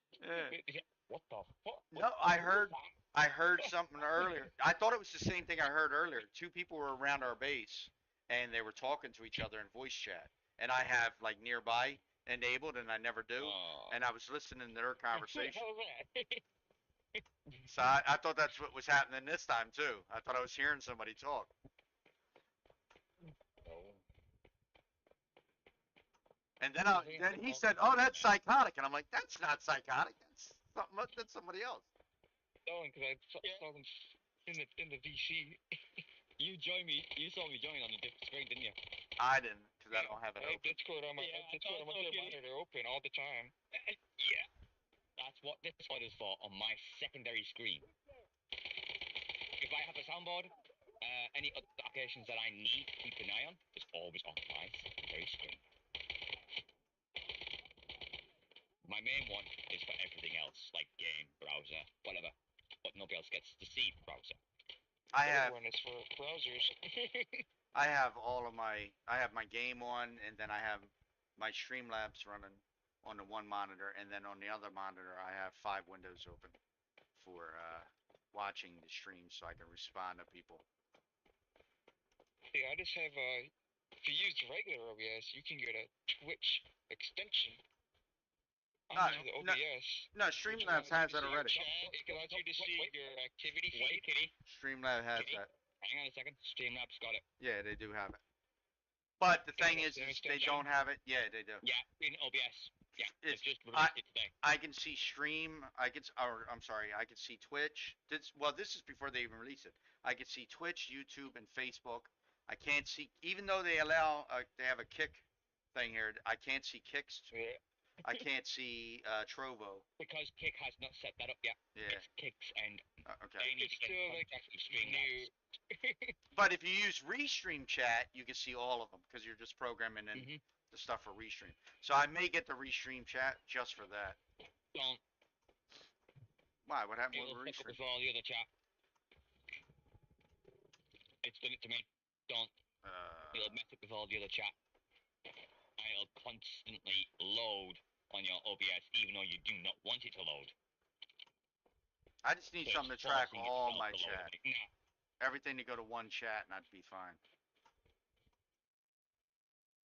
Yeah. What the fuck? No, I heard something earlier. I thought it was the same thing I heard earlier. Two people were around our base, and they were talking to each other in voice chat. And I have like nearby enabled, and I never do. And I was listening to their conversation. How was that? So I thought that's what was happening this time too. I thought I was hearing somebody talk. And then he said, "Oh, that's psychotic," and I'm like, "That's not psychotic. That's something. That's somebody else." Oh, because I saw them in the VC. You joined me. You saw me join on a different screen, didn't you? I didn't, because I don't have it I have open. Discord on my monitor open all the time. Yeah. That's what Discord is for on my secondary screen. If I have a soundboard, any other applications that I need to keep an eye on, it's always on my secondary screen. My main one is for everything else, like game, browser, whatever. But nobody else gets to see the browser. I have one is for browsers. I have my game on, and then I have my Streamlabs running on the one monitor, and then on the other monitor I have 5 windows open for watching the stream, so I can respond to people. Yeah, I just have if you use regular OBS, you can get a Twitch extension onto the OBS. No, Streamlabs has that already. It allows you to see your activity feed. Wait, kitty. Streamlabs has that. Hang on a second. Streamlabs got it. Yeah, they do have it. But the thing is they don't have it. Yeah, they do. Yeah, in OBS. Yeah, It's just released it today. I can see stream. I can see Twitch. This is before they even release it. I can see Twitch, YouTube, and Facebook. I can't see, even though they allow, they have a kick thing here. I can't see kicks. Yeah. I can't see Trovo. Because Kick has not set that up yet. Yeah. It's Kicks and Okay. they need It's to get still in like contact with Streamlabs. But if you use Restream Chat, you can see all of them because you're just programming in the stuff for Restream. So I may get the Restream Chat just for that. Don't. Why? What happened It'll with pick up Restream? with all the other chat. It's done it to me. Don't. It'll mess up with all the other chat. And it'll constantly load on your OBS, even though you do not want it to load. I just need So something to it's track forcing all itself my to load. chat. No. Everything to go to one chat, and I'd be fine.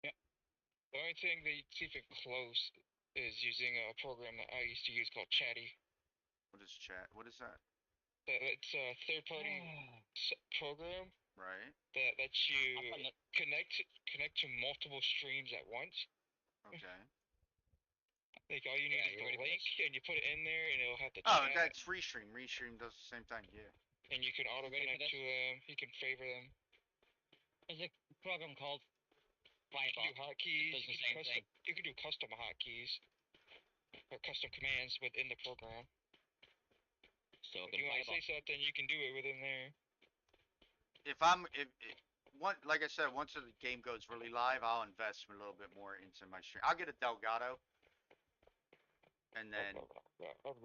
The only thing that you see if it close is using a program that I used to use called Chatty. What is chat? What is that? It's a third-party program Right. that lets you I've done connect to multiple streams at once. Okay. Like all you need Yeah, is you the ready for link, this? and you put it in there, and it'll have the Oh, chat, that's Restream. Restream does the same thing. Yeah. and you can auto ready for connect this? to them. You can favor them. There's a program called You can do Firebot. hotkeys. Does the You can, same custom, thing. you can do custom hotkeys or custom commands within the program. So If can you want to say Firebot. something, you can do it within there. If one, like I said, once the game goes really live, I'll invest a little bit more into my stream. I'll get a Delgado, and then I've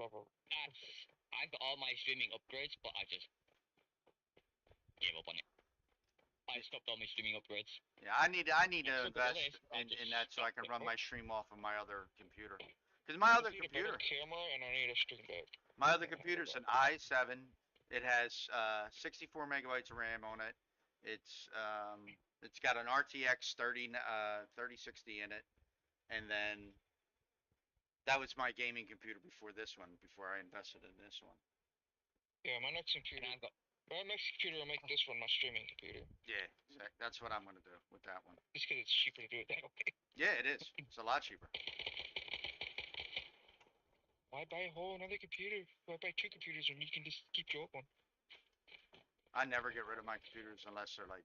got all my streaming upgrades, but I just gave up on it. I stopped all my streaming upgrades. yeah, I need to Still got all invest this, but I in just that so I can stopped run it. my stream off of my other computer. Cause my I other just need a better computer, camera, and I need a stream deck. my other computer's an i7. It has 64 megabytes of RAM on it. It's got an RTX 3060 in it, and then that was my gaming computer before this one. Before I invested in this one. Yeah, my next computer. And I've got My next computer will make this one my streaming computer. Yeah, exactly. That's what I'm gonna do with that one. Just because it's cheaper to do it that way. Yeah, it is. It's a lot cheaper. Why buy a whole another computer? Why buy two computers when you can just keep your old one? I never get rid of my computers unless they're like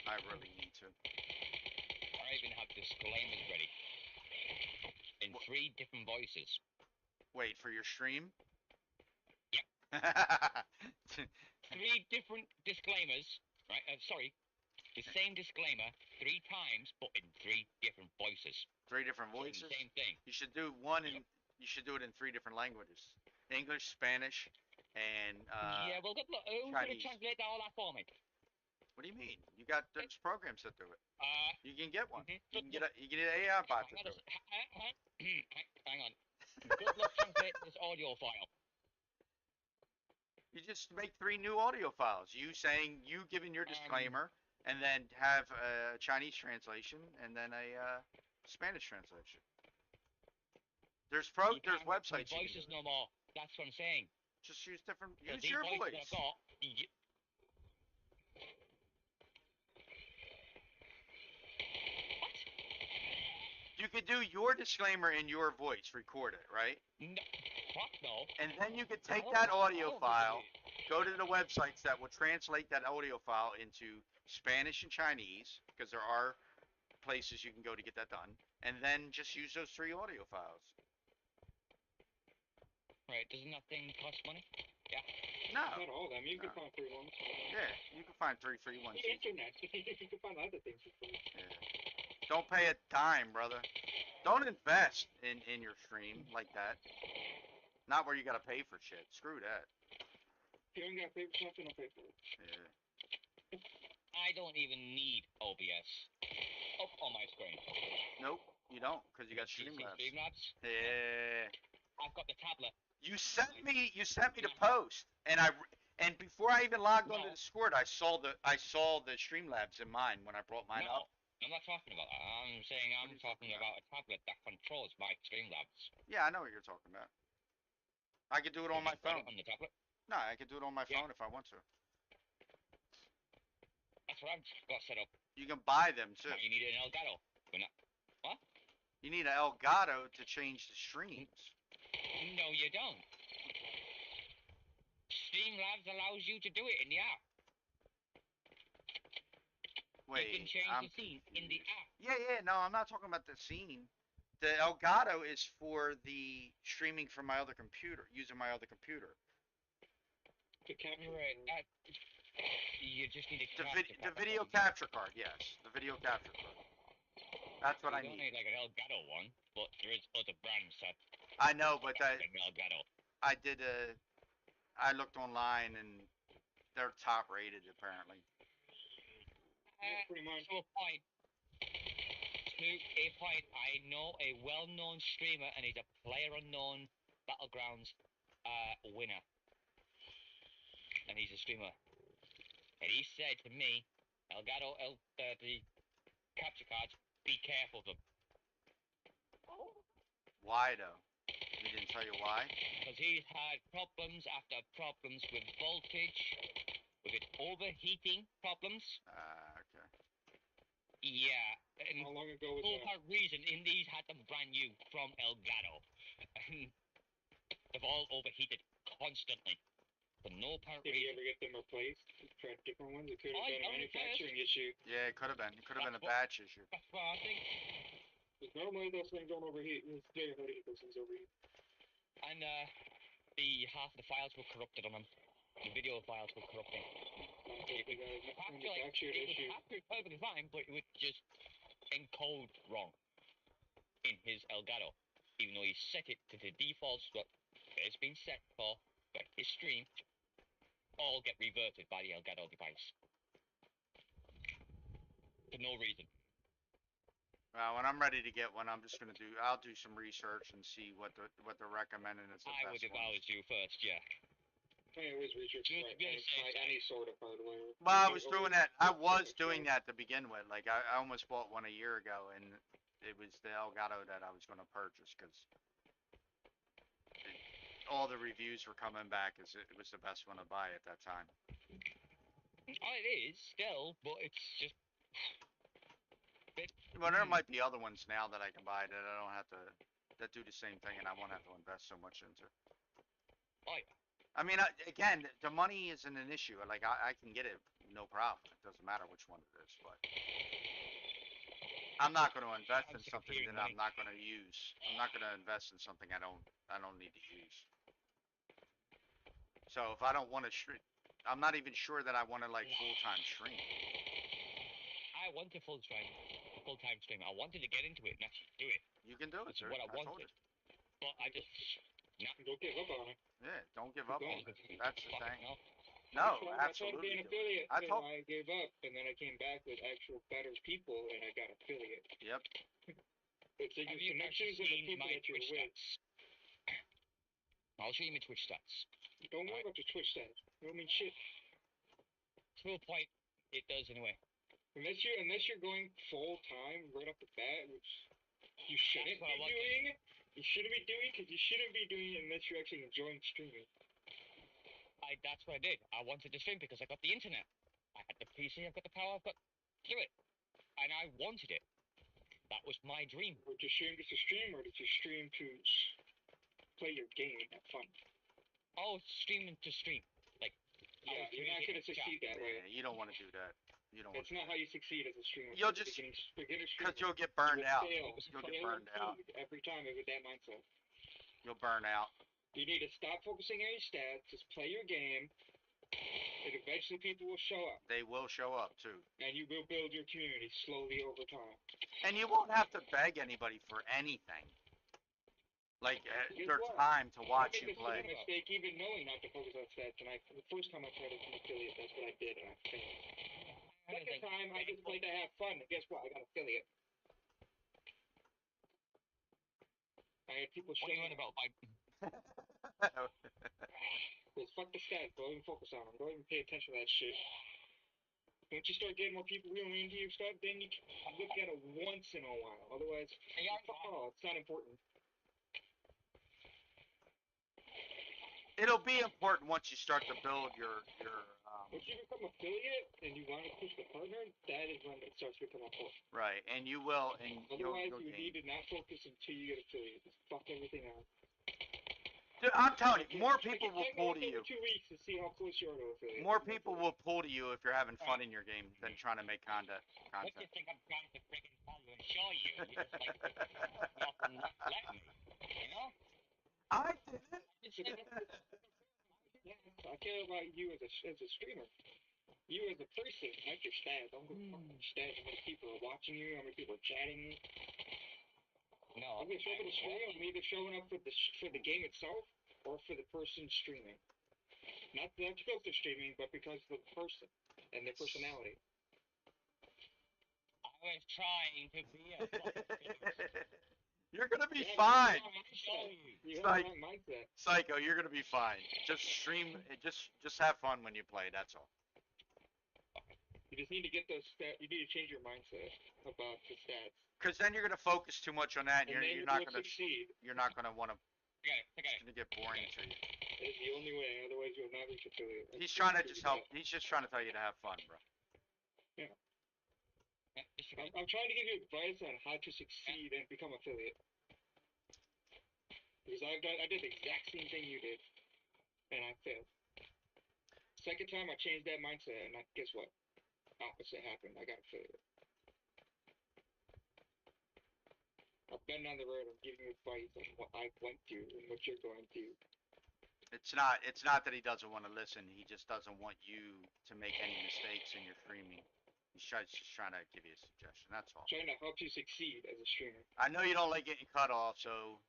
I really need to. I even have disclaimers ready in 3 different voices. Wait for your stream. Yep. 3 different disclaimers, right? Sorry, the same disclaimer 3 times, but in 3 different voices. 3 different Saying voices. the same thing. You should do one in. You should do it in 3 different languages: English, Spanish, and Yeah, well, good luck. Who's going to Chinese. translate all that for me? What do you mean? You got there's programs that do it. Uh, You can get one. mhm, You good can get luck. a you can get an AI bot to Hang do on, it. hang on. Good luck translating this audio file. You just make 3 new audio files. You saying you giving your disclaimer, and then have a Chinese translation, and then a Spanish translation. There's You there's can't use websites you can do voices it. no more. That's what I'm saying. Just use different. So Use these your voices voice. that I've got, You could do your disclaimer in your voice, record it, right? no, what? No. And then you could take I that don't- audio I don't file, believe- go to the websites that will translate that audio file into Spanish and Chinese, because there are places you can go to get that done, and then just use those 3 audio files. Right, doesn't that thing cost money? Yeah. No. Not all of them. You can No. find free ones. Yeah, you can find 3 free ones. The internet. You can find other things for free. Yeah. Don't pay a dime, brother. Don't invest in your stream like that. Not where you gotta pay for shit. Screw that. If you don't got paper stuff, don't pay for it. Yeah. I don't even need OBS up on my screen. Nope, you don't, because you got See Streamlabs. Streamlabs? Yeah. I've got the tablet. You sent me the post, and before I even logged onto No. Discord, I saw the Streamlabs in mine when I brought mine No, up. I'm not talking about that. I'm saying What are I'm you talking talking about a tablet that controls my Streamlabs. Yeah, I know what you're talking about. I could do it on my I've got phone. it on the tablet. No, I could do it on my Yeah. phone if I want to. That's what I've got set up. You can buy them too. Now you need an Elgato. But not, what? You need an Elgato to change the streams. No, you don't. Streamlabs allows you to do it in the app. Wait, you can change I'm the scene confused. in the app. Yeah, no, I'm not talking about the scene. The Elgato is for the streaming from my other computer, using my other computer. To capture Right. You just need a The, capture the card. video capture card, yes. The video capture card. That's what You I don't need. need like an Elgato one, but there is other brands that I know, but have an Elgato. I looked online and they're top rated apparently. Yeah, pretty much. To a point. I know a well-known streamer, and he's a PlayerUnknown Battlegrounds winner. And he's a streamer. And he said to me, Elgato, the capture cards, be careful of them. Why though? He didn't tell you why. Because he's had problems after problems with voltage, with it overheating problems. Okay. Yeah, and How long ago was for that? that reason, Indies had them brand new from Elgato. And they've all overheated constantly. For no apparent Did you reason. ever get them replaced? Tried different ones? It could have I been a don't manufacturing issue. Yeah, it could have been. It could have been a That's what- batch issue. That's what I think. Because normally those things don't overheat. It's very hard to get those things overheat. And the half of the files were corrupted on them. The video files were corrupting. It was a Actually, manufactured it issue. would be perfectly fine, but it would just encode wrong in his Elgato. Even though he set it to the defaults that it's been set for his stream, all get reverted by the Elgato device. For no reason. When I'm ready to get one, I'll do some research and see what they're recommending as the I best would ones. advise you first, yeah. I always research Just to be on the safe side. any sort of hardware. Well, I was doing that. I was doing that to begin with. Like I almost bought one a year ago, and it was the Elgato that I was going to purchase because all the reviews were coming back as it was the best one to buy at that time. Oh, it is still, but it's just. Well, there might be other ones now that I can buy that I don't have to that do the same thing, and I won't have to invest so much into. Oh, yeah. I mean, again, the money isn't an issue. Like I can get it, no problem. It doesn't matter which one it is, but I'm not going to invest in something that I'm not going to use. I'm not going to invest in something I don't need to use. So if I don't want to stream, I'm not even sure that I want to like full-time stream. I want a full-time stream. I wanted to get into it and actually do it. You can do it, That's dude. what I told wanted. you. But I just Don't give up on it. Yeah, don't give up on it. That's the thing. No. No, I tried to be absolutely. an affiliate, I and told. I gave up, and then I came back with actual better people, and I got affiliate. Yep. It's like Have your you connections and the seen people my that you're Twitch with. stats? I'll show you my Twitch stats. Don't worry about your Twitch stats. I don't mean shit. To a point, it does anyway. Unless you're going full time right off the bat, which you shouldn't That's what I be wanted. doing. You shouldn't be doing because you shouldn't be doing it unless you're actually enjoying streaming. That's what I did. I wanted to stream because I got the internet. I had the PC, I've got the power, I've got to do it. And I wanted it. That was my dream. Did you stream just to stream, or did you stream to play your game and have fun? Oh, streaming to stream. Like, Yeah, you're not gonna succeed that way. Yeah, you don't want to do that. You don't. That's not how you succeed as a streamer. You'll just beginner because streamer. you'll get burned out. Fail. You'll get burned out. Every time with that mindset. You'll burn out. You need to stop focusing on your stats. Just play your game, and eventually people will show up. They will show up too. And you will build your community slowly over time. And you won't have to beg anybody for anything. Like their time to watch you play. I made the mistake even knowing not to focus on stats, and the first time I tried to be affiliate, that's what I did, and I failed. Second time, I just played to have fun, and guess what? I got affiliate. I had people what are you showing on about? Because fuck the stats, don't even focus on them. Don't even pay attention to that shit. Once you start getting more people really into your stuff, then you can look at it once in a while. Otherwise, it's not important. It'll be important once you start to build your. Once you become affiliate and you want to push the partner, that is when it starts to become important. Right, and you will, and otherwise you'll you gain. need to not focus until you get affiliate. Just fuck everything out. Dude, I'm telling you, more people will pull to you. 2 weeks to see how close you are to affiliate. More people will pull to you if you're having fun in your game than trying to make content. What do you think I'm trying to freaking tell you and show you? You just like not letting me, you know? I didn't. Yes, I care about you as a streamer. You as a person, not your stats. I'm going to fucking stats. How many people are watching you? How many people are chatting you? No. I'm going to show up at the stream. I'm either showing up for the game itself or for the person streaming. Not because they're streaming, but because of the person and their personality. I was trying to be a You're gonna be fine. You have the wrong mindset. Psycho, you're gonna be fine. Just stream. Just have fun when you play. That's all. You just need to get those stats. You need to change your mindset about the stats. Because then you're gonna focus too much on that, and you're not gonna succeed. You're not gonna want to Forget It's gonna get boring to you. It's the only way. Otherwise, you'll not reach affiliate. He's trying to just help. He's just trying to tell you to have fun, bro. it. I'm trying to give you advice on how to succeed and become affiliate. Because I did the exact same thing you did, and I failed. Second time, I changed that mindset, and guess what? Opposite happened. I got affiliate. I've been on the road. I'm giving you advice on what I went through and what you're going through. It's not that he doesn't want to listen. He just doesn't want you to make any mistakes in your streaming. He's just trying to give you a suggestion. That's all. Trying to help you succeed as a streamer. I know you don't like getting cut off, so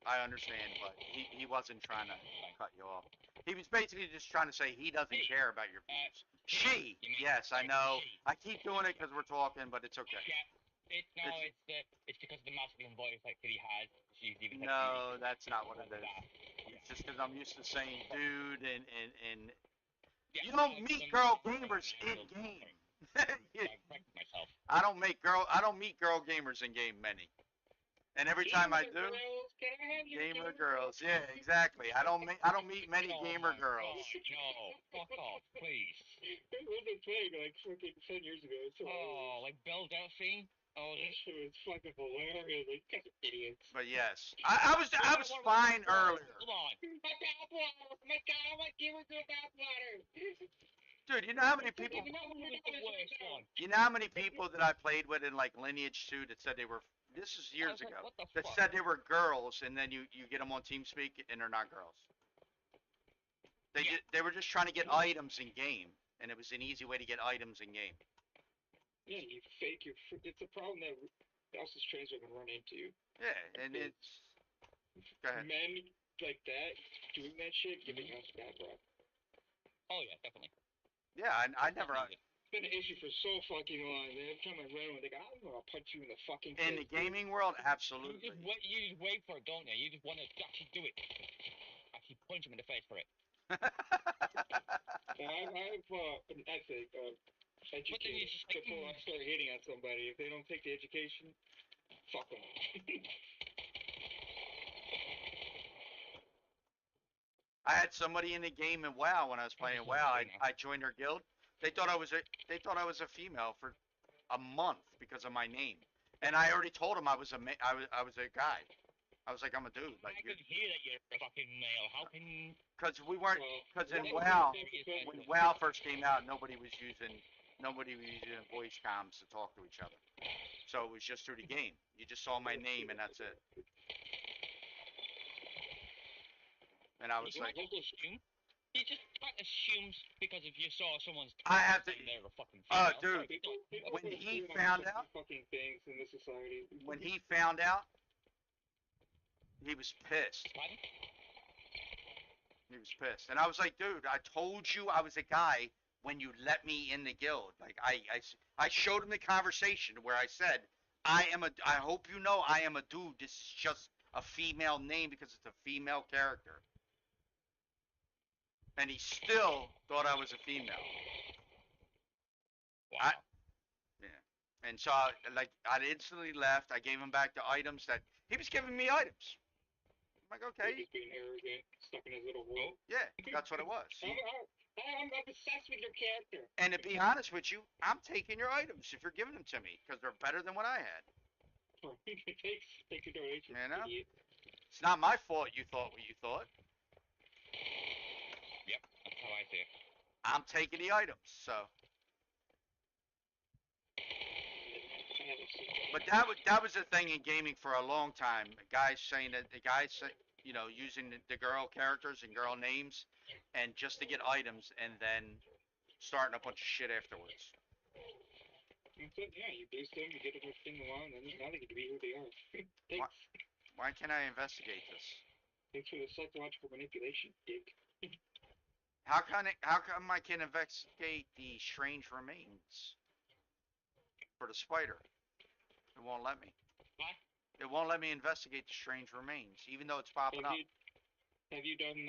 I understand, but he wasn't trying to cut you off. He was basically just trying to say he doesn't care about your views. She, yes, I know. I keep doing it because we're talking, but it's okay. It's because of the masculine voice like that he has. She's even No, that's not what it is. It's just because I'm used to saying dude and you don't meet girl gamers in game. myself. I don't meet girl gamers in game many. And every time I do, gamer girls. Yeah, exactly. I don't meet many gamer girls. No, fuck off, please. It wasn't playing like fucking 10 years ago. Oh, like Belle Delphine? Oh, that shit was fucking hilarious. Like, you guys are idiots. But yes, I was fine earlier. Hold on. My bathwater! My God, I want gamer girl bathwater! Dude, you know how many people? You know how many people that I played with in like Lineage 2 that said they were? This is years ago. That said they were girls, and then you get them on TeamSpeak, and they're not girls. They were just trying to get items in game, and it was an easy way to get items in game. Yeah, you fake your. It's a problem that us as trainers are gonna run into. Yeah, and it's. Go ahead. Men like that doing that shit, giving us bad rap. Oh yeah, definitely. Yeah, I never. It's been an issue for so fucking long. Man. Every time I run one, they go, I'm gonna punch you in the fucking face. In the gaming world, absolutely. You just wait for it, don't you? You just want to actually do it. Actually punch him in the face for it. I've educated before I start hitting on somebody. If they don't take the education, fuck them. I had somebody in the game in WoW when I was playing WoW. I joined their guild. They thought I was a female for a month because of my name, and I already told them I was a guy. I was like, I'm a dude. Like, I can hear that you're a fucking male. How can? Because we weren't. Because in WoW, when WoW first came out, nobody was using voice comms to talk to each other. So it was just through the game. You just saw my name and that's it. And I was like, He just assumes because if you saw someone's I have to. they're a fucking female. Dude, when he found out, fucking things in this society. When he found out, he was pissed. Pardon? He was pissed, and I was like, dude, I told you I was a guy when you let me in the guild. Like I showed him the conversation where I said, I hope you know I am a dude. This is just a female name because it's a female character. And he still thought I was a female. Wow. Yeah. And so I instantly left. I gave him back the items that he was giving me items. I'm like, okay. He's being arrogant, stuck in his little world. Yeah, that's what it was. I'm obsessed with your character. And to be honest with you, I'm taking your items if you're giving them to me because they're better than what I had. Take your donation. You know? It's not my fault you thought what you thought. Yep, that's how I see it. I'm taking the items, so. But that was a thing in gaming for a long time. Guys saying that using the girl characters and girl names, and just to get items, and then starting a bunch of shit afterwards. Yeah, you boost them, you get everything along, and now they get to be who they are. Thanks. Why can't I investigate this? Thanks for the psychological manipulation, dick. How come I can investigate the strange remains for the spider? It won't let me. What? It won't let me investigate the strange remains, even though it's popping up. Have you done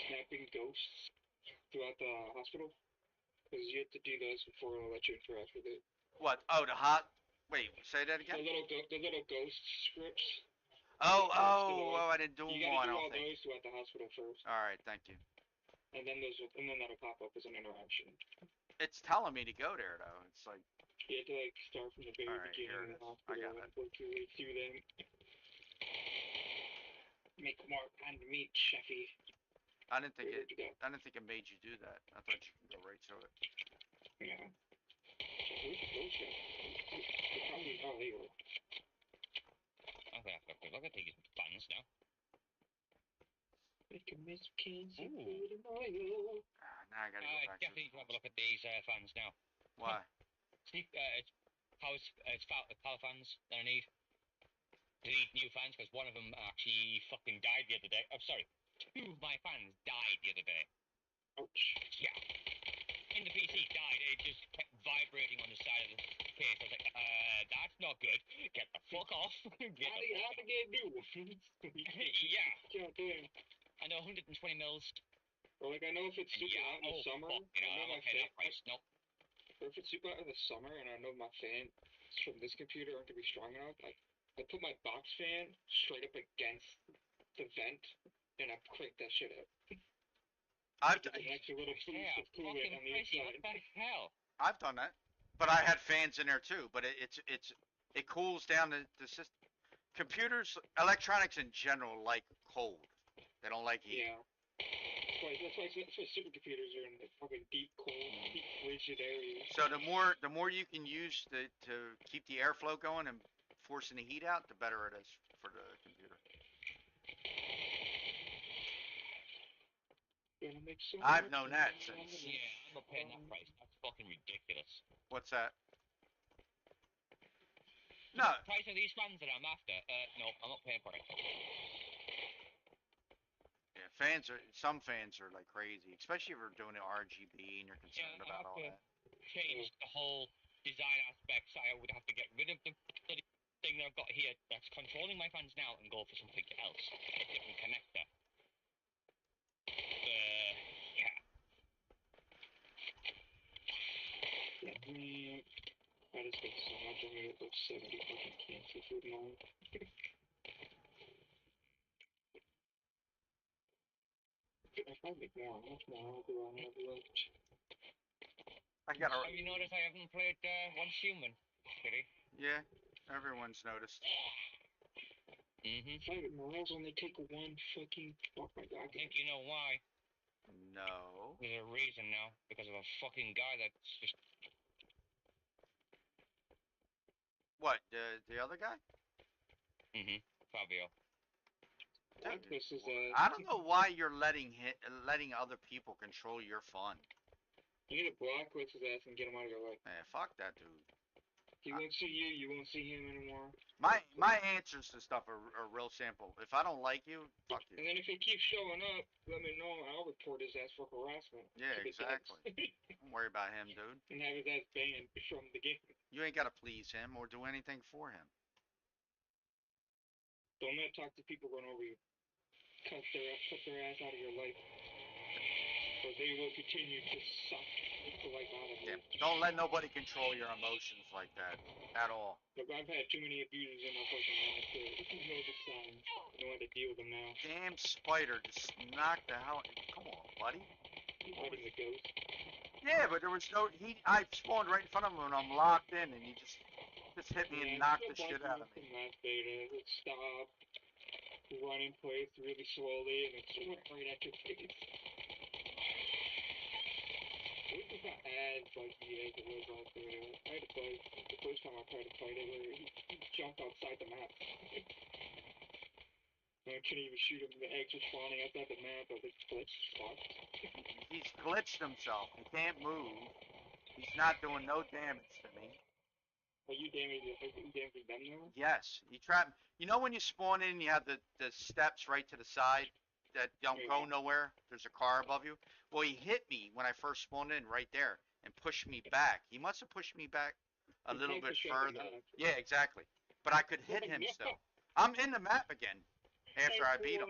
snapping ghosts throughout the hospital? Because you have to do those before it'll let you interact with it. What? Oh, the hot. Wait, say that again. The little ghost scripts. Oh, I didn't do You them all, gotta I do don't all think. those two at the hospital first, Alright, thank you. and then that'll pop up as an interaction. It's telling me to go there, though. It's like, You have to like start from the very alright, here beginning it of the is. I hospital got and it. work your way through them. Make more and meat, Chefy. I didn't think Where'd you go? it made you do that. I thought you could go right to it. Yeah. Where'd you go, Chef? You probably, oh, there you go. Okay, I've got a quick look at these fans now. Make a mess, cans of Ooh. food and oil. Now I gotta go back to Definitely need to have a look at these fans now. Why? See, it's power fans that I need. I need new fans because one of them actually fucking died the other day. I'm sorry, two of my fans died the other day. Ouch. Yeah. In the PC died, it just kept vibrating on the side of the case. I was like, that's not good. Get the fuck off. Get How the fuck to off. get new? Yeah. Yeah, damn. I know 120 mils. Or like I know if it's super Yeah. hot in the summer, fuck, you know, I know I'm my not paying fan. that price. Nope. Or if it's super hot in the summer and I know my fan from this computer aren't gonna be strong enough, I put my box fan straight up against the vent and I crank that shit up. I've Give it an extra little boost Yeah, of coolant fucking on the crazy. inside. What the hell? I've done that, but I had fans in there too. But it cools down the system. Computers, electronics in general, like cold. They don't like heat. Yeah. That's why supercomputers are in the fucking deep, cold, deep, frigid areas. So the more you can use to keep the airflow going and forcing the heat out, the better it is for the computer. Gonna make so I've much known that money. since. Yeah, I'm not paying that price. That's fucking ridiculous. What's that? No, The price of these fans that I'm after, no, I'm not paying for it. yeah, some fans are like crazy, especially if you're doing it RGB and you're concerned Yeah, I about have all to that. change the whole design aspects. I would have to get rid of the bloody thing that I've got here that's controlling my fans now and go for something else. A different connector. Yeah. Yeah, man. I just spent so much on it, like 70 fucking cans of food and all. I probably make more. How much more do I have left? I got Have you noticed I haven't played Once Human? Pity. yeah, everyone's noticed. Mm-hmm. 5 miles only take one fucking. Oh my god. I think you know why. No. There's a reason now. Because of a fucking guy that's just... What, the other guy? Mm-hmm. Fabio. Dude, this is I don't know why you're letting other people control your fun. You need to block what's his ass and get him out of your life. Man, fuck that dude. He won't see you, you won't see him anymore. My answers to stuff are real simple. If I don't like you, fuck you. And then if he keeps showing up, let me know and I'll report his ass for harassment. Yeah, exactly. Don't worry about him, dude. And have his ass banned from the game. You ain't gotta please him or do anything for him. Don't let toxic people run over you. Cut their ass out of your life. Or they will continue to suck the life out of you. Yeah, don't let nobody control your emotions like that at all. Look, I've had too many abusers in my fucking life to know the signs. Know how to deal with them now. Damn spider, just knock the hell. Come on, buddy. Fighting the ghost. Yeah, but there was no. I spawned right in front of him and I'm locked in, and he just hit me and knocked the shit out of me. Last beta, it stopped. Running place really slowly, and it's right at your face. It was not as buggy as it was last beta. I had a bug the first time I tried to fight it where he jumped outside the map. I couldn't even shoot him. The eggs were spawning outside the map. I was like, glitch, fuck. He's glitched himself. He can't move. He's not doing no damage to me. Are you damaging them now? Yes, he trapped. You know when you spawn in, you have the steps right to the side that don't go nowhere. There's a car above you. Well, he hit me when I first spawned in right there and pushed me back. He must have pushed me back a little bit further. Yeah, exactly. But I could hit him still. I'm in the map again after I beat him.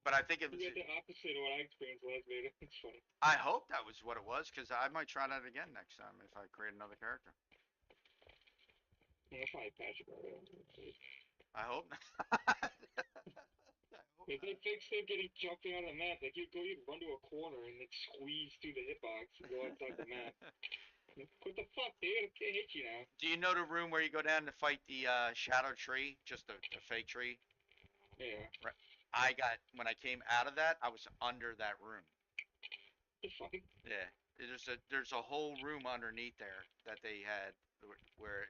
But I think it was. You got the opposite of what I experienced last beta. It's funny. I hope that was what it was, because I might try that again next time if I create another character. Yeah, I'll probably patch it. I hope not. I hope If they not. fixed him getting jumping on the map, like you'd run to a corner and like squeeze through the hitbox and go outside the map. Like, what the fuck, dude? I can't hit you now. Do you know the room where you go down to fight the shadow tree, just the fake tree? Yeah. Right. I got when I came out of that, I was under that room. The fuck? Yeah, there's a whole room underneath there that they had where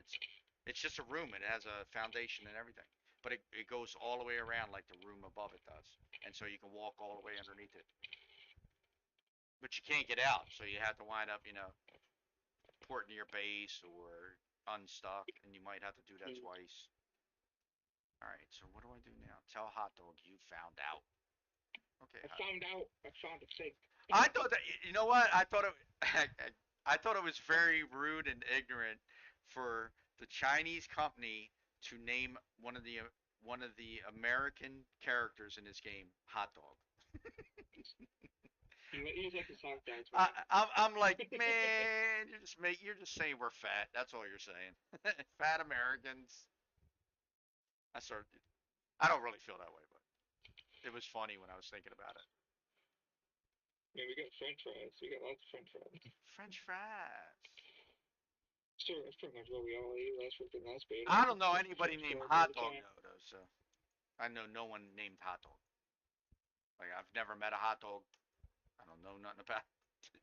it's just a room and it has a foundation and everything, but it goes all the way around like the room above it does, and so you can walk all the way underneath it, but you can't get out, so you have to wind up porting to your base or unstuck, and you might have to do that twice. All right, so what do I do now? Tell Hot Dog you found out. Okay, I found out. I found a thing. I thought that you know what? I thought it I thought it was very rude and ignorant for the Chinese company to name one of the American characters in this game Hot Dog. He was like the sock guys. I'm like, man, you're just saying we're fat. That's all you're saying. Fat Americans. I sort of, I don't really feel that way, but it was funny when I was thinking about it. Yeah, we got French fries. We got lots of French fries. French fries. Sure, that's pretty much what we all eat last week and last beta. I don't know anybody French named fries all Hot the Dog time. though, so I know no one named Hot Dog. Like I've never met a hot dog. I don't know nothing about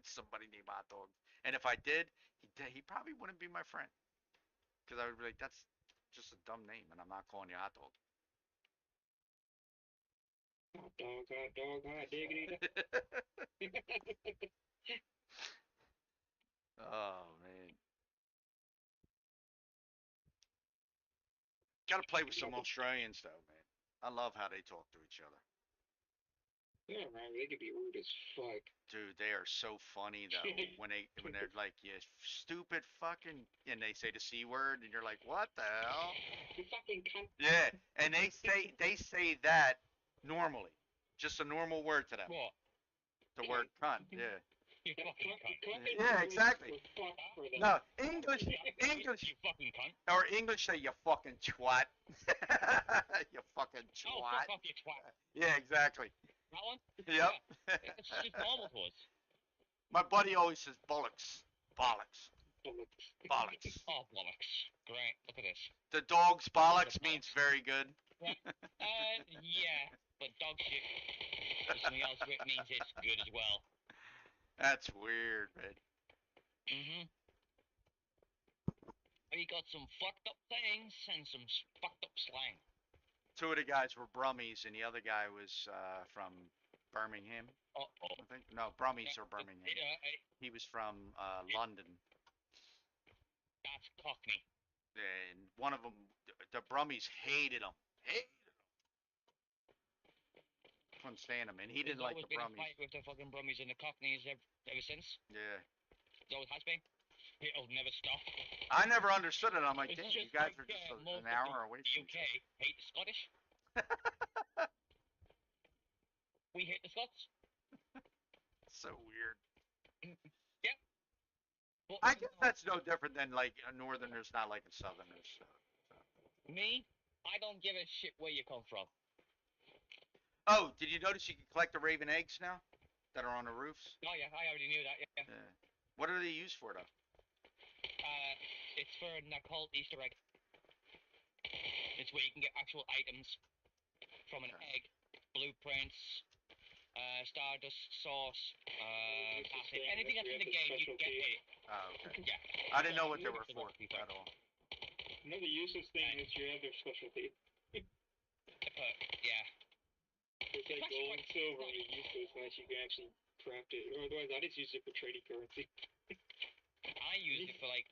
somebody named Hot Dog. And if I did, he probably wouldn't be my friend because I would be like, that's just a dumb name, and I'm not calling you Hot Dog. Hot dog, hot diggity. Oh man, gotta play with some Australians though, man. I love how they talk to each other. Yeah, man, they could be rude as fuck. Dude, they are so funny though when they're like, "You stupid fucking," and they say the c word, and you're like, "What the hell?" You fucking cunt. Yeah, and they say that normally, just a normal word to them. What? The word cunt. Yeah. You fucking cunt. Yeah, exactly. Fuck for them. No, English, You fucking cunt. or English say you fucking twat. You fucking Oh, twat. fuck off, you twat. Yeah, exactly. That one? Yep. Yeah. It's just normal to us. My buddy always says bollocks, bollocks, bollocks. Oh, bollocks. Great. Look at this. The dog's bollocks means very good. Yeah, but dog shit is something else which means it's good as well. That's weird, man. Mm-hmm. We got some fucked up things and some fucked up slang. Two of the guys were Brummies, and the other guy was from Birmingham, Uh-oh. I think. No, Brummies or Birmingham. He was from London. That's Cockney. And one of them, the Brummies hated him. Couldn't stand him, and he didn't like the There's always been a Brummies. fight with the fucking Brummies and the Cockneys ever since. Yeah. There always has been. It'll never stop. I never understood it. I'm like, It's damn, just you guys like, are just most an of hour away the from UK each other. hate the Scottish. We hate the Scots. So weird. Yep. But I guess that's no different than like a Northerners not liking Southerners. So. me, I don't give a shit where you come from. Oh, did you notice you can collect the raven eggs now that are on the roofs? Oh yeah, I already knew that. Yeah. Yeah. What are they used for though? It's for an occult Easter egg. It's where you can get actual items from an egg, blueprints, Stardust sauce, acid, anything that's in the game, you can get it. Oh, okay. Yeah. I didn't know what they were for at all. Another useless thing is your other specialty. Yeah. It's like gold and silver is useless unless you can actually craft it. Or otherwise, I just use it for trading currency. I use it for like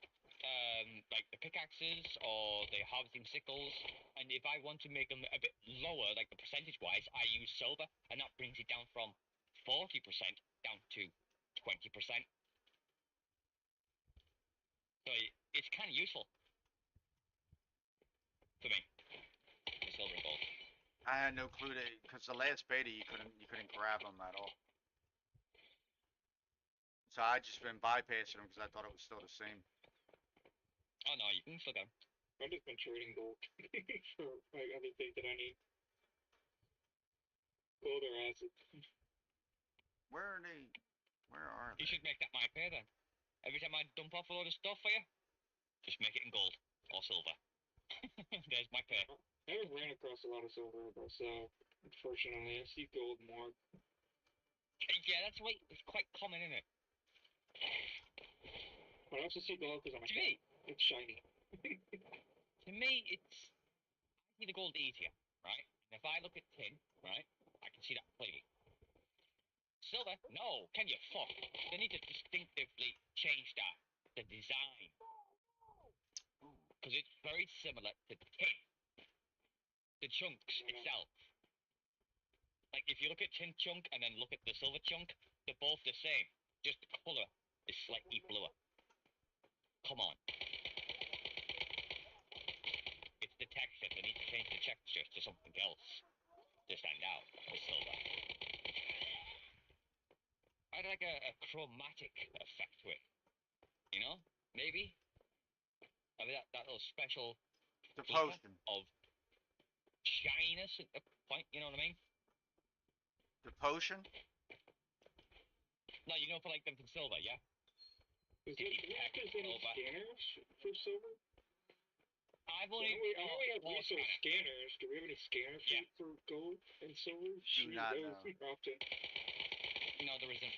the pickaxes or the harvesting sickles, and if I want to make them a bit lower, like the percentage wise, I use silver, and that brings it down from 40% down to 20%. So it's kind of useful for me. The silver and gold. I had no clue that because the last beta you couldn't grab them at all. So I just been bypassing them because I thought it was still the same. Oh no, you can still go. I've just been trading gold for like other things that I need. Gold or assets. Where are they? Where are You they? should make that my pay then. Every time I dump off a load of stuff for you, just make it in gold or silver. There's my pay. I haven't ran across a lot of silver though, so unfortunately I see gold more. Yeah, that's right. It's quite common, isn't it? But I also see gold because I'm To me, it's shiny. it's I see the gold easier, right? And if I look at tin, right, I can see that clearly. Silver, no, can you fuck? They need to distinctively change that, the design, because it's very similar to tin. The chunks itself. Like if you look at tin chunk and then look at the silver chunk, they're both the same. Just the color is slightly bluer. Come on. It's the texture. They need to change the texture to something else to stand out as silver. I'd like a chromatic effect to it. You know? Maybe? I mean, that little special The flavor potion. of shininess at the point, you know what I mean? The potion? No, you know for like them from silver, yeah? Is there any scanners for silver? I've I only know we have one resource scanner. scanners. Do we have any scanners Yeah. for gold and silver? Do not know. Often. No, there isn't.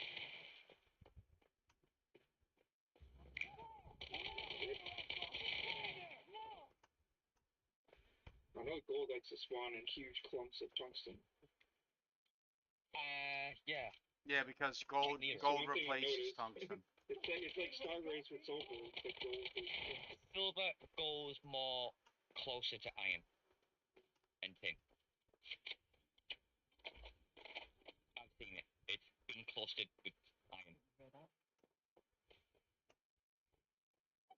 I know gold likes to spawn in huge clumps of tungsten. Yeah. Yeah, because gold near. gold One thing I replaces noticed. tungsten. It's like Star Race with silver. It's like gold. Silver goes more closer to iron and tin. I've seen it. It's been clustered with iron.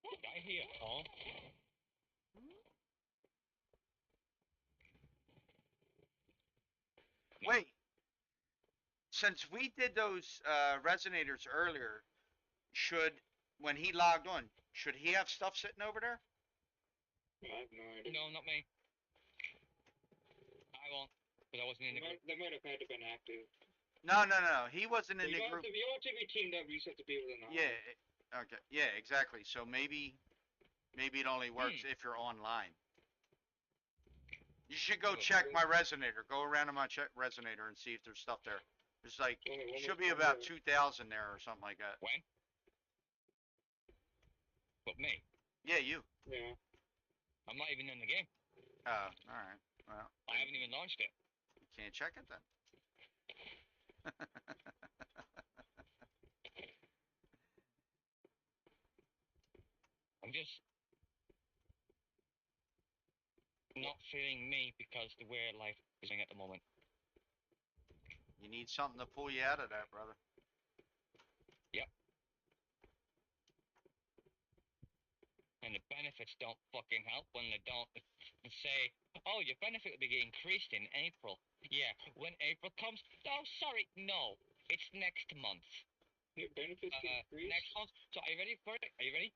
Did I hear? Huh? Wait, since we did those resonators earlier, should when he logged on, should he have stuff sitting over there? I have no idea. No, not me. I won't, because I wasn't in the group. They might have had to been active. No. He wasn't in the group. If you want to be teamed up, you just have to be able to know. Yeah. Okay. Yeah. Exactly. So maybe it only works if you're online. You should go check my resonator. Go around to my resonator and see if there's stuff there. There's like should be about 2,000 there or something like that. When? But me. Yeah, you. Yeah. I'm not even in the game. Oh, all right. Well, I haven't even launched it. you can't check it then. I'm just not feeling me because the way life is going at the moment. You need something to pull you out of that, brother. Yep. And the benefits don't fucking help when they don't say, oh, your benefit will be increased in April. Yeah, when April comes, oh, sorry, no, it's next month. Your benefits increase? Next month. So are you ready for it? Are you ready?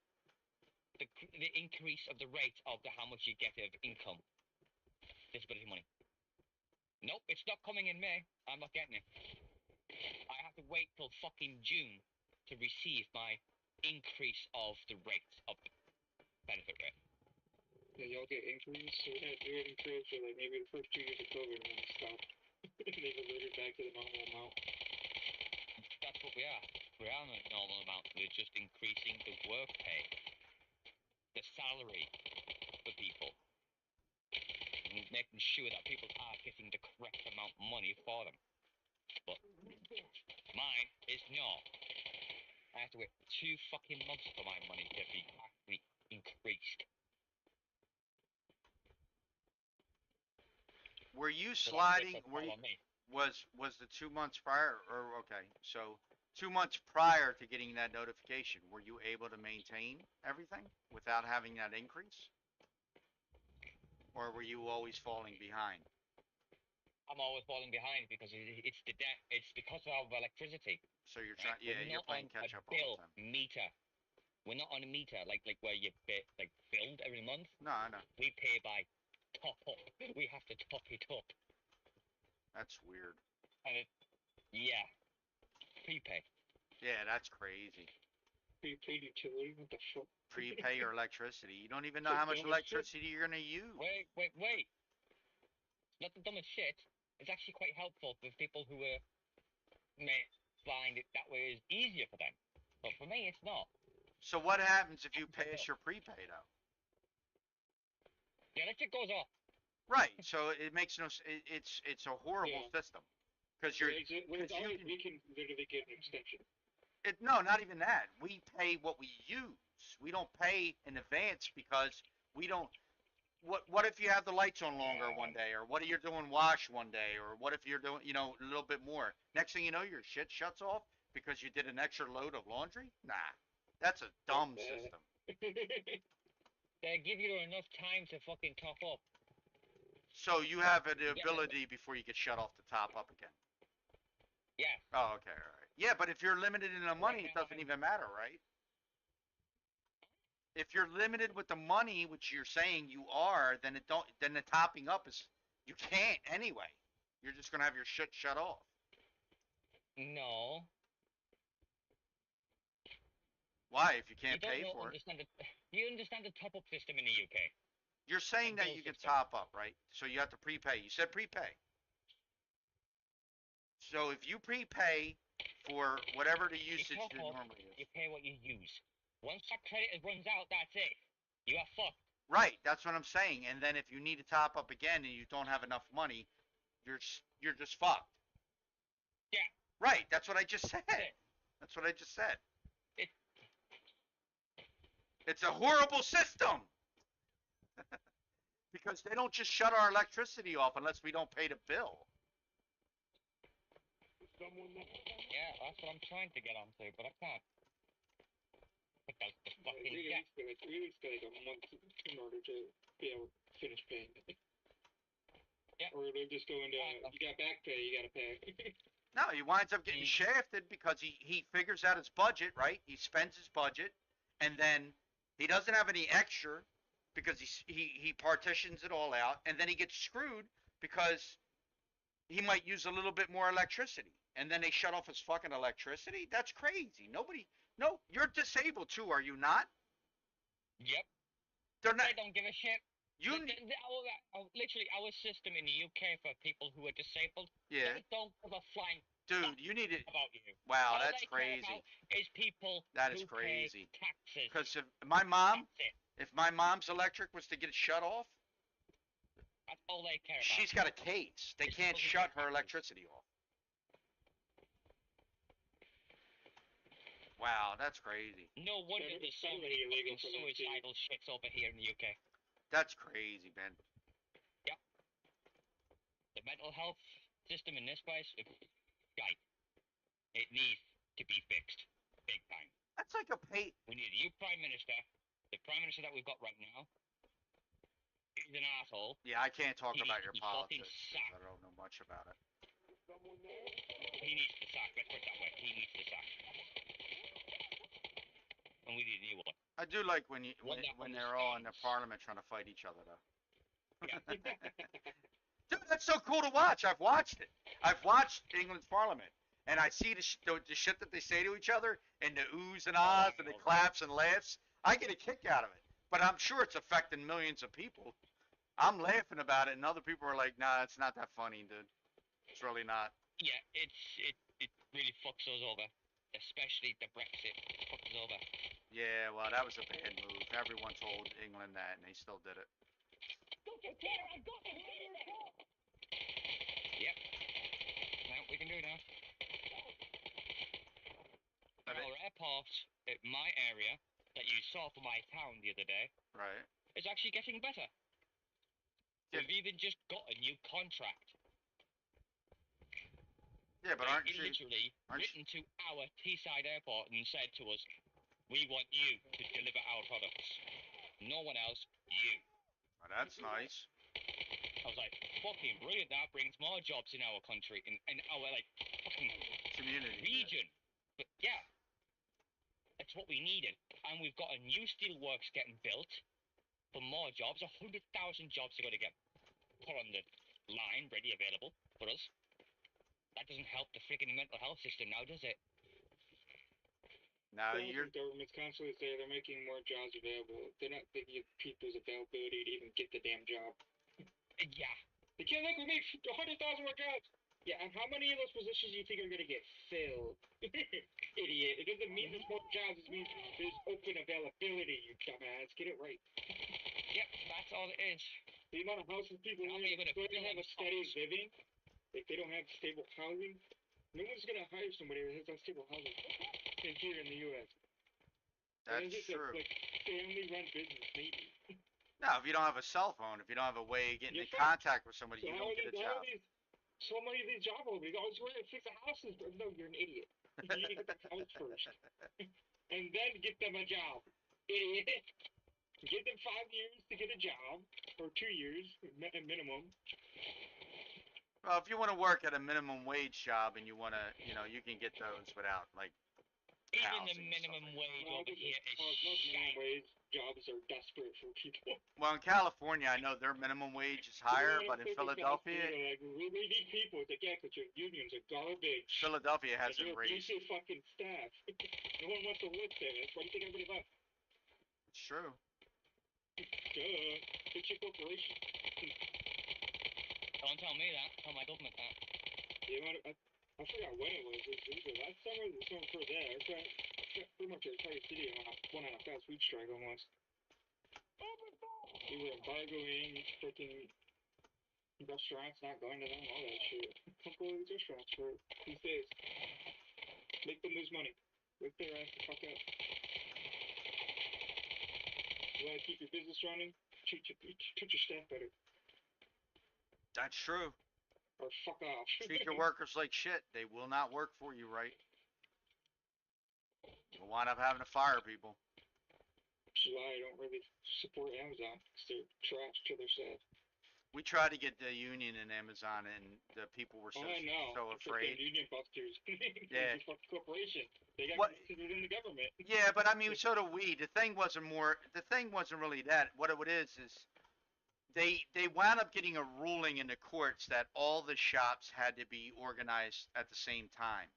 The increase of the rate of how much you get of income. Disability money. Nope, it's not coming in May. I'm not getting it. I have to wait till fucking June to receive my increase of the rate of the benefit rate. Yeah, y'all get increase. So we had increase for like maybe the first 2 years of COVID and then it stopped. They reverted back to the normal amount. That's what we are. We are on a normal amount. We're just increasing the work pay, the salary for people, and making sure that people are getting the correct amount of money for them. But mine is not. I have to wait 2 fucking months for my money to be actually increased. Were you So sliding? Was the 2 months prior? Or okay, so 2 months prior to getting that notification, were you able to maintain everything without having that increase, or were you always falling behind? I'm always falling behind because it's the debt. It's because of electricity. So you're trying, yeah, We're you're not playing on catch a up all the bill time. meter. We're not on a meter like where you pay like billed every month. No, I know. We pay by top up. We have to top it up. That's weird. And yeah, prepay. Yeah, that's crazy. Prepaid utility? What the fuck? Prepay your electricity. You don't even know It's how the much dumbest shit. electricity you're gonna use. Wait. Not the dumbest shit. It's actually quite helpful for people who may find it that way is easier for them. But for me, it's not. So what happens if you pass your prepay though? The electric goes off. Right. So it makes no. It's a horrible Yeah. system because you're. We can literally get an extension. No, not even that. We pay what we use. We don't pay in advance because we don't. What if you have the lights on longer one day, or what if you're doing wash one day, or what if you're doing a little bit more? Next thing you know, your shit shuts off because you did an extra load of laundry. Nah, that's a dumb system. They give you enough time to fucking top up. So you have the Yeah. ability before you get shut off to top up again. Yeah. Oh, okay, all right. Yeah, but if you're limited in the money, it doesn't even matter, right? If you're limited with the money, which you're saying you are, then it don't. Then the topping up is you can't anyway. You're just gonna have your shit shut off. No. Why? If you can't You don't pay know, for it, you understand the top up system in the UK. you're saying that bill you can system. top up, right? So you have to prepay. You said prepay. So if you prepay for whatever the usage top up, normally is, you pay what you use. Once that credit runs out, that's it. You are fucked. right? That's what I'm saying. And then if you need to top up again and you don't have enough money, you're just fucked. Yeah. Right. That's what I just said. That's it. That's what I just said. It, It's a horrible system. Because they don't just shut our electricity off unless we don't pay the bill. yeah, that's what I'm trying to get onto, but I can't. Because the fucking We debt. at least got like a month in order to be able to finish paying. Yeah. Or they'll just go into, you got back pay, you gotta pay. No, he winds up getting shafted because he figures out his budget, right? He spends his budget, and then he doesn't have any extra because he partitions it all out, and then he gets screwed because he might use a little bit more electricity, and then they shut off his fucking electricity. That's crazy. No, you're disabled too, are you not? Yep. They're not. They don't give a shit. You. Literally, our system in the UK for people who are disabled, Yeah. they don't give a flying Dude, you need it. about you. Wow, All that's they care crazy. about is people That is who crazy. pay taxes. Because if my That's it. mom's electric was to get shut off, That's all they care about. she's got a case. They can't shut her electricity off. Wow, that's crazy. No wonder there's so many illegal fucking for that, too. suicidal shits over here in the UK. That's crazy, man. The mental health system in this place, guy, it needs to be fixed. Big time. That's like a pay. We need a new prime minister. The prime minister that we've got right now is an asshole. Yeah, I can't talk He about needs your to be fucking politics. 'Cause sacked. I don't know much about it. He needs to sack. Let's put it that way. He needs to sack. And we need a new one. I do like when One that they're all in the understands. parliament trying to fight each other, though. Yeah. Dude, that's so cool to watch. I've watched it. I've watched England's parliament, and I see the shit that they say to each other, and the oohs and ahs, and the claps and laughs. I get a kick out of it, but I'm sure it's affecting millions of people. I'm laughing about it, and other people are like, "Nah, it's not that funny, dude. It's really not." Yeah, it really fucks us over. Especially the Brexit fucks us over. Yeah, well, that was a bad move. Everyone told England that, and they still did it. Yep. Well, we can do it now. Our airport at my area that you saw for my town the other day Right. is actually getting better. Yeah. We've even just got a new contract. Yeah, but They literally written to our Teesside airport and said to us, "We want you to deliver our products. No one else, you." Well, that's nice. I was like, fucking brilliant. That brings more jobs in our country, in our like fucking Community. region. But yeah, That's what we needed. And we've got a new steelworks getting built for more jobs. 100,000 jobs are going to get put on the line, ready, available for us. That doesn't help the freaking mental health system now, does it? Now you're Government's constantly say they're making more jobs available. They're not thinking of people's availability to even get the damn job. Yeah. They can't look, we made 100,000 more jobs. Yeah, and how many of those positions do you think are going to get filled? Idiot. It doesn't mean there's more jobs, it means there's open availability, you dumbass. Get it right. Yep, that's all it is. The amount of houses people Now live in, you're gonna if they don't have a steady fill living, if they don't have stable housing, no one's going to hire somebody that has unstable housing here in the U.S. that's Unless it's true. like family-run business, maybe. No, if you don't have a cell phone, if you don't have a way of getting You're in fucked. contact with somebody, So you how don't are get a these, how are job. these, so many of these job openings? Oh, we're going to fix the houses. No, you're an idiot. You need to get the house first. And then get them a job. Idiot. Give them 5 years to get a job, or 2 years minimum. Well, if you want to work at a minimum wage job and you want to, you can get those without like Even the housing and stuff minimum like wage over here is Most minimum shite. wage jobs are desperate for people. Well, in California, I know their minimum wage is higher, but in Philadelphia, Like, we need people. It's like, yeah, because your unions are garbage. Philadelphia And hasn't you're raised. abusive fucking staff. No one wants to work there. That's why you think everybody left. It's true. Duh. Fix your corporation. Don't tell me that. Tell my government that. I forgot when it was. It was last summer or the summer before that. I forgot pretty much our entire city went on a fast food strike almost. We were embargoing freaking restaurants, not going to them, all that shit. Don't go to these restaurants for these days. Make them lose money. Wake their ass the fuck up. You want to keep your business running? Treat your staff better. That's true. Or fuck off. Treat your workers like shit. They will not work for you right. You'll wind up having to fire people. Which is why I don't really support Amazon, because they're trash to their staff. We tried to get the union in Amazon, and the people were so afraid. Union busters. Yeah. Fuck the corporation. They got What? considered in the government. Yeah, but I mean, so do we. The thing wasn't really that. What it is they wound up getting a ruling in the courts that all the shops had to be organized at the same time.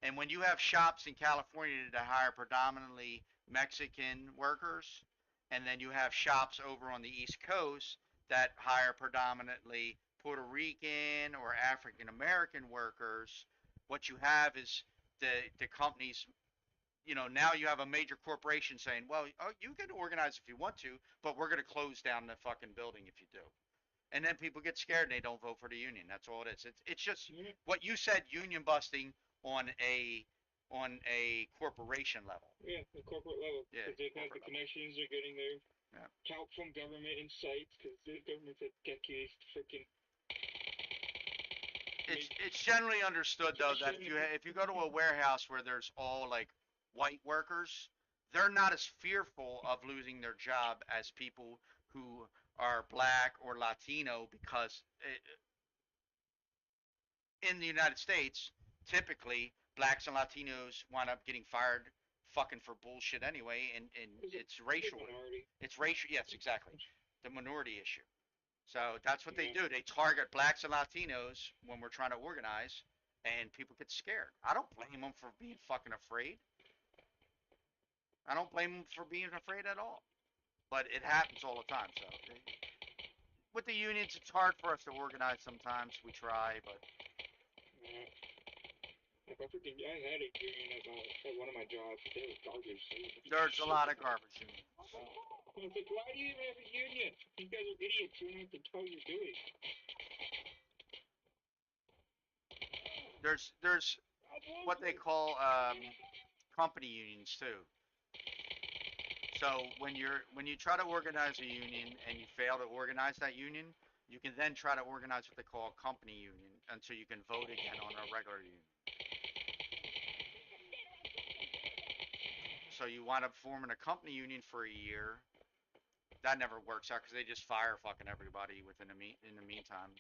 And when you have shops in California that hire predominantly Mexican workers, and then you have shops over on the East Coast that hire predominantly Puerto Rican or African American workers, what you have is the companies, now you have a major corporation saying, well, oh, you can organize if you want to, but we're going to close down the fucking building if you do. And then people get scared and they don't vote for the union. That's all it is. It's just what you said, union busting on a corporation level. Yeah, the corporate level. Yeah, Because they've had the connections, they're getting their help from government insights, because the government's had decades to freaking. It's generally understood though that if you go to a warehouse where there's all like white workers, they're not as fearful of losing their job as people who are black or Latino, because in the United States, typically blacks and Latinos wind up getting fired fucking for bullshit anyway, and it's racial. It's racial. Yes, exactly. The minority issue. So that's what they do. They target blacks and Latinos when we're trying to organize, and people get scared. I don't blame them for being fucking afraid. I don't blame them for being afraid at all. But it happens all the time. So with the unions, it's hard for us to organize sometimes. We try, but. I had a union at one of my jobs. They were garbage. There's a lot of garbage unions. I was like, why do you even have a union? You guys are idiots. You don't know what the hell you're doing. There's what they call company unions too. So when you try to organize a union and you fail to organize that union, you can then try to organize what they call a company union until you can vote again on a regular union. So you wind up forming a company union for a year. That never works out because they just fire fucking everybody in the meantime,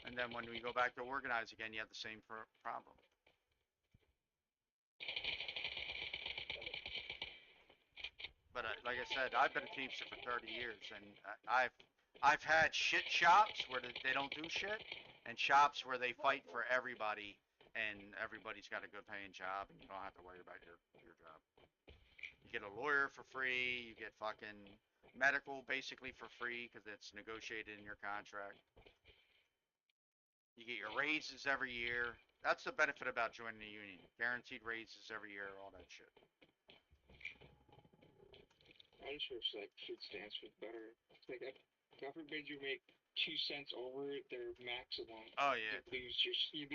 and then when we go back to organize again, you have the same problem. But like I said, I've been a Teamster for 30 years, and I've had shit shops where they don't do shit, and shops where they fight for everybody, and everybody's got a good paying job, and you don't have to worry about your job. You get a lawyer for free. You get fucking medical basically for free because it's negotiated in your contract. You get your raises every year. That's the benefit about joining the union. Guaranteed raises every year, all that shit. I just wish like food stamps was better. It's like God forbid you make 2 cents over their maximum, Oh yeah, you lose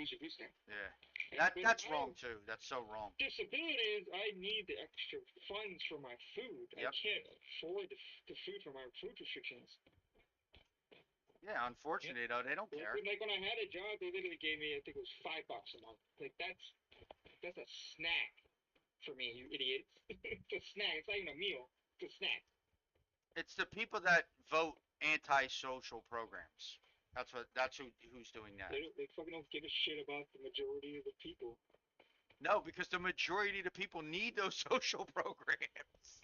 your food stamp. yeah. And, That's wrong too. That's so wrong. Disability is I need the extra funds for my food. Yep. I can't afford the food for my food restrictions. Yeah, unfortunately though, they don't care. Like when I had a job, they literally gave me I think it was $5 a month. Like that's a snack for me, you idiots. It's a snack. It's not even a meal. It's a snack. It's the people that vote anti-social programs. That's who's doing that. They fucking don't give a shit about the majority of the people. No, because the majority of the people need those social programs.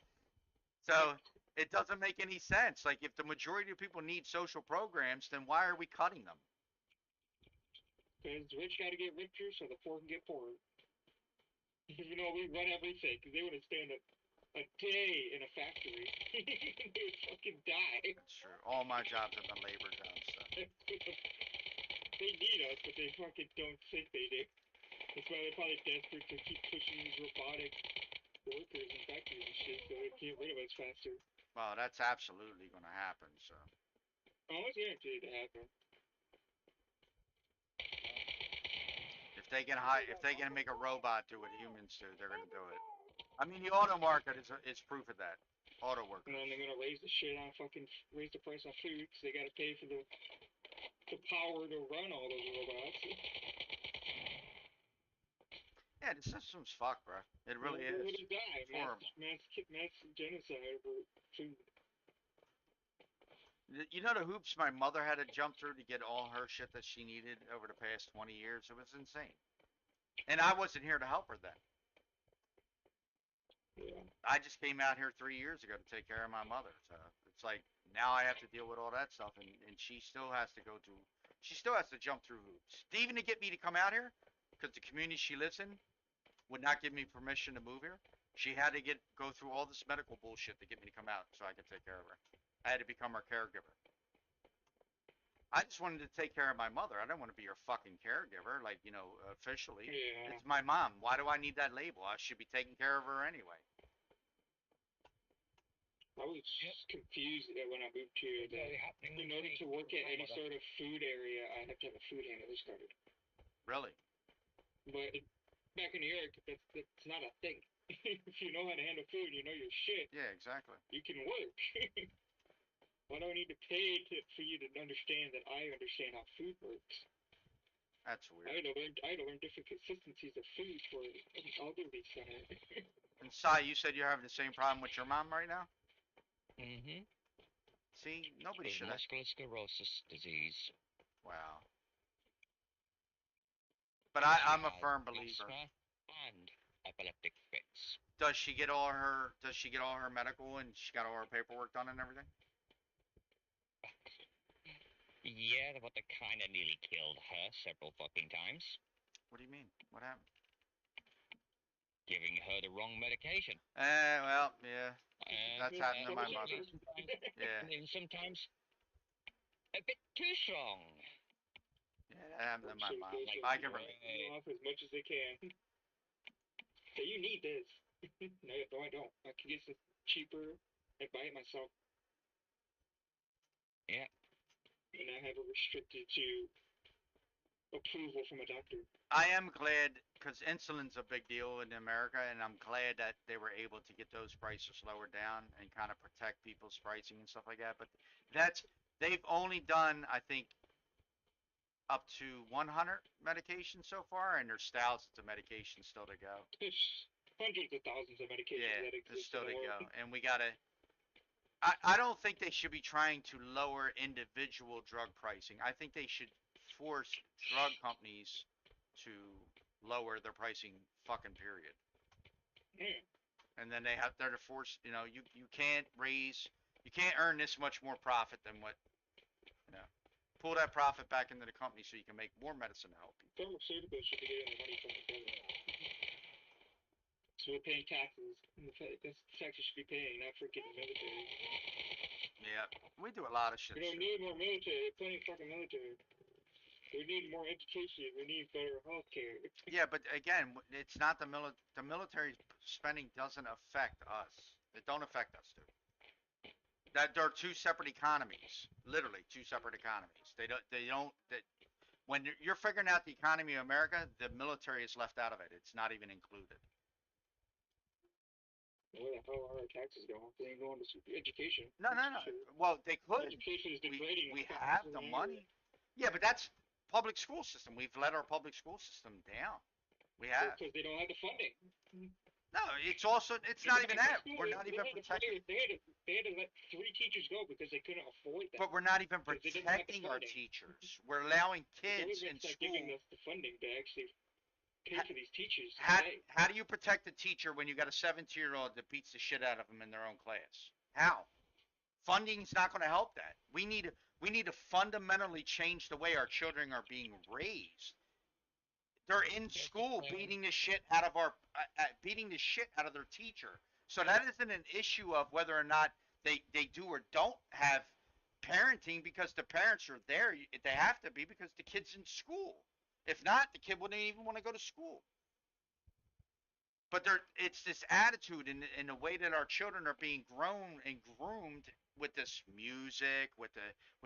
So it doesn't make any sense. Like if the majority of people need social programs, then why are we cutting them? Because the rich got to get richer so the poor can get poorer. You know, we run everything because they want to stand a day in a factory. They would fucking die. That's true. All my jobs have been labor jobs. So. They need us, but they fucking don't think they do. That's why they're probably desperate to keep pushing these robotic workers in factories and shit so they can get rid of us faster. Well, that's absolutely going to happen. So. Almost guaranteed to happen. If they can make a robot do what humans do, they're gonna do it. I mean, the auto market is proof of that. Auto workers. And then they're gonna raise the shit on raise the price on food because they gotta pay for the power to run all those robots. Yeah, the system's fucked, bro. It really is. They're gonna die. Mass genocide over food. You know the hoops my mother had to jump through to get all her shit that she needed over the past 20 years? It was insane. And I wasn't here to help her then. Yeah. I just came out here 3 years ago to take care of my mother. So it's like now I have to deal with all that stuff, and she still has to jump through hoops. Even to get me to come out here, because the community she lives in would not give me permission to move here. She had to go through all this medical bullshit to get me to come out so I could take care of her. I had to become her caregiver. I just wanted to take care of my mother. I don't want to be her fucking caregiver, like, officially. Yeah. It's my mom. Why do I need that label? I should be taking care of her anyway. I was confused when I moved here that in order to work at any sort of food area, I have to have a food handler started. Really? But back in New York, that's not a thing. If you know how to handle food, you know your shit. Yeah, exactly. You can work. Why do I need to pay for you to understand that I understand how food works? That's weird. I had to learn different consistencies of food for an elderly center. And Sai, you said you're having the same problem with your mom right now? Mm-hmm. See, nobody should have. Muscular sclerosis disease. Wow. But I'm a firm believer. Asthma and epileptic fits. Does she get all her medical and she got all her paperwork done and everything? Yeah, but they kind of nearly killed her several fucking times. What do you mean? What happened? Giving her the wrong medication. Well, yeah. That's happened to my mother. Yeah. And sometimes a bit too strong. Yeah, that happened to my mom. I can relate. Off as much as they can. So you need this. No, I don't. I can get this cheaper and buy it myself. Yeah. And I have it restricted to approval from a doctor. I am glad because insulin's a big deal in America, and I'm glad that they were able to get those prices lowered down and kind of protect people's pricing and stuff like that. But they've only done, I think, up to 100 medications so far, and there's thousands of medications still to go. There's hundreds of thousands of medications Yeah, that there's exist still in to the go, world. and we gotta. I don't think they should be trying to lower individual drug pricing. I think they should force drug companies to lower their pricing, fucking period. Yeah. and then they're forced. You can't earn this much more profit than what you know. Pull that profit back into the company so you can make more medicine to help people. Pharmaceuticals should be getting their money from the government. So we're paying taxes. And that's the taxes should be paying, not freaking military. Yeah, we do a lot of shit. We don't need more military. There's plenty of fucking military. We need more education. We need better health care. Yeah, but again, it's not the military spending doesn't affect us. It don't affect us, dude. That there are two separate economies, literally two separate economies. They don't. When you're figuring out the economy of America, the military is left out of it. It's not even included. Where the hell are our taxes going? They ain't going to education. No. Well, they could. Education is degrading. We have the money. Yeah, but that's public school system. We've let our public school system down. We have. Because they don't have the funding. No, it's not even that. We're not even protecting. They had to let 3 teachers go because they couldn't afford that. But we're not even protecting our teachers. We're allowing kids in school. Giving us the funding to actually pay for these teachers. How do you protect a teacher when you got a 17-year-old that beats the shit out of them in their own class? How? Funding's not going to help that. We need to fundamentally change the way our children are being raised. They're in school beating the shit out of their teacher. So that isn't an issue of whether or not they do or don't have parenting, because the parents are there. They have to be because the kid's in school. If not, the kid wouldn't even want to go to school. But it's this attitude in the way that our children are being grown and groomed with this music, with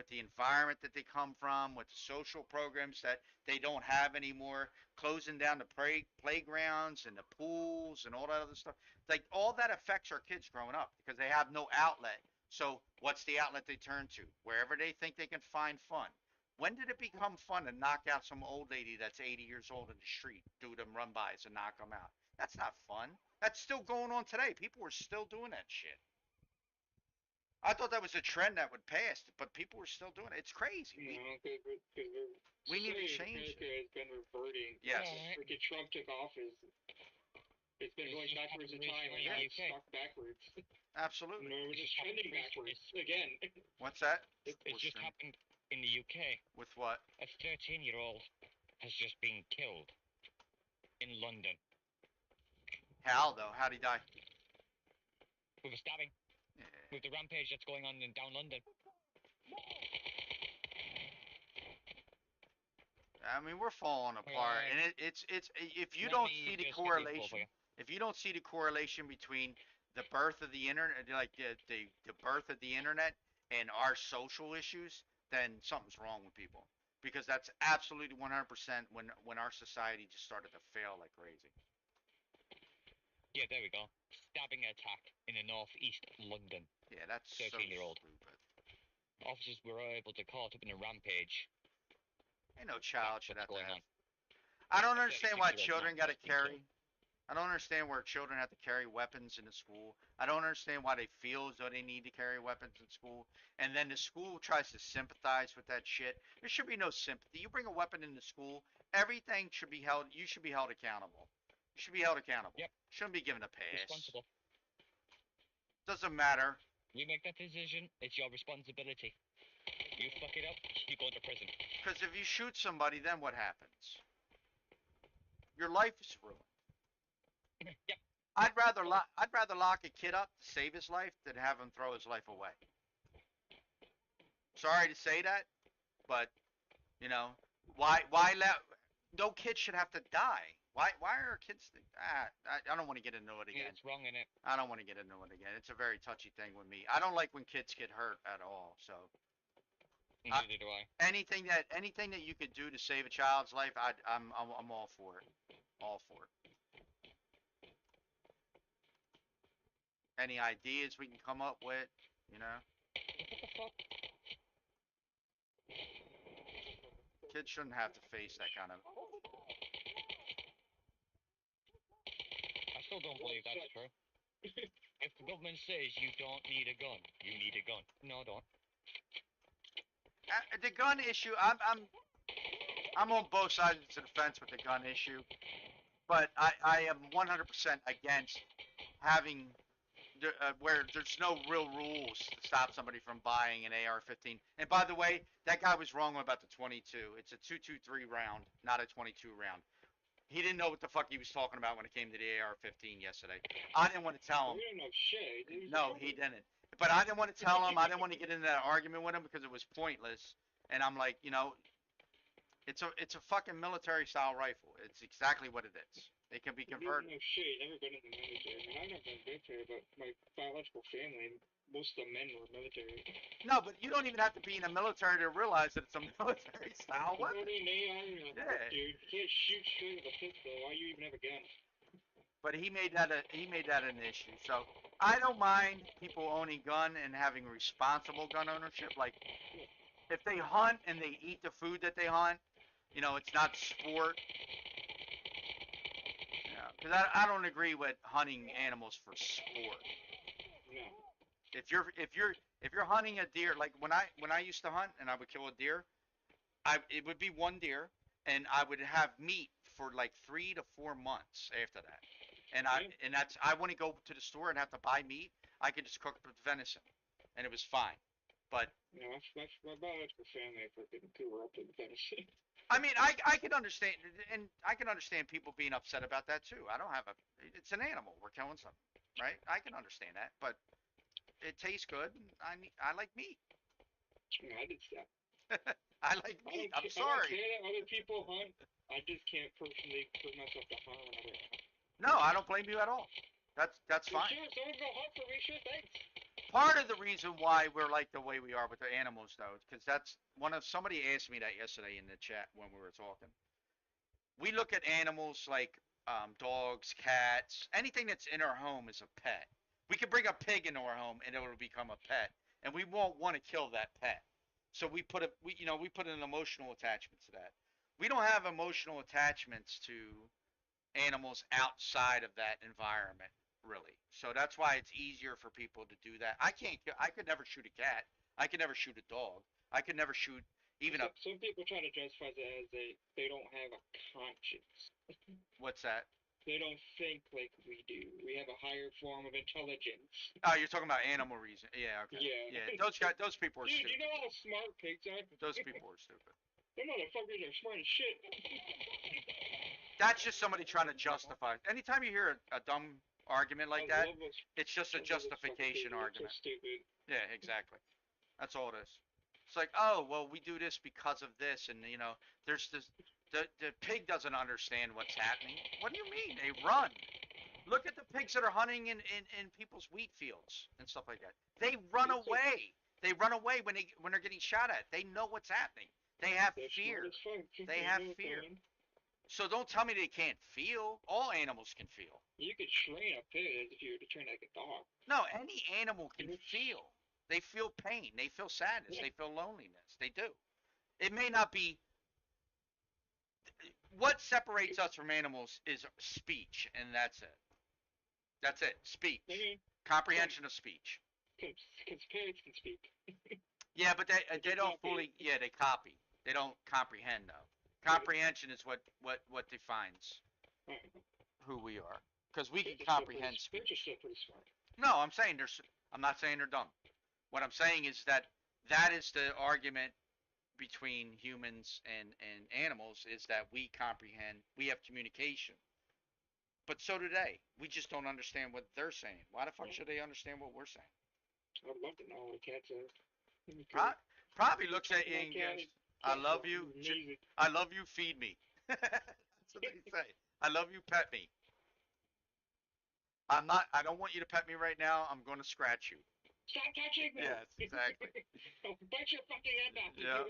the environment that they come from, with the social programs that they don't have anymore, closing down the playgrounds and the pools and all that other stuff. Like, all that affects our kids growing up because they have no outlet. So what's the outlet they turn to? Wherever they think they can find fun. When did it become fun to knock out some old lady that's 80 years old in the street, do them run-bys and knock them out? That's not fun. That's still going on today. People are still doing that shit. I thought that was a trend that would pass, but people are still doing it. It's crazy. We need to change America has been reverting. Yes. Freaking Trump took office. It's been going backwards in time, and now it's stuck backwards. Absolutely. No, we're just trending backwards again. What's that? It just happened in the UK. With what? A 13-year-old has just been killed in London. How, though? How'd he die? With a stabbing. Yeah. With the rampage that's going on in down London. I mean, we're falling apart, and it's if you don't see the correlation between the birth of the internet, like the birth of the internet, and our social issues, then something's wrong with people, because that's absolutely 100% when our society just started to fail like crazy. Yeah, there we go. Stabbing attack in the northeast of London. Yeah, that's 13-year-old. so stupid. Officers were able to caught up in a rampage. Ain't no child should have to have. On. I don't understand why children got to carry. I don't understand where children have to carry weapons into school. I don't understand why they feel as though they need to carry weapons in school. And then the school tries to sympathize with that shit. There should be no sympathy. You bring a weapon into school, everything should be held. You should be held accountable. You should be held accountable. Yep. Shouldn't be given a pass. Responsible. Doesn't matter. You make that decision, it's your responsibility. You fuck it up, you go to prison. Because if you shoot somebody, then what happens? Your life is ruined. Yep. I'd rather lock a kid up to save his life than have him throw his life away. Sorry to say that, but why let no kid should have to die? Why are kids? I don't want to get into it again. Yeah, it's wrong, innit? I don't want to get into it again. It's a very touchy thing with me. I don't like when kids get hurt at all. So. Neither do I. Anything that you could do to save a child's life, I'm all for it. All for it. Any ideas we can come up with, Kids shouldn't have to face that kind of. I still don't believe that's true. If the government says you don't need a gun, you need a gun. No, don't. The gun issue, I'm on both sides of the fence with the gun issue, but I am 100% against having where there's no real rules to stop somebody from buying an AR-15. And by the way, that guy was wrong about the 22. It's a 223 round, not a 22 round. He didn't know what the fuck he was talking about when it came to the AR-15 yesterday. I didn't want to tell him. We don't know shit. No, he didn't. But I didn't want to tell him. I didn't want to get into that argument with him because it was pointless. And I'm like, it's a fucking military style rifle. It's exactly what it is. It can be converted. No shit, never been in the military. I mean, I've never been military, but my biological family, most of the men were military. No, but you don't even have to be in the military to realize that it's a military style weapon. Dude, you can't shoot straight with a pistol. Why you even have a gun? But he made that an issue. So I don't mind people owning gun and having responsible gun ownership. Like if they hunt and they eat the food that they hunt, it's not sport. Because I don't agree with hunting animals for sport. No. If you're hunting a deer, like when I used to hunt and I would kill a deer, it would be one deer and I would have meat for like 3 to 4 months after that. And I wouldn't go to the store and have to buy meat. I could just cook with venison, and it was fine. But my biological family fucking grew up in venison. I mean, I can understand, and I can understand people being upset about that too. I don't have it's an animal. We're killing something, right? I can understand that, but it tastes good. And I like meat. I did stop. I like meat. I'm sorry. I don't care that other people hunt. I just can't personally put myself to harm another animal. No, I don't blame you at all. That's fine. Sure, someone go hunt for me. Sure, thanks. Part of the reason why we're like the way we are with the animals, though, because that's somebody asked me that yesterday in the chat when we were talking. We look at animals like dogs, cats, anything that's in our home is a pet. We could bring a pig into our home and it will become a pet, and we won't want to kill that pet. So we put an emotional attachment to that. We don't have emotional attachments to animals outside of that environment, really. So that's why it's easier for people to do that. I could never shoot a cat. I could never shoot a dog. I could never shoot even a. Some people try to justify that as they don't have a conscience. What's that? They don't think like we do. We have a higher form of intelligence. Oh, you're talking about animal reason. Yeah, okay. Yeah. Yeah, those people are Dude, stupid. you know how smart pigs are? Those people are stupid. Them motherfuckers are smart as shit. That's just somebody trying to justify. Anytime you hear a dumb argument like that, it's just a justification argument. So stupid. Yeah, exactly. That's all it is. It's like, oh, well, we do this because of this, and there's this. The pig doesn't understand what's happening. What do you mean? They run. Look at the pigs that are hunting in people's wheat fields and stuff like that. They run away. They run away when they're getting shot at. They know what's happening. They have fear. They have fear. So don't tell me they can't feel. All animals can feel. You could train a pig as if you were to train like a dog. No, any animal can feel. They feel pain. They feel sadness. Yeah. They feel loneliness. They do. It may not be. What separates us from animals is speech, and that's it. That's it. Speech. Comprehension of speech. Because pigs can speak. Yeah, but they don't fully. Yeah, they copy. They don't comprehend though. Comprehension is what defines who we are, because we can comprehend speech. They're just pretty smart. No, I'm not saying they're dumb. What I'm saying is that is the argument between humans and animals, is that we comprehend, we have communication. But so do they. We just don't understand what they're saying. Why the fuck should they understand what we're saying? I'd love to know what a cat says. Probably looks at you and goes, I love you. I love you. Feed me. That's what they say. I love you. Pet me. I don't want you to pet me right now. I'm going to scratch you. Stop touching me. Yes, exactly. I'll bite your fucking head off. Yeah.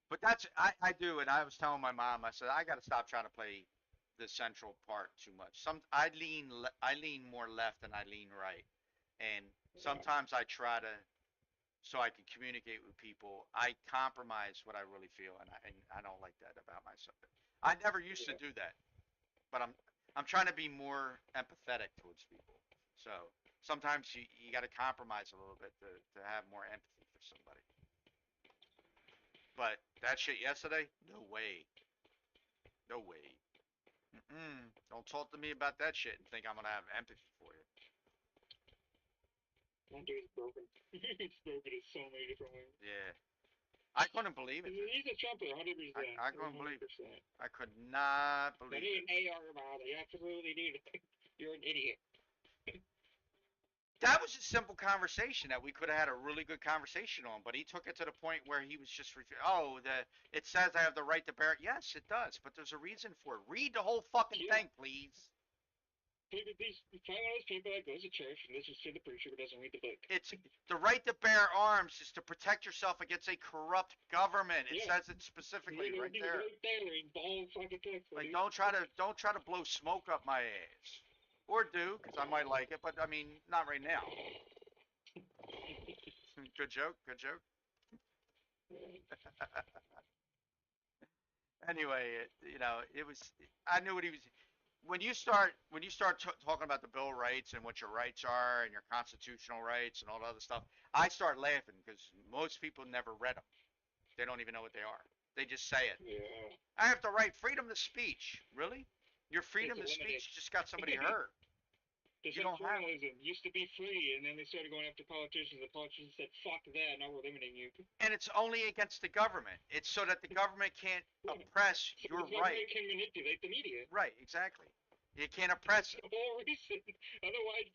But I do, and I was telling my mom, I said I got to stop trying to play the central part too much. I lean more left than I lean right, and sometimes I try to, so I can communicate with people. I compromise what I really feel, and I don't like that about myself. I never used to do that, but I'm trying to be more empathetic towards people. So sometimes you got to compromise a little bit to have more empathy for somebody. But that shit yesterday, no way. No way. Don't talk to me about that shit and think I'm gonna have empathy for you. That dude's broken. He's broken in so many different ways. Yeah. I couldn't believe it. He's a Trumper, 100%. I couldn't believe it. 100%. I could not I believe need it. an AR about it. You absolutely need it. You're an idiot. That was a simple conversation that we could have had a really good conversation on, but he took it to the point where he was just, it says I have the right to bear it. Yes, it does, but there's a reason for it. Read the whole fucking thing, please. These find one of those people that goes to church and listens to the preacher but doesn't read the book. It's the right to bear arms is to protect yourself against a corrupt government. It says it specifically right there. Right there in bold fucking text. Like don't try to blow smoke up my ass, or do, because I might like it, but I mean not right now. Good joke. Good joke. Anyway, it was. I knew what he was. When you start talking about the Bill of Rights and what your rights are and your constitutional rights and all the other stuff, I start laughing because most people never read them. They don't even know what they are. They just say it. Yeah. I have the right, freedom of speech. Really? Your freedom of speech just got somebody hurt. You don't have it. Used to be free, and then they started going after politicians. The politicians said, "Fuck that! Now we're limiting you." And it's only against the government. It's so that the government can't oppress your right. The government can manipulate the media. Right, exactly. You can't oppress it. The whole reason. Otherwise,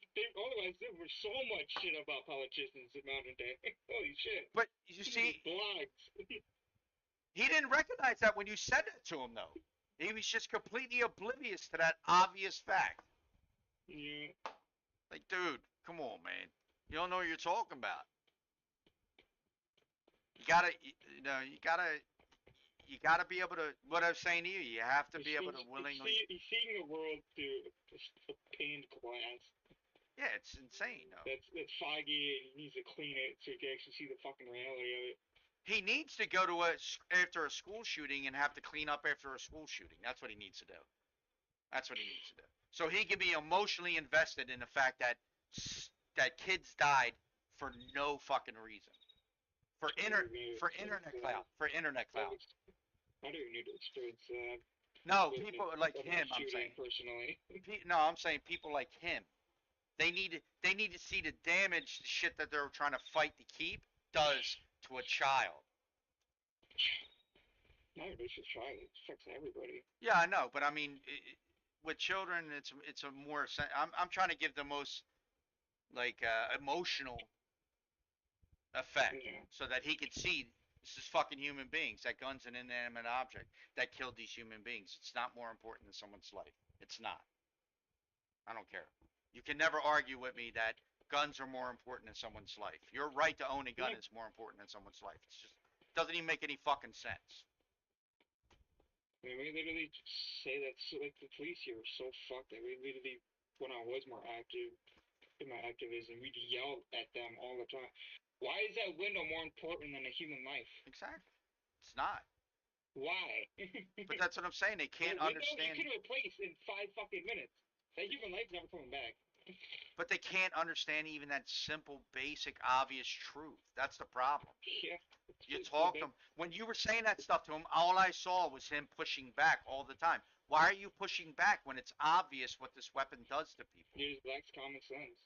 there was so much shit about politicians in modern day. Holy shit. But you see, blogs. He didn't recognize that when you said it to him, though. He was just completely oblivious to that obvious fact. Yeah. Like, dude, come on, man. You don't know what you're talking about. You gotta be able to. What I'm saying to you, you have to be able to willingly. He's seeing the world through a pained glass. Yeah, it's insane, though. That's foggy, and he needs to clean it so he can actually see the fucking reality of it. He needs to go to after a school shooting and have to clean up after a school shooting. That's what he needs to do. That's what he needs to do. So he can be emotionally invested in the fact that kids died for no fucking reason. For internet clout. For internet clout. I don't even need to experience that. No, people like him. I'm saying personally. No, I'm saying people like him. They need to see the damage the shit that they're trying to fight to keep does to a child. No, it's just child. It affects everybody. Yeah, I know, but I mean, with children, it's a more. I'm trying to give the most emotional effect, so that he could see this is fucking human beings. That gun's an inanimate object that killed these human beings. It's not more important than someone's life. It's not. I don't care. You can never argue with me that guns are more important than someone's life. Your right to own a gun is more important than someone's life. It's just doesn't even make any fucking sense. I mean, we literally say that, like, the police here are so fucked that we literally, when I was more active in my activism, we'd yell at them all the time. Why is that window more important than a human life? Exactly. It's not. Why? But that's what I'm saying. They can't understand. You can replace in 5 fucking minutes. That human life's never coming back. But they can't understand even that simple, basic, obvious truth. That's the problem. Yeah. You talk to him. When you were saying that stuff to him, all I saw was him pushing back all the time. Why are you pushing back when it's obvious what this weapon does to people? He just lacks common sense.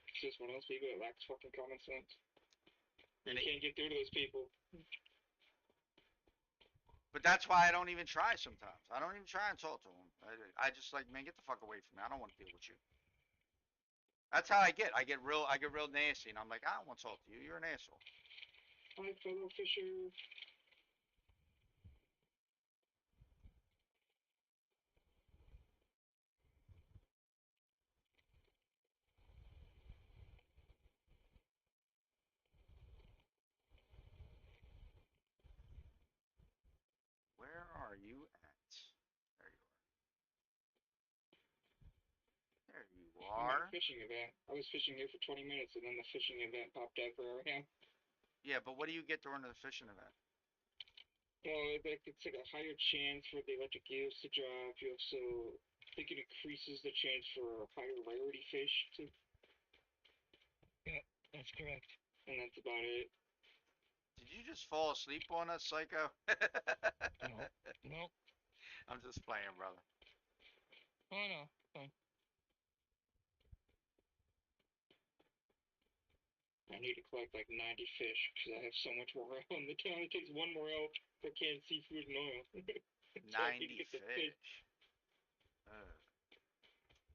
It's just one of those people that lacks fucking common sense. You can't get through to those people. But that's why I don't even try sometimes. I don't even try and talk to him. I just like, man, get the fuck away from me. I don't want to deal with you. That's how I get. I get real nasty, and I'm like, I don't want to talk to you. You're an asshole. Hi, fellow Fisher. Where are you at? There you are. I'm at a fishing event. I was fishing here for 20 minutes, and then the fishing event popped up where I am. Yeah, but what do you get during the fishing event? Well, it's like a higher chance for the electric eels to drop. You also, I think it increases the chance for higher rarity fish to. Yeah, that's correct. And that's about it. Did you just fall asleep on us, psycho? No. No. I'm just playing, brother. Oh no. Fine. I need to collect like 90 fish because I have so much morale in the town. It takes one morale for canned seafood and oil. So I need to 90 get the fish. fish.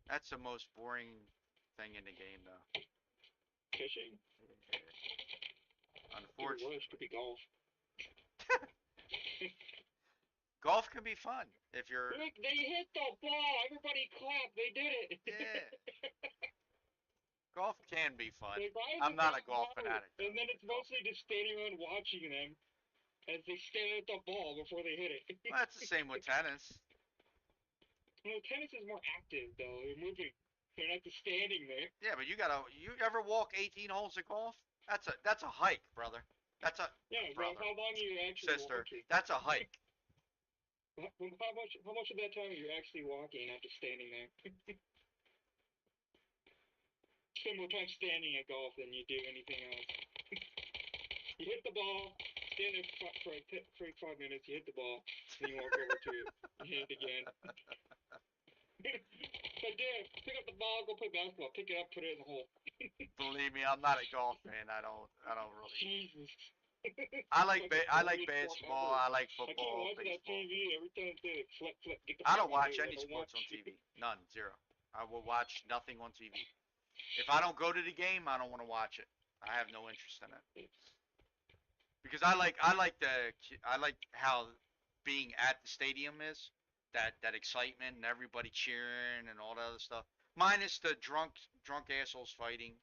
That's the most boring thing in the game, though. Fishing? Yeah. Could be worse. Could Unfortunately. be golf. Golf can be fun if you're. Look, they hit the ball. Everybody clap. They did it. Yeah. Golf can be fun. Like, why is I'm it not a that golf hard? fanatic, though. And then it's but golf- mostly just standing around watching them as they stare at the ball before they hit it. Well, that's the same with tennis. Well, tennis is more active though. They're moving. They're not just standing there. Yeah, but you gotta. You ever walk 18 holes of golf? That's a hike, brother. That's a Yeah, but brother, how long are you actually sister. walking? That's a hike. How much of that time are you actually walking, not just standing there? Spend more time standing at golf than you do anything else. You hit the ball, stand there for like 5 minutes, you hit the ball, then you walk over to it, you hit it again. But dude, pick up the ball, go play basketball, pick it up, put it in the hole. Believe me, I'm not a golf fan. I don't really. Jesus. I like Fucking I like boringest sport basketball. ever. I like I keep football, watching that baseball. TV every time they flip, get the I fuck don't out of watch here. any I don't sports on watch. TV. None, zero. I will watch nothing on TV. If I don't go to the game, I don't want to watch it. I have no interest in it because I like how being at the stadium is that excitement and everybody cheering and all that other stuff. Minus the drunk assholes fighting.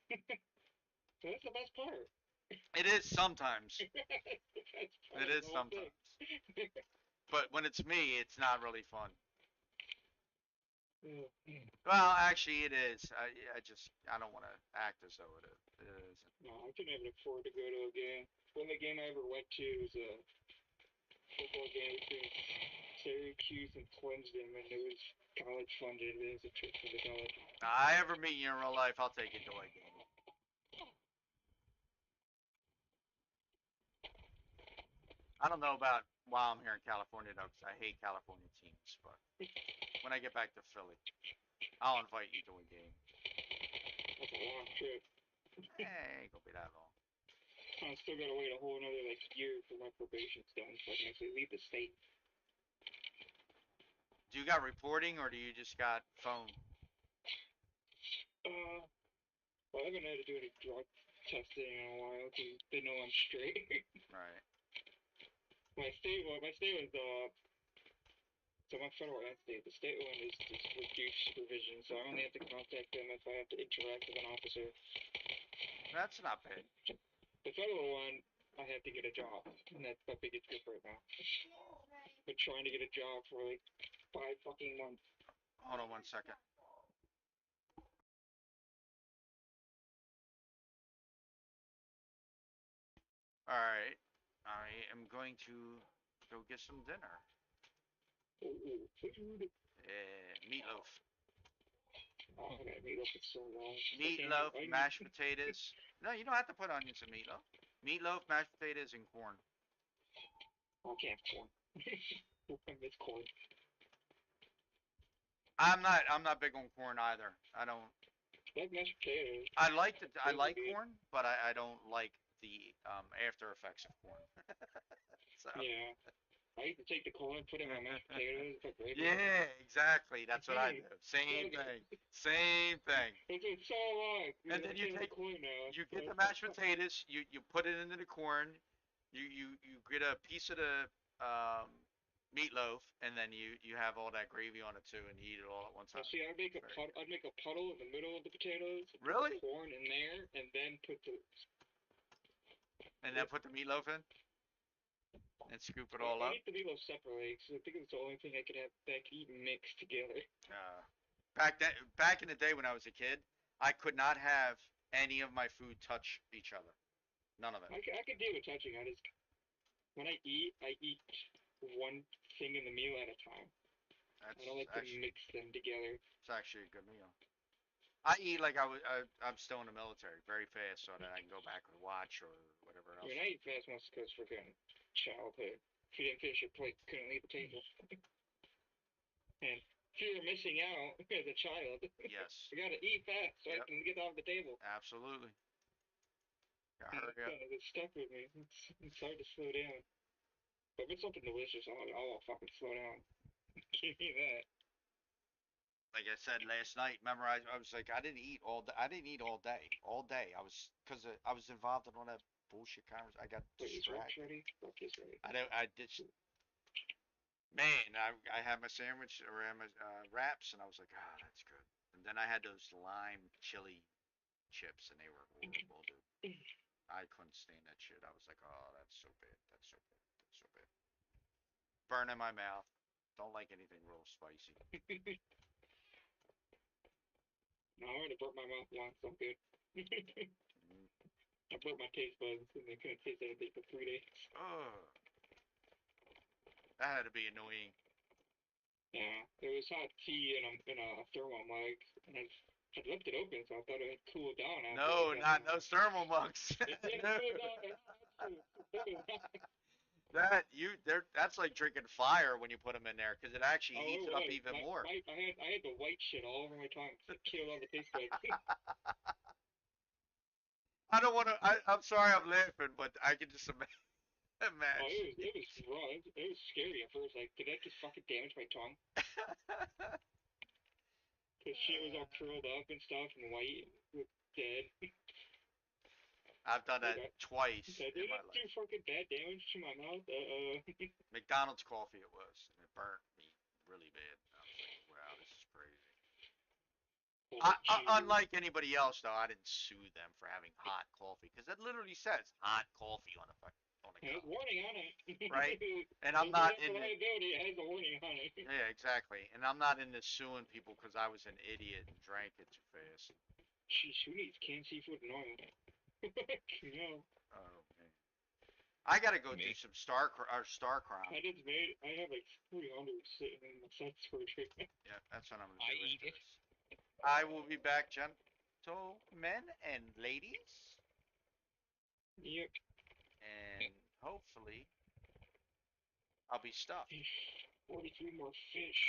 That's the best part. It is sometimes. That's part It of is the whole thing. sometimes. But when it's me, it's not really fun. Well, actually, it is. I don't want to act as though it is. It isn't. No, I can never afford to go to a game. The only game I ever went to was a football game between Syracuse and Clemson, and it was college funded. It was a trip for the college. I ever meet you in real life, I'll take you to a game. I don't know about while I'm here in California though, because I hate California teams. But when I get back to Philly, I'll invite you to a game. That's a long trip. Ain't gonna be that long. I still gotta wait a whole another like year for my probation's done, so I can actually leave the state. Do you got reporting or do you just got phone? Well, I haven't had to do any drug testing in a while because they know I'm straight. Right. my state was so my federal and state. The state one is just reduced supervision, so I only have to contact them if I have to interact with an officer. That's not bad. The federal one, I have to get a job, and that's my biggest grip right now. Been trying to get a job for like 5 fucking months. Hold on 1 second. All right. I am going to go get some dinner. Ooh, food. Meatloaf. Oh, I gotta meet up for so long. Meatloaf, mashed potatoes. No, you don't have to put onions in meatloaf. Meatloaf, mashed potatoes, and corn. I can't have corn. I miss corn. I'm not big on corn either. I don't. I like mashed potatoes. I like corn, but I don't like the after effects of corn. So. Yeah. I used to take the corn, put it in my mashed potatoes, put gravy. Yeah, exactly. That's what I do. Same thing. Same thing. It's so long. And then you take corn now. you get the mashed potatoes. You put it into the corn. You get a piece of the meatloaf, and then you have all that gravy on it too, and you eat it all at one time. See, I'd make a puddle in the middle of the potatoes. Really? Put the corn in there, and then put the. And then put the meatloaf in, and scoop it all up. I eat the meatloaf separately because I think it's the only thing I could have that I could eat mixed together. Back in the day when I was a kid, I could not have any of my food touch each other. None of it. I could deal with touching. When I eat one thing in the meal at a time. I don't like to mix them together. It's actually a good meal. I eat like I'm still in the military, very fast, so that I can go back and watch or whatever I else. mean, I eat fast mostly because freaking childhood. If you didn't finish your plate, couldn't leave the table. And fear of missing out as a child. Yes. I gotta eat fast so I Yep. can get off the table. Absolutely. Gotta And hurry up. it's stuck with me. It's hard to slow down. But if it's something delicious, I'll fucking slow down. Give me that. Like I said last night, remember I was like I didn't eat all day. I didn't eat all day. All day I was because I was involved in all that bullshit conversation. I got Wait, is Rex distracted. ready? Rex is ready. I did. Man, I had my sandwich or had my wraps, and I was like, ah, that's good. And then I had those lime chili chips, and they were horrible, dude. I couldn't stand that shit. I was like, oh, that's so bad. That's so bad. That's so bad. Burn in my mouth. Don't like anything real spicy. No, I already burnt my mouth once. I'm good. Mm. I burnt my taste buds and they couldn't taste anything for 3 days. Oh, that had to be annoying. Yeah, there was hot tea in a thermal mug, and I'd left it open, so I thought it had cooled down after. No, not those thermal mugs. It didn't No. cool down at all. It was not. That's like drinking fire when you put them in there because it actually Oh, heats it it up was. even more. I had the white shit all over my tongue. It killed all the taste buds. I don't want to. I'm sorry, I'm laughing, but I can just Oh, imagine. it was raw. It was scary at first. Like, did that just fucking damage my tongue? Cause shit was all curled up and stuff and white, with dead. I've done Like, that twice did in it my do life. fucking bad damage to my mouth? McDonald's coffee it was, and it burnt me really bad. I was like, wow, this is crazy. Unlike anybody else, though, I didn't sue them for having hot coffee because it literally says hot coffee on on the It has cup, warning on it. right? And I'm There's not enough in the reliability. It has a warning on it. yeah, exactly. And I'm not into suing people because I was an idiot and drank it too fast. Sheesh, who needs canned seafood normal? No. Oh man, I gotta go do Me. some star crime. I just made. I have like 300 sitting in my sense for treatment. Yeah, that's what I'm gonna I do eat after it. this. I will be back, gentlemen and ladies, Yep. and hopefully I'll be stuffed. 43 more fish.